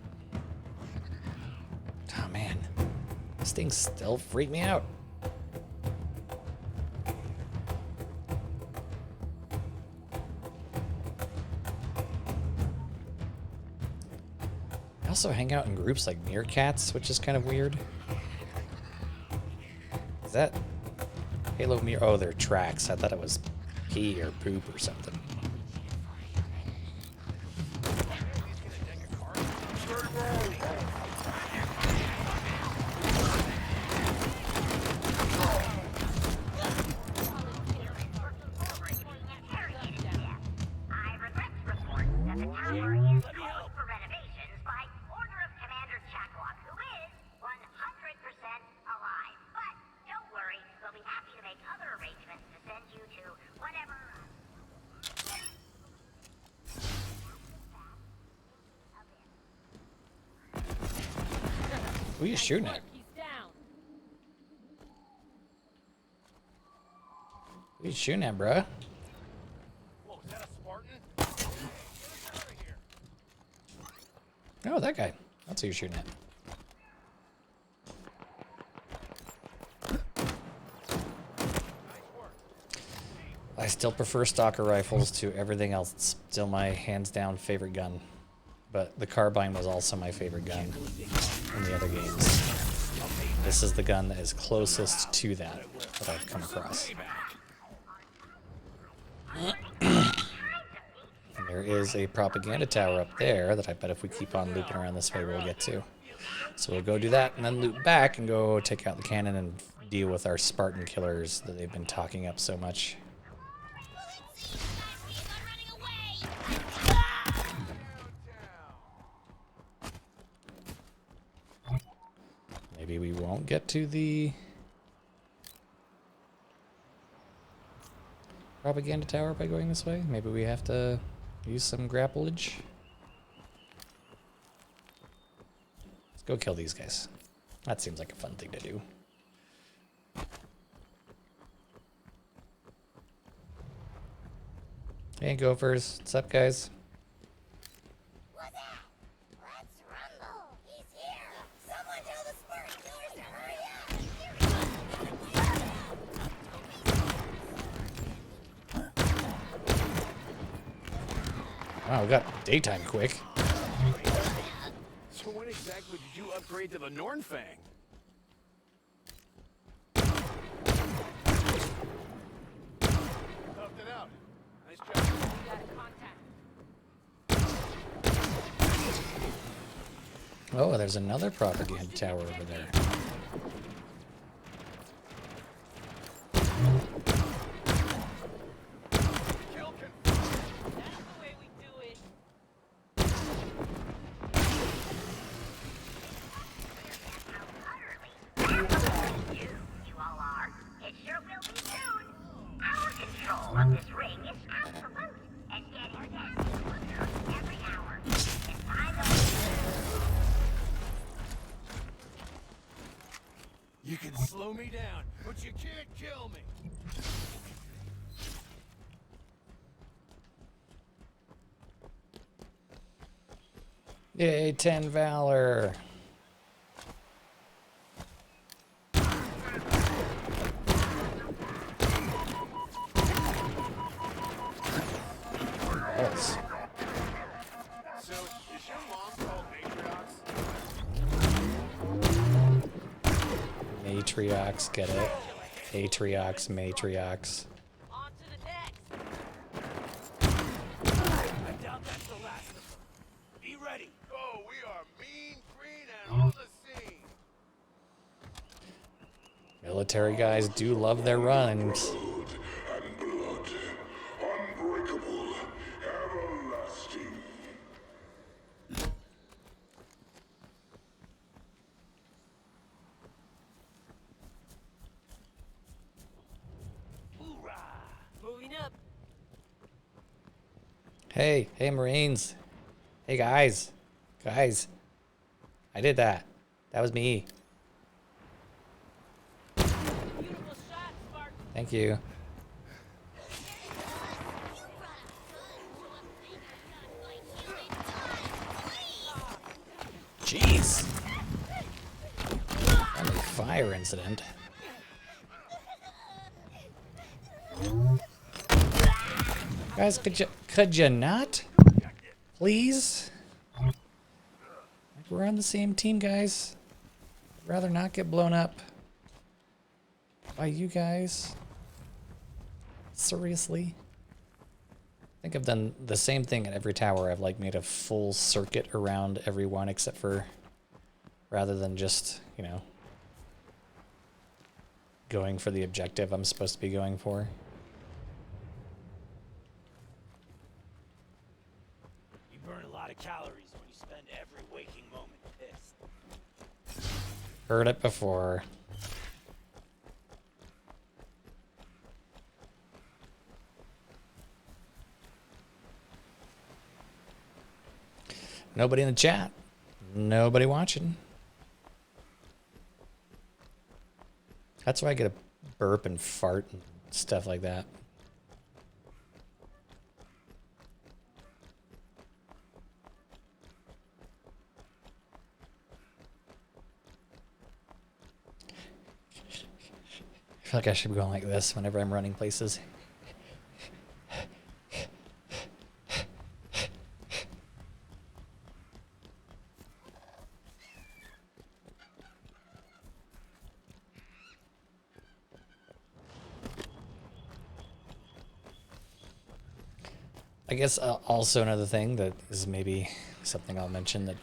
Oh man, this thing still freaked me out. I also hang out in groups like meerkats, which is kind of weird. Is that Halo Mirror? Oh, they're tracks. I thought it was pee or poop or something. Who are you shooting at? Who are you shooting at, bruh? Whoa, is that a Spartan? Oh, that guy. That's who you're shooting at. I still prefer stalker rifles to everything else. It's still my hands-down favorite gun. But the carbine was also my favorite gun in the other games. This is the gun that is closest to that I've come across. And there is a propaganda tower up there that I bet if we keep on looping around this way, we'll get to. So we'll go do that and then loop back and go take out the cannon and deal with our Spartan killers that they've been talking up so much. Maybe we won't get to the propaganda tower by going this way. Maybe we have to use some grapplage. Let's go kill these guys. That seems like a fun thing to do. Hey, Gophers. What's up, guys? Wow, we got daytime quick. So when exactly did you upgrade to the Nornfang? Toughed it out. Nice job. We got a contact. Oh, there's another propaganda tower over there. You can slow me down, but you can't kill me. Yay, 10 Valor. Else. So, is your mom called Matriox? Matriox, get it? Atriox, Matriox. I doubt that's the last of them. Be ready. Oh, we are mean, green, and on the scene. Military guys do love their runs. And blood, unbreakable, everlasting. Hoorah! Moving up. Hey, Marines. Hey, guys. Guys. I did that. That was me. Thank you. Jeez. Friendly fire incident. Guys, could you not? Please? Like, we're on the same team, guys. I'd rather not get blown up by you guys. Seriously? I think I've done the same thing at every tower. I've like made a full circuit around every one except for, rather than just, you know, going for the objective I'm supposed to be going for. You burn a lot of calories when you spend every waking moment pissed. Heard it before. Nobody in the chat. Nobody watching. That's why I get a burp and fart and stuff like that. I feel like I should be going like this whenever I'm running places. I guess also another thing that is maybe something I'll mention that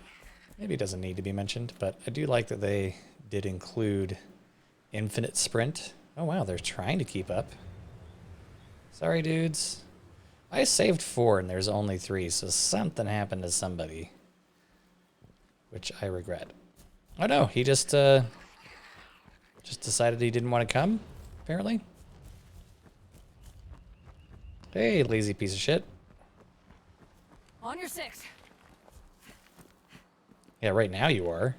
maybe doesn't need to be mentioned, but I do like that they did include infinite sprint. Oh wow, they're trying to keep up. Sorry, dudes. I saved 4 and there's only 3, so something happened to somebody, which I regret. Oh no, he just decided he didn't want to come, apparently. Hey, lazy piece of shit. On your 6. Yeah, right now you are.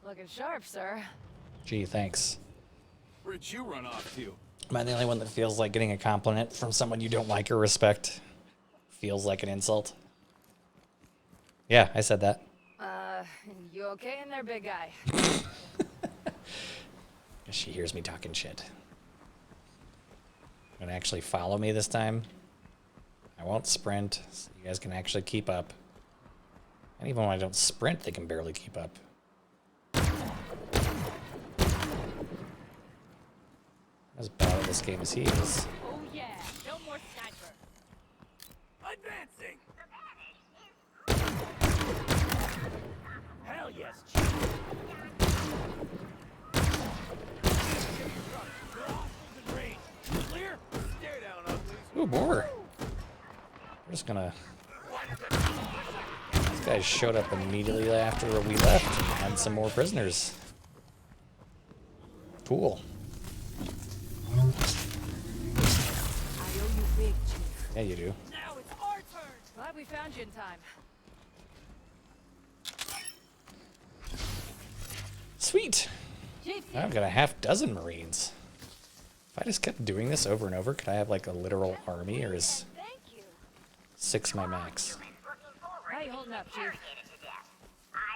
Looking sharp, sir. Gee, thanks. Where'd you run off to? Am I the only one that feels like getting a compliment from someone you don't like or respect feels like an insult? Yeah, I said that. You okay in there, big guy? She hears me talking shit. Gonna actually follow me this time. I won't sprint, so you guys can actually keep up. And even when I don't sprint, they can barely keep up. As bad at this game as he is. Oh yeah, no more sniper. Advancing. Hell yes, Chief. Clear. Stare down, uglies. Ooh, more. We're just gonna... These guys showed up immediately after we left and had some more prisoners. Cool. Yeah, you do. Now it's our turn. Glad we found you in time. Sweet. Chief, I've got a half dozen Marines. If I just kept doing this over and over, could I have like a literal army, or is 6 my max? how you holding up, Chief? I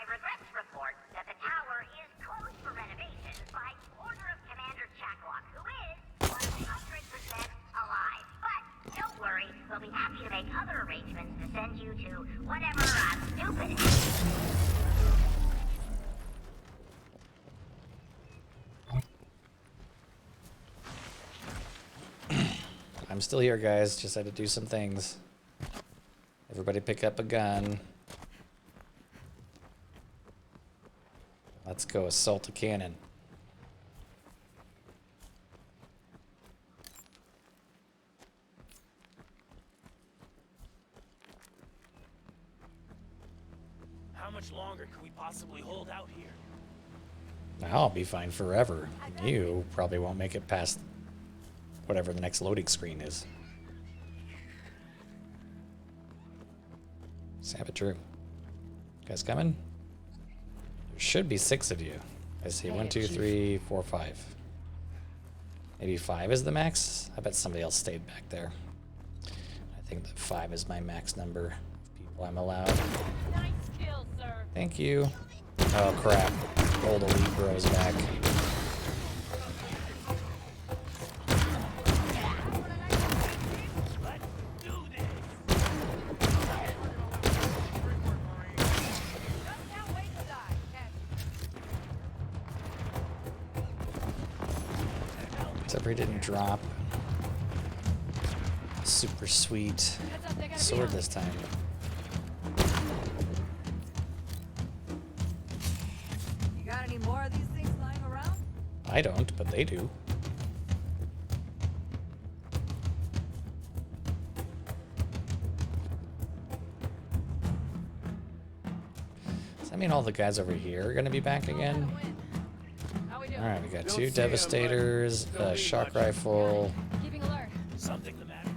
regret to report that the tower is closed for renovations by order of Commander Chaklock, who is 100% alive. But don't worry, we'll be happy to make other arrangements to send you to whatever stupid. I'm still here, guys. Just had to do some things. Everybody pick up a gun. Let's go assault a cannon. How much longer can we possibly hold out here? I'll be fine forever. You probably won't make it past whatever the next loading screen is. Saboteur. You guys coming? There should be 6 of you. I see 1, 2, 3, 4, 5. Maybe 5 is the max? I bet somebody else stayed back there. I think that 5 is my max number of people I'm allowed. Nice kill, sir. Thank you. Oh crap. Old elite bros back. Except for he didn't drop. Super sweet sword this time. You got any more of these things lying around? I don't, but they do. Does that mean all the guys over here are going to be back again? Alright, we got 2 Devastators, a shock rifle, Keeping alert. Something the matter.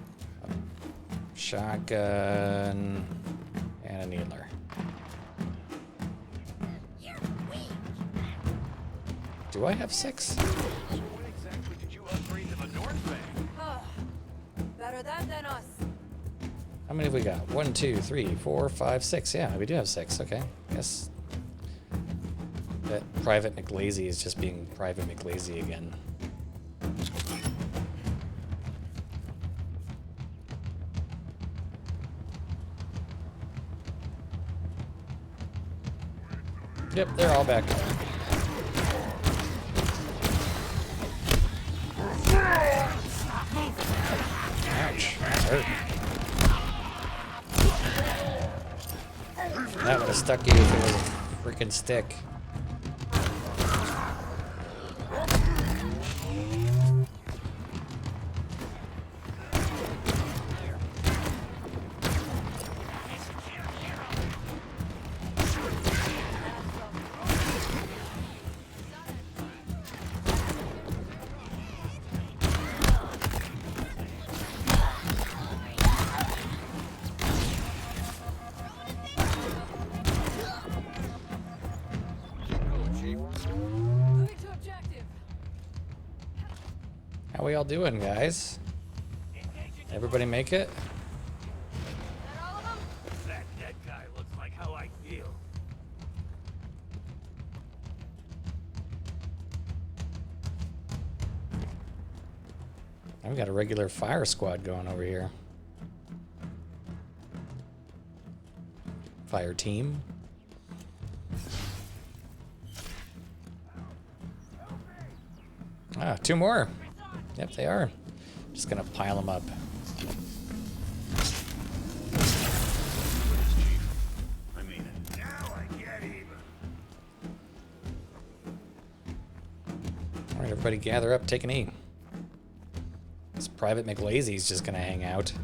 shotgun, and a needler. Do I have 6? When exactly did you upgrade to the North Bank? Better that than us. How many have we got? 1, 2, 3, 4, 5, 6. Yeah, we do have 6. Okay. Guess that Private McLazy is just being Private McLazy again. Yep, they're all back. Ouch. That hurt. That would have stuck you if it was a freaking stick. Moving to objective. How we all doing, guys? Everybody make it? That dead guy looks like how I feel. I've got a regular fire squad going over here. Fire team. Ah, 2 more. Yep, they are. Just gonna pile them up. I mean it. Now I get even. All right, everybody gather up, take an E. This Private McLazy's just gonna hang out.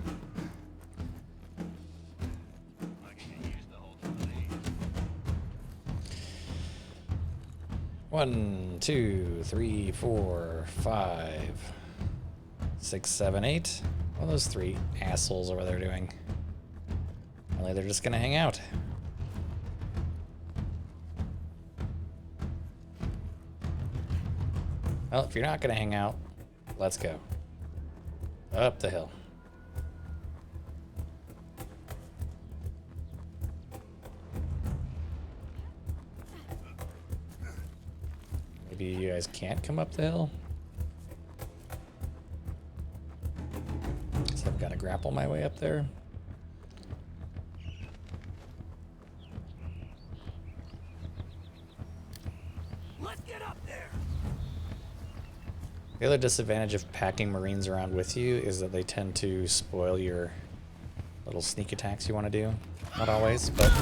One, 2, 3, 4, 5, 6, 7, 8. What are those 3 assholes over there doing? Really, they're just gonna hang out. Well, if you're not gonna hang out, let's go. Up the hill. Maybe you guys can't come up the hill? So I've got to grapple my way up there. Let's get up there. The other disadvantage of packing Marines around with you is that they tend to spoil your little sneak attacks you want to do. Not always, but...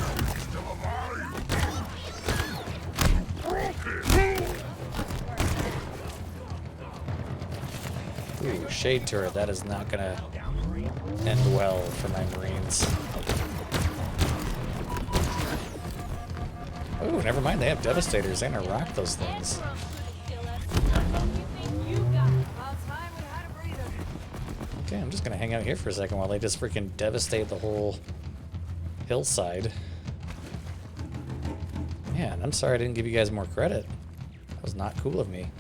Ooh, shade turret. That is not gonna end well for my Marines. Ooh, never mind. They have Devastators. They're gonna rock those things. Okay, I'm just gonna hang out here for a second while they just freaking devastate the whole hillside. Man, I'm sorry I didn't give you guys more credit. That was not cool of me.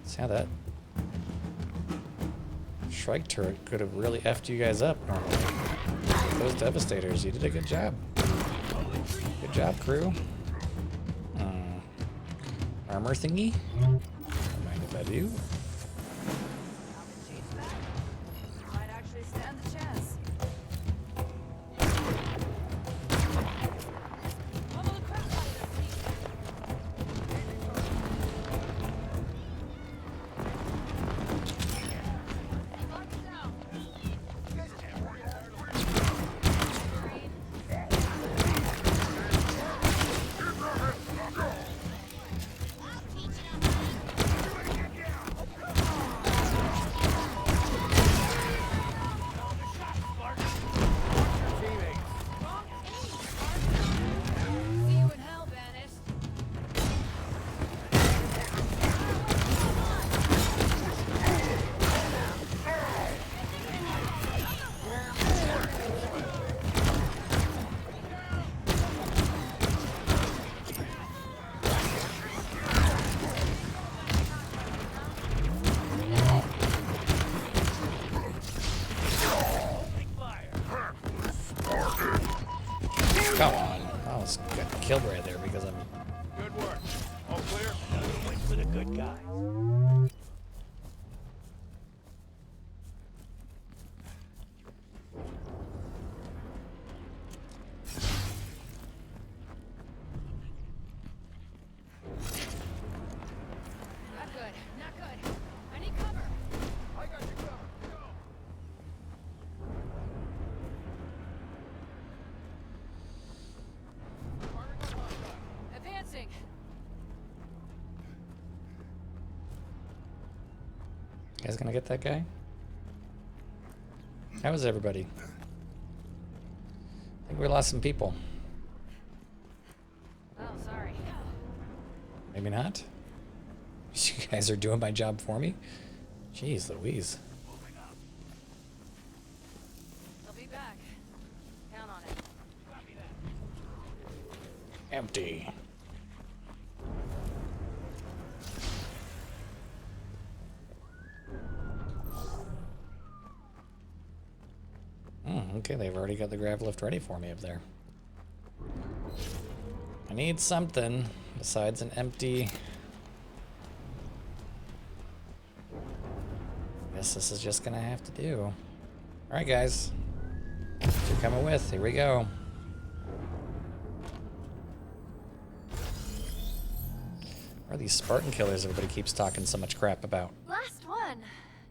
See how that strike turret could have really effed you guys up normally. Those Devastators, you did a good job. Good job, crew. Armor thingy? Don't mind if I do. Might actually stand the chance. Come on. I almost got killed right there because I'm... Good work. All clear? Wait for the good guy. Not good. Not good. I need cover. I got you covered. Go. Advancing. You guys gonna get that guy? How is everybody? I think we lost some people. Oh, sorry. Maybe not? You guys are doing my job for me? Jeez Louise. They'll be back. Count on it. Empty. Okay, they've already got the grav lift ready for me up there. I need something besides an empty... Guess this is just gonna have to do. Alright guys. What you're coming with, here we go. Where are these Spartan killers everybody keeps talking so much crap about? Last one.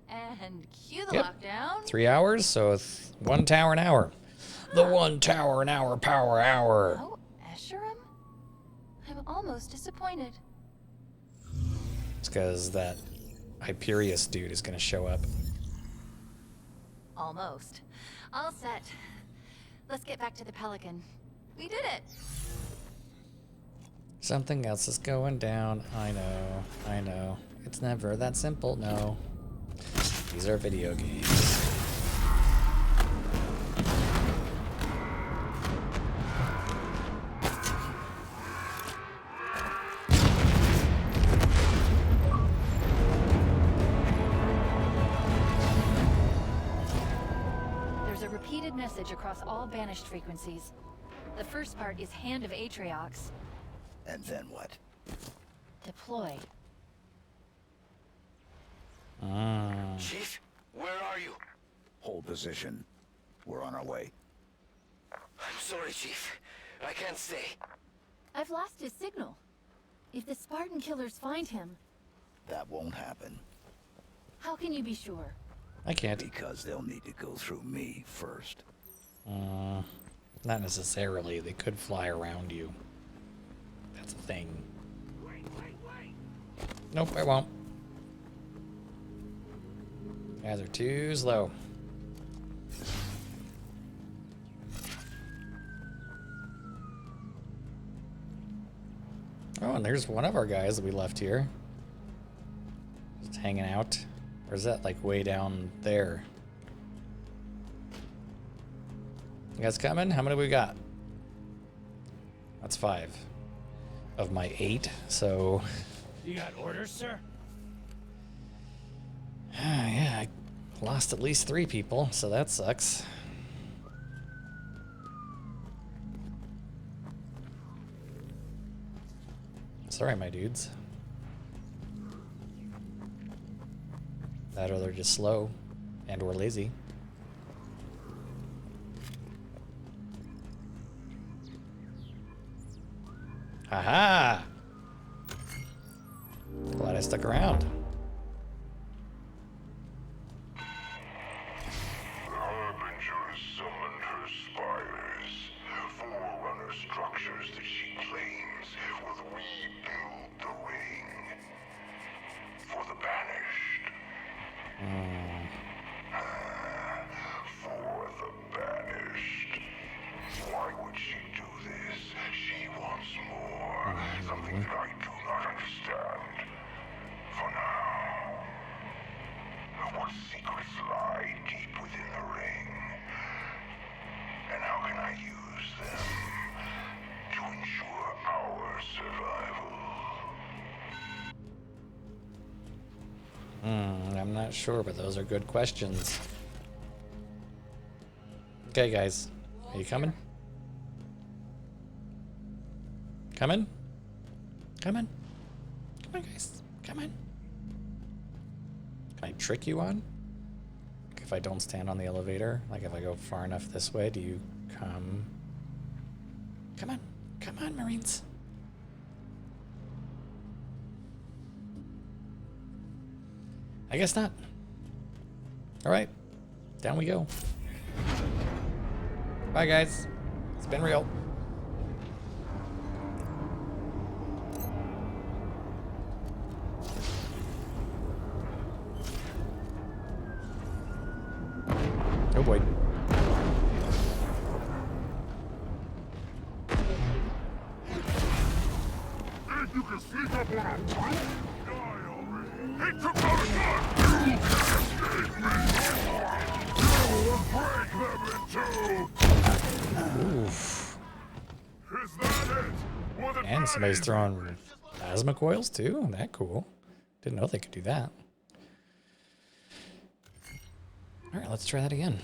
And cue the Yep. lockdown. 3 hours, so it's 1 tower an hour. The 1 tower an hour power hour. Oh, Esherum? I'm almost disappointed. It's because that Hyperius dude is gonna show up. Almost. All set. Let's get back to the Pelican. We did it! Something else is going down. I know. I know. It's never that simple. No. These are video games. There's a repeated message across all banished frequencies. The first part is Hand of Atriox. And then what? Deploy. Chief, where are you? Hold position. We're on our way. I'm Sorry, Chief. I can't stay. I've lost his signal. If the Spartan killers find him, That won't happen. how can you be sure? I can't. Because they'll need to go through me first. Not necessarily. They could fly around you. That's a thing. Nope, I won't. You guys are too slow. Oh, and there's one of our guys that we left here. Just hanging out. Or is that like way down there? You guys coming? How many we got? That's 5 of my 8, so... You got orders, sir? Yeah, I lost at least 3 people, so that sucks. Sorry, my dudes. That or they're just slow and or lazy. Haha! Glad I stuck around. The Harbinger has summoned her spires, forerunner structures that she claims will rebuild the ring for the banished. For the banished. Why would she do this? She wants more. Something that I do not understand. For now. What secrets lie deep within the ring? And how can I use them to ensure our survival? I'm not sure, but those are good questions. Okay, guys. Are you coming? Coming? Coming? Come on, guys. Come on. Can I trick you on? Like if I don't stand on the elevator? Like if I go far enough this way, do you come? Come on. Come on, Marines. I guess not. Alright. Down we go. Bye, guys. It's been real. Oh boy. Think you can sneak up on a fight? Die already. He took out a gun! You can't escape me! You will break them in two! Oof. Is that it? With an And somebody's throwing plasma coils too? That cool. Didn't know they could do that. Alright, let's try that again.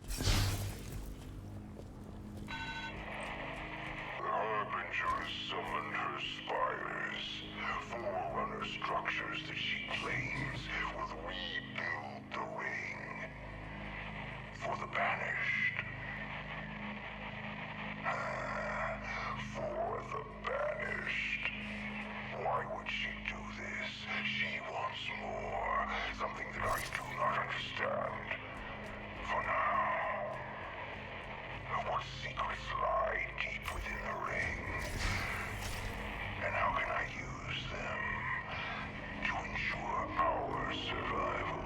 The Harbinger has summoned her spires, forerunner structures that she claims will rebuild the ring for the banished. For the banished. Why would she do this? She wants more. Something that I do not understand. For now. What secrets lie deep within the ring? And how can I use them to ensure our survival?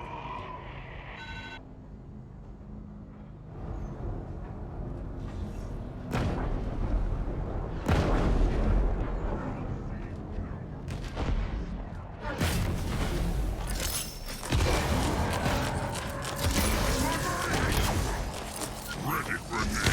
Ready for me.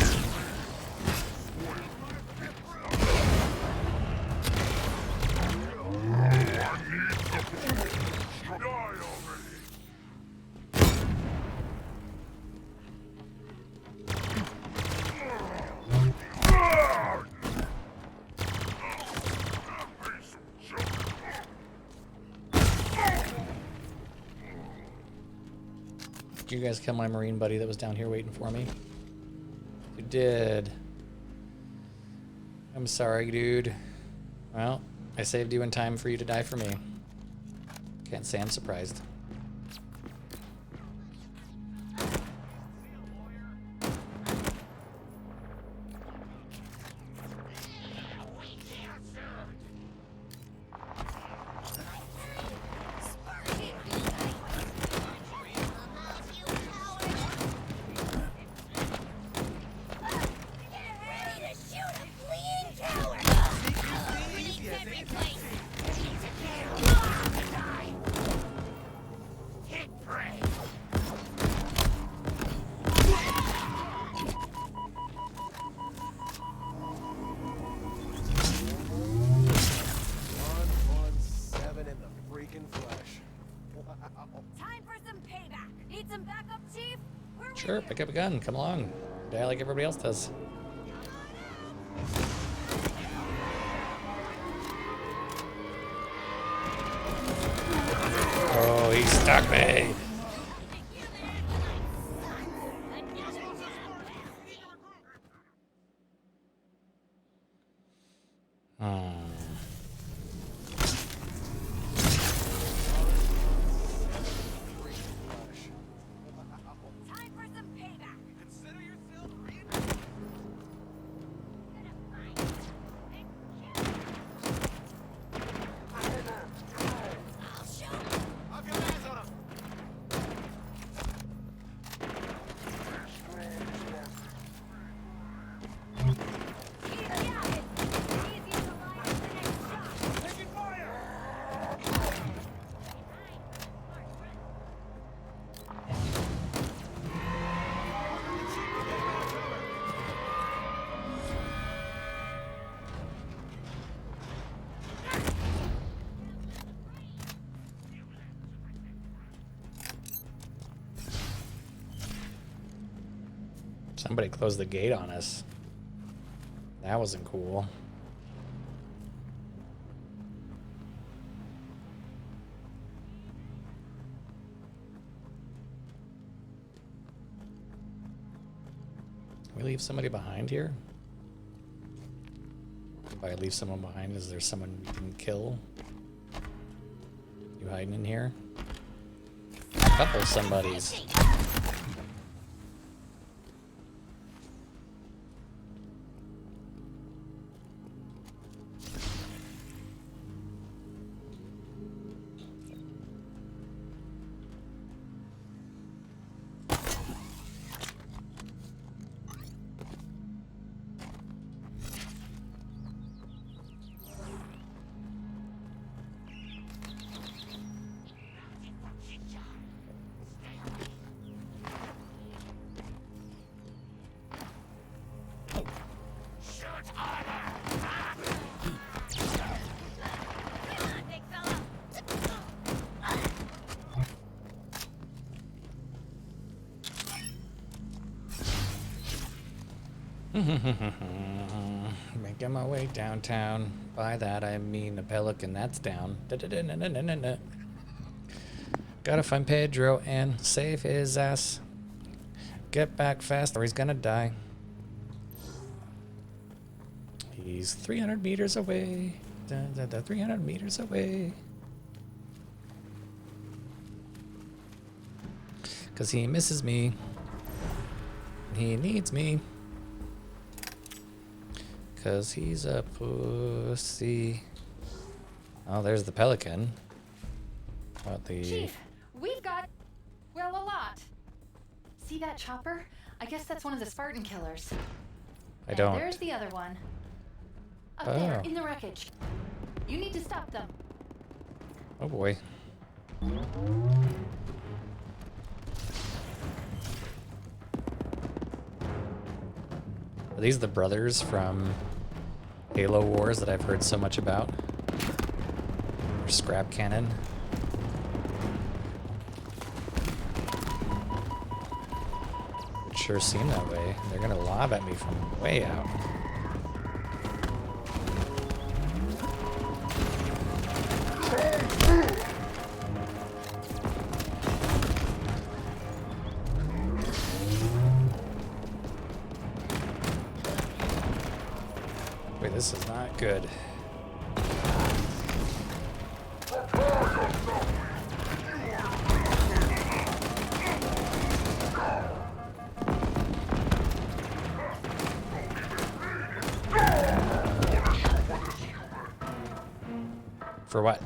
Did you guys kill my Marine buddy that was down here waiting for me? You did. I'm sorry, dude. Well, I saved you in time for you to die for me. Can't say I'm surprised. Sure, pick up a gun. Come along. Die like everybody else does. Oh, he stuck me. Somebody closed the gate on us. That wasn't cool. Can we leave somebody behind here? If I leave someone behind, is there someone we can kill? You hiding in here? A couple somebodies. Making my way downtown. By that I mean a pelican that's down. Gotta find Pedro and save his ass. Get back fast or he's gonna die. He's 300 meters away. 300 meters away. Cause he misses me. He needs me. Cause he's a pussy. Oh, there's the pelican. What the... Chief, we've got, well, a lot. See that chopper? I guess that's one of the Spartan killers. I don't. There's the other one. Up there, in the wreckage. You need to stop them. Oh boy. Are these the brothers from Halo Wars that I've heard so much about? Or Scrap Cannon? It sure seemed that way. They're gonna lob at me from way out. Wait, this Good. For what?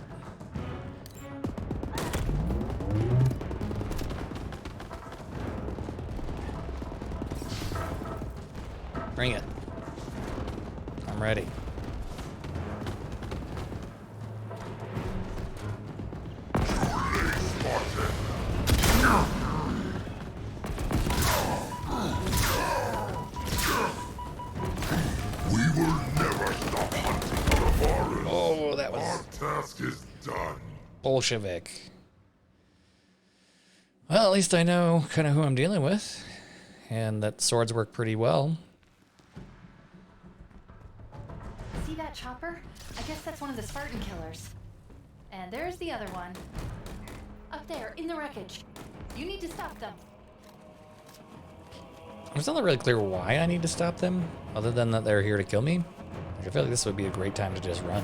Bring it. I'm ready. We will never stop hunting for the forest. Oh, that was Our task is done. Bolshevik. Well, at least I know kind of who I'm dealing with, and that swords work pretty well. See that chopper? I guess that's one of the Spartan killers. And there's the other one. Up there, in the wreckage. You need to stop them. It's not really clear why I need to stop them, other than that they're here to kill me. Like, I feel like this would be a great time to just run.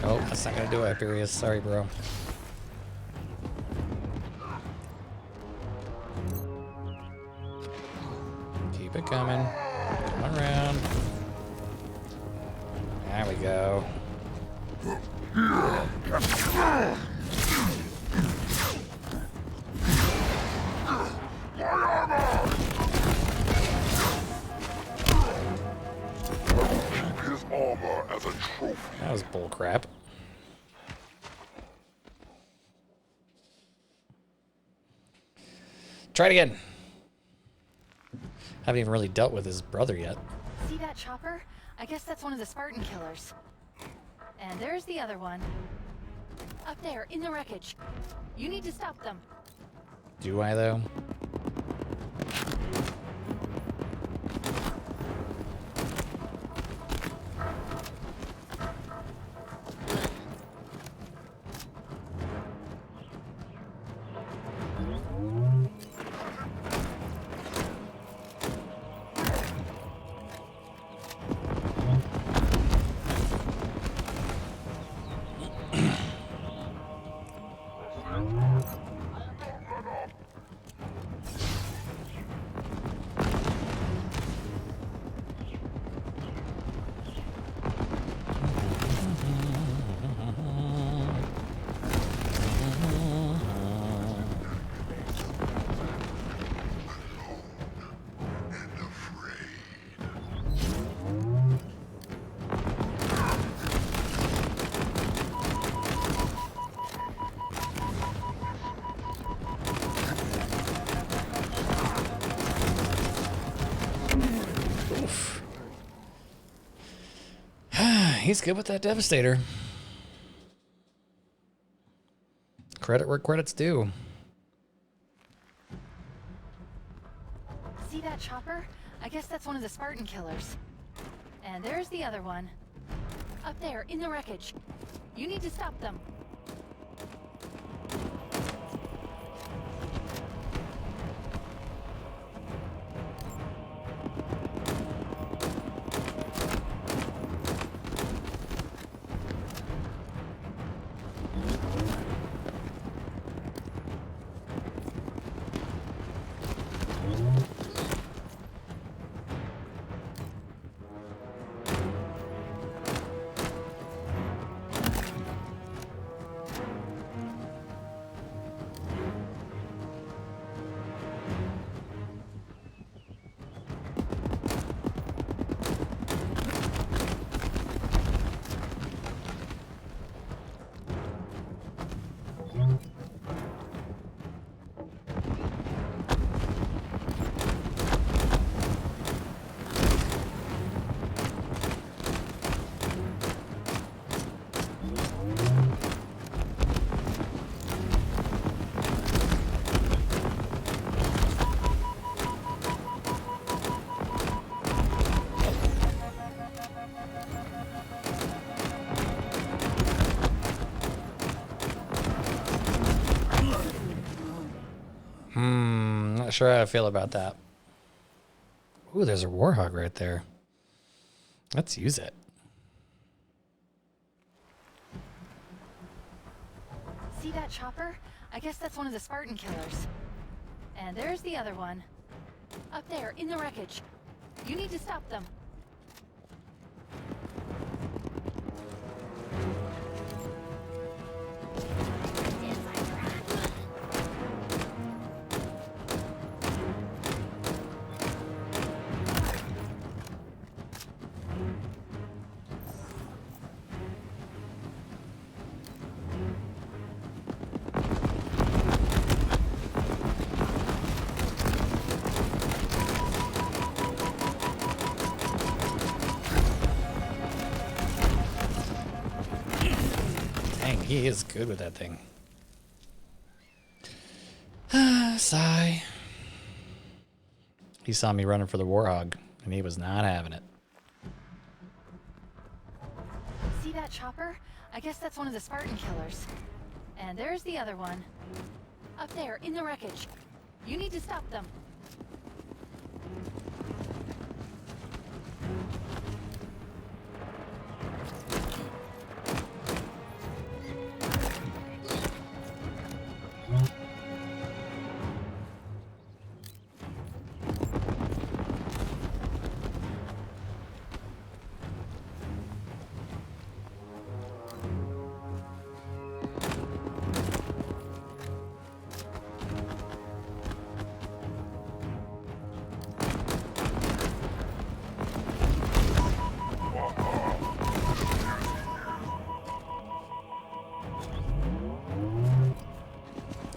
Oh, that's not gonna do it, Hyperius. Sorry, bro. Keep it coming. Come around. There we go. His armor as a trophy. That was bullcrap. Try it again. Haven't even really dealt with his brother yet. See that chopper? I guess that's one of the Spartan killers. And there's the other one. Up there, in the wreckage. You need to stop them. Do I, though? He's good with that Devastator. Credit where credit's due. See that chopper? I guess that's one of the Spartan killers. And there's the other one. Up there, in the wreckage. You need to stop them. Not sure how I feel about that. Ooh, there's a warhog right there. Let's use it. See that chopper? I guess that's one of the Spartan killers. And there's the other one. Up there, in the wreckage. You need to stop them. Dang, he is good with that thing. Sigh. He saw me running for the warhog, and he was not having it. See that chopper? I guess that's one of the Spartan killers. And there's the other one. Up there, in the wreckage. You need to stop them.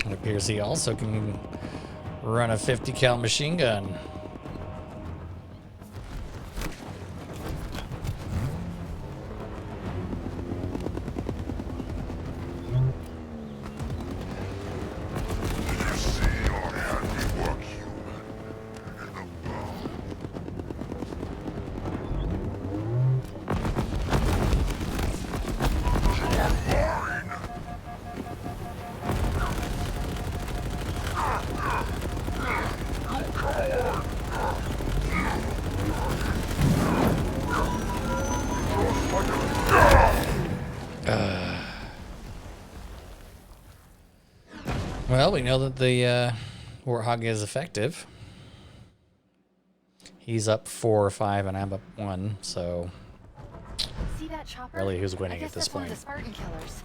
It appears he also can run a 50 cal machine gun. Well, we know that the warthog is effective. He's up 4 or 5, and I'm up 1. So See that chopper? really, who's I winning guess at this that's one of point? the Spartan killers.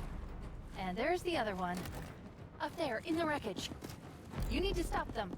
And there's the other one. Up there, in the wreckage. You need to stop them.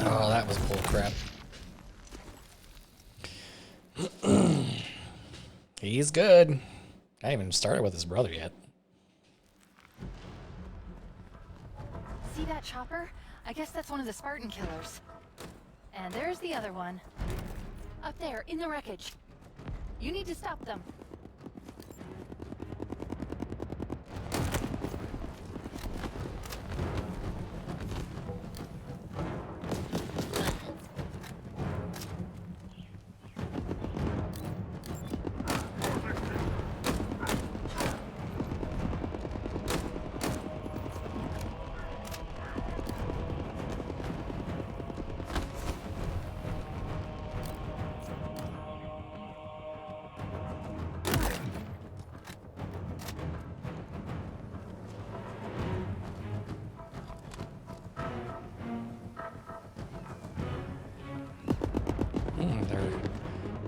Oh, that was bullcrap. He's good. I haven't even started with his brother yet. See that chopper? I guess that's one of the Spartan killers. And there's the other one. Up there, in the wreckage. You need to stop them.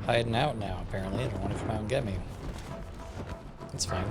hiding out now, apparently. They don't want to come out and get me. That's fine.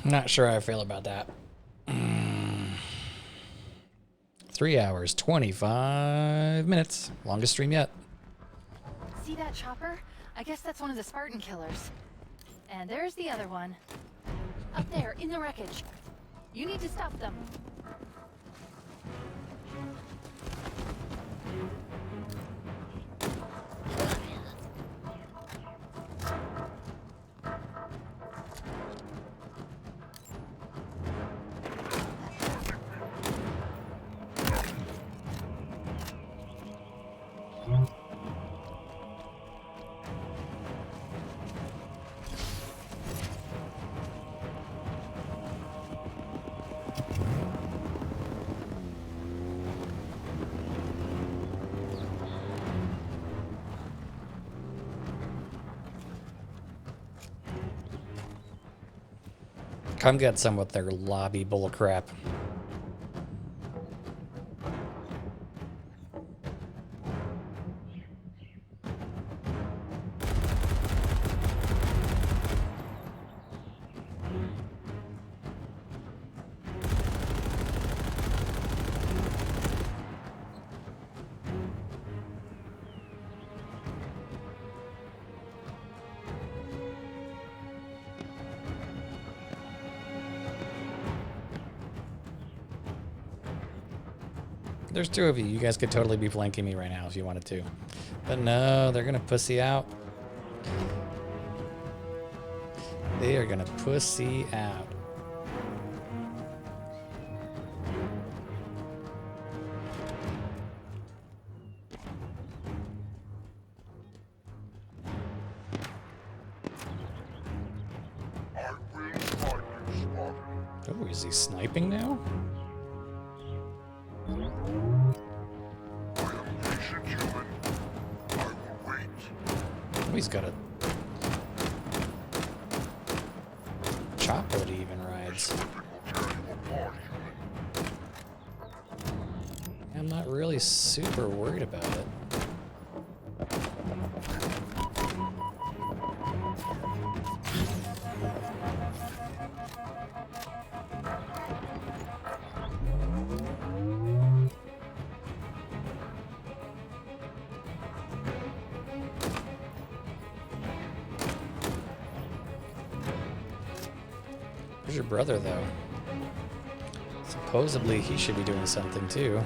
Not sure how I feel about that. 3 hours, 25 minutes. Longest stream yet. See that chopper? I guess that's one of the Spartan killers. And there's the other one. Up there, in the wreckage. You need to stop them. Come get some with their lobby bullcrap. There's two of you. You guys could totally be flanking me right now if you wanted to. But no, they're gonna pussy out. They are gonna pussy out. Oh, is he sniping now? Oh, he's got a chopper that he even rides. I'm not really super worried about it. Where's your brother, though? Supposedly he should be doing something, too.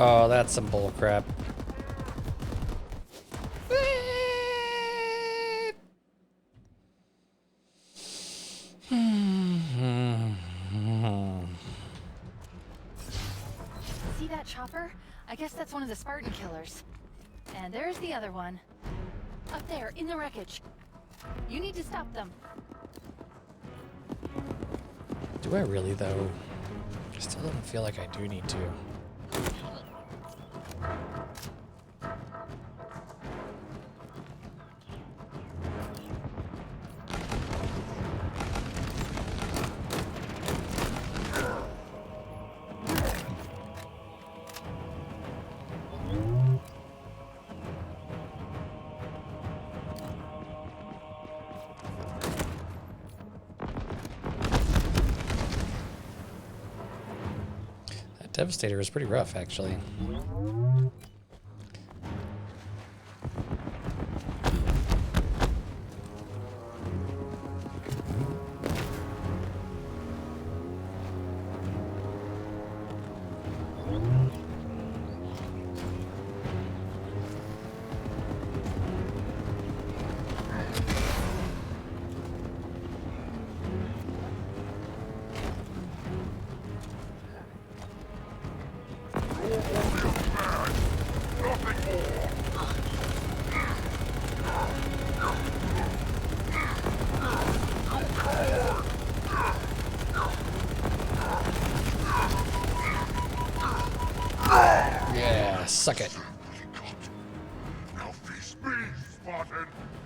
Oh, that's some bullcrap. See that chopper? I guess that's one of the Spartan killers. And there's the other one. Up there, in the wreckage. You need to stop them. Do I really, though? I still don't feel like I do need to. Devastator is pretty rough, actually. Yeah, suck it.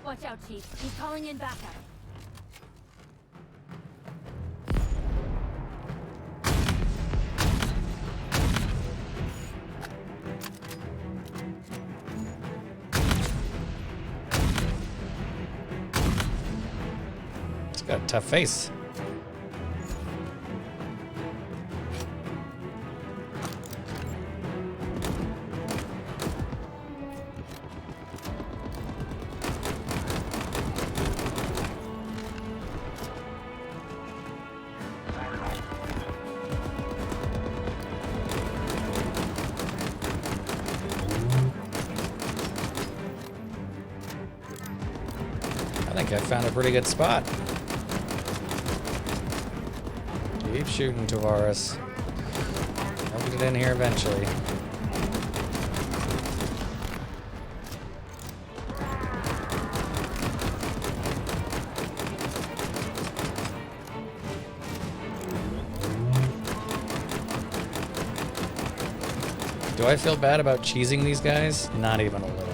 Watch out, Chief. He's calling in backup. It's got a tough face. I think I found a pretty good spot. Keep shooting, Tavares. I'll get in here eventually. Do I feel bad about cheesing these guys? Not even a little.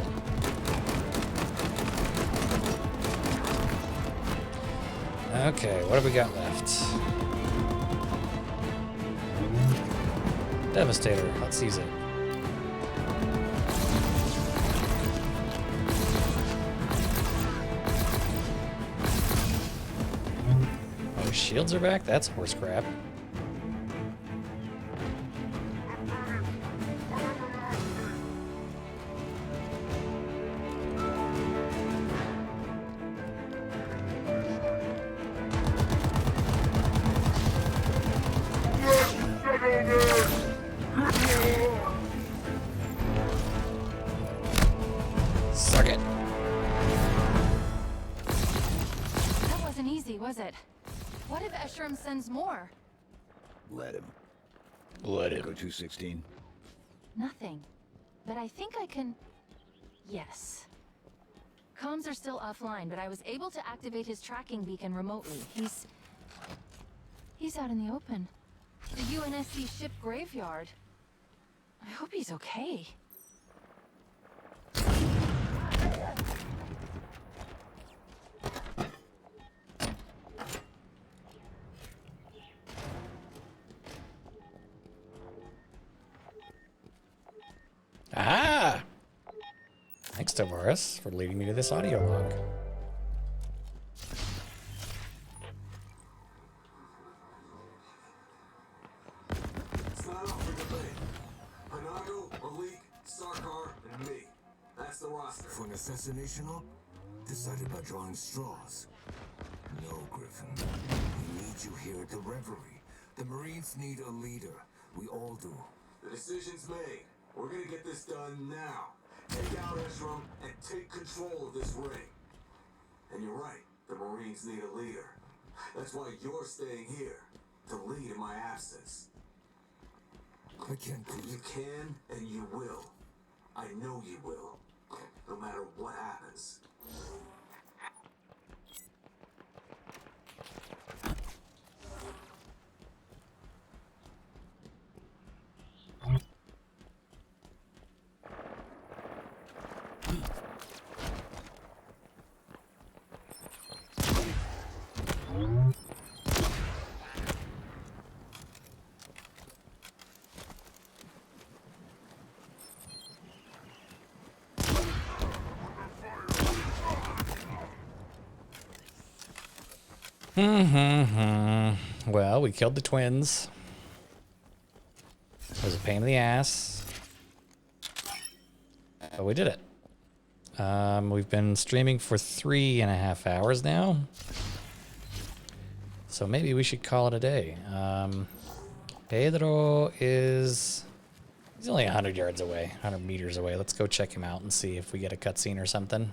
Okay, what have we got left? Devastator, let's seize it. shields are back? That's horse crap. Suck it. That wasn't easy, was it? What if Esherum sends more? Let him. Let him. Go 216. Nothing. But I think I can... Yes. Comms are still offline, but I was able to activate his tracking beacon remotely. He's out in the open. The UNSC ship graveyard. I hope he's okay. Ah! Thanks, Tavares, for leading me to this audio log. It's not up for debate. Hanago, Malik, Sarkar, and me. That's the roster. For an assassination op? Decided by drawing straws. No, Griffin. We need you here at the Reverie. The Marines need a leader. We all do. The decision's made. We're gonna get this done now. Take out Esherum and take control of this ring. And you're right, the Marines need a leader. That's why you're staying here, to lead in my absence. I can't do You it. can and you will. I know you will. No matter what happens. Well, we killed the twins. It was a pain in the ass. But we did it. We've been streaming for 3.5 hours now. So maybe we should call it a day. Pedro is... He's only 100 yards away, 100 meters away. Let's go check him out and see if we get a cutscene or something.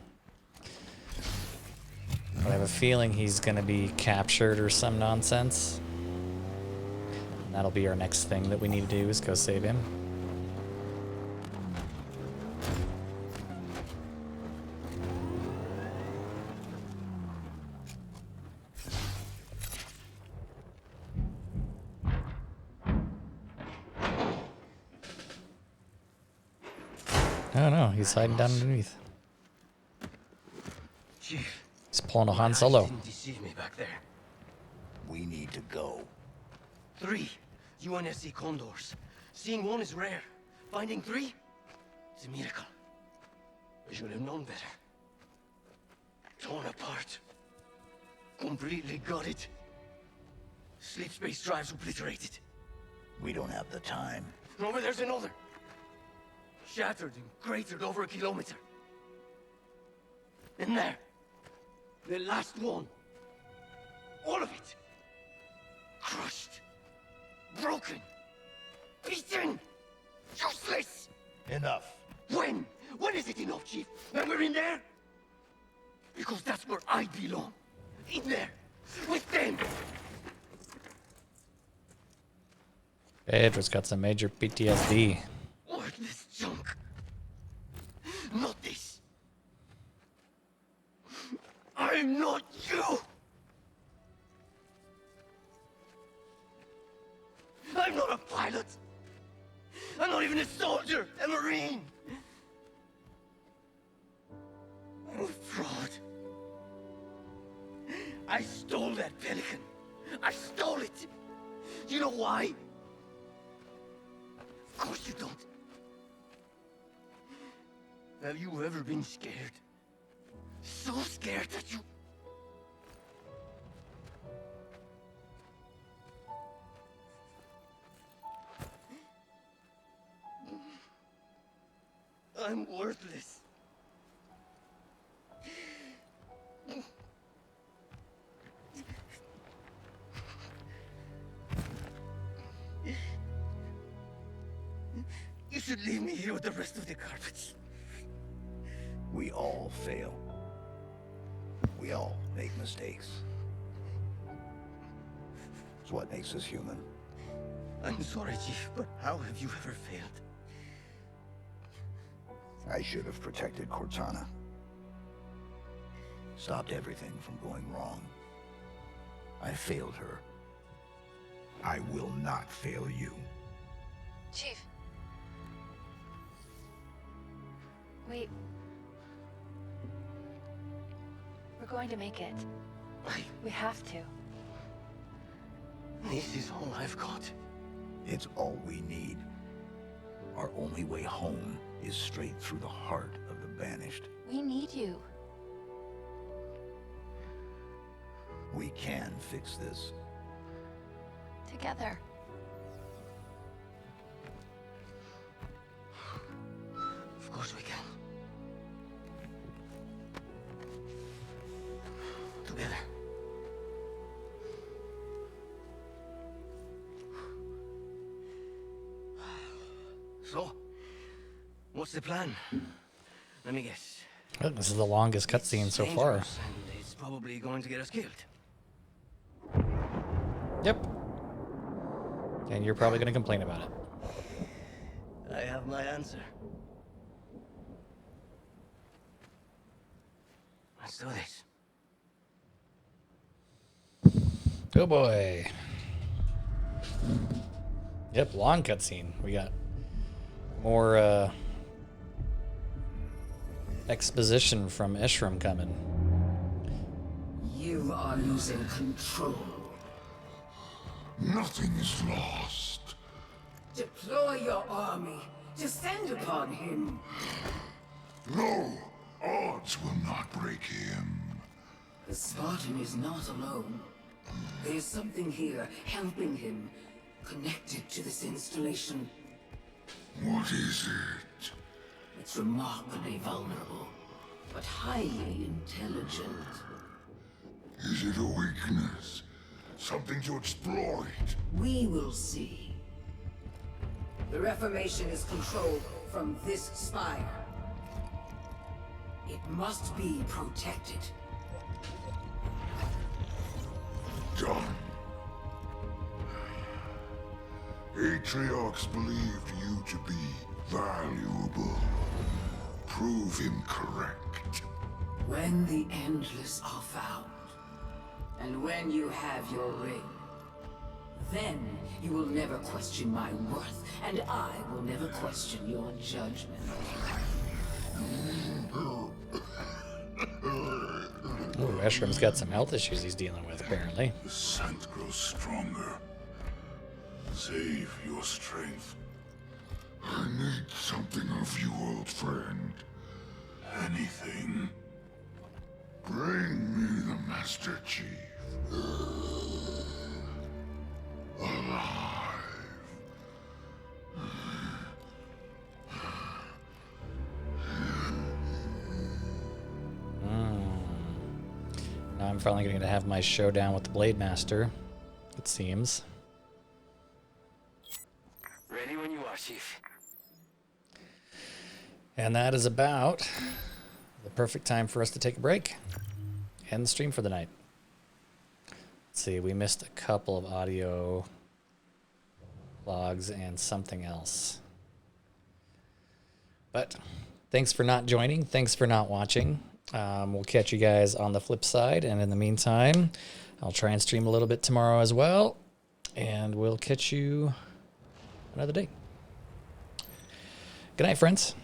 But I have a feeling he's going to be captured or some nonsense. And that'll be our next thing that we need to do is go save him. Oh no, he's hiding down underneath. Chief, He's pulling a Han my eyes Solo. didn't deceive me back there. We need to go. 3 UNSC Condors. Seeing one is rare. Finding 3? It's a miracle. I should have known better. Torn apart. Completely gutted. Sleep space drives obliterated. We don't have the time. No, but there's another. Shattered and cratered over a kilometer. And there. The last one. All of it. Crushed. Broken. Beaten. Useless. Enough. When? When is it enough, Chief? When we're in there? Because that's where I belong. In there. With them. Pedro's got some major PTSD. Worthless junk. Not this. I'm not you. I'm not a pilot. I'm not even a soldier, a Marine. I'm a fraud. I stole that pelican. I stole it. You know why? Of course you don't. Have you ever been scared? So scared that you... I'm worthless. You should leave me here with the rest of the carpets. We all fail. We all make mistakes. It's what makes us human. I'm sorry, Chief, but how have you ever failed? I should have protected Cortana. Stopped everything from going wrong. I failed her. I will not fail you. Chief. Wait. We're going to make it. We have to. This is all I've got. It's all we need. Our only way home is straight through the heart of the Banished. We need you. We can fix this. Together. Of course we can. Together. So, what's the plan? Let me guess. Oh, this is the longest cutscene so far. Dangerous, and it's probably going to get us killed. Yep. And you're probably going to complain about it. I have my answer. Let's do this. Oh boy. Yep, long cutscene. We got more exposition from Esherum coming. You are losing control. Nothing is lost. Deploy your army. Descend upon him. No, odds will not break him. The Spartan is not alone. There's something here helping him, connected to this installation. What is it? It's remarkably vulnerable, but highly intelligent. Is it a weakness? Something to exploit? We will see. The Reformation is controlled from this spire. It must be protected. Done. Atriox believed you to be valuable. Prove him correct. When the Endless are found, and when you have your ring, then you will never question my worth, and I will never question your judgment. Ooh, Esherum's got some health issues he's dealing with, apparently. The scent grows stronger. Save your strength. I need something of you, old friend. Anything. Bring me the Master Chief. Alive. Now I'm finally going to have my showdown with the Blade Master, it seems. Ready when you are, Chief. And that is about the perfect time for us to take a break. End the stream for the night. Let's see, we missed a couple of audio logs and something else. But thanks for not joining. Thanks for not watching. We'll catch you guys on the flip side. And in the meantime, I'll try and stream a little bit tomorrow as well. And we'll catch you another day. Good night, friends.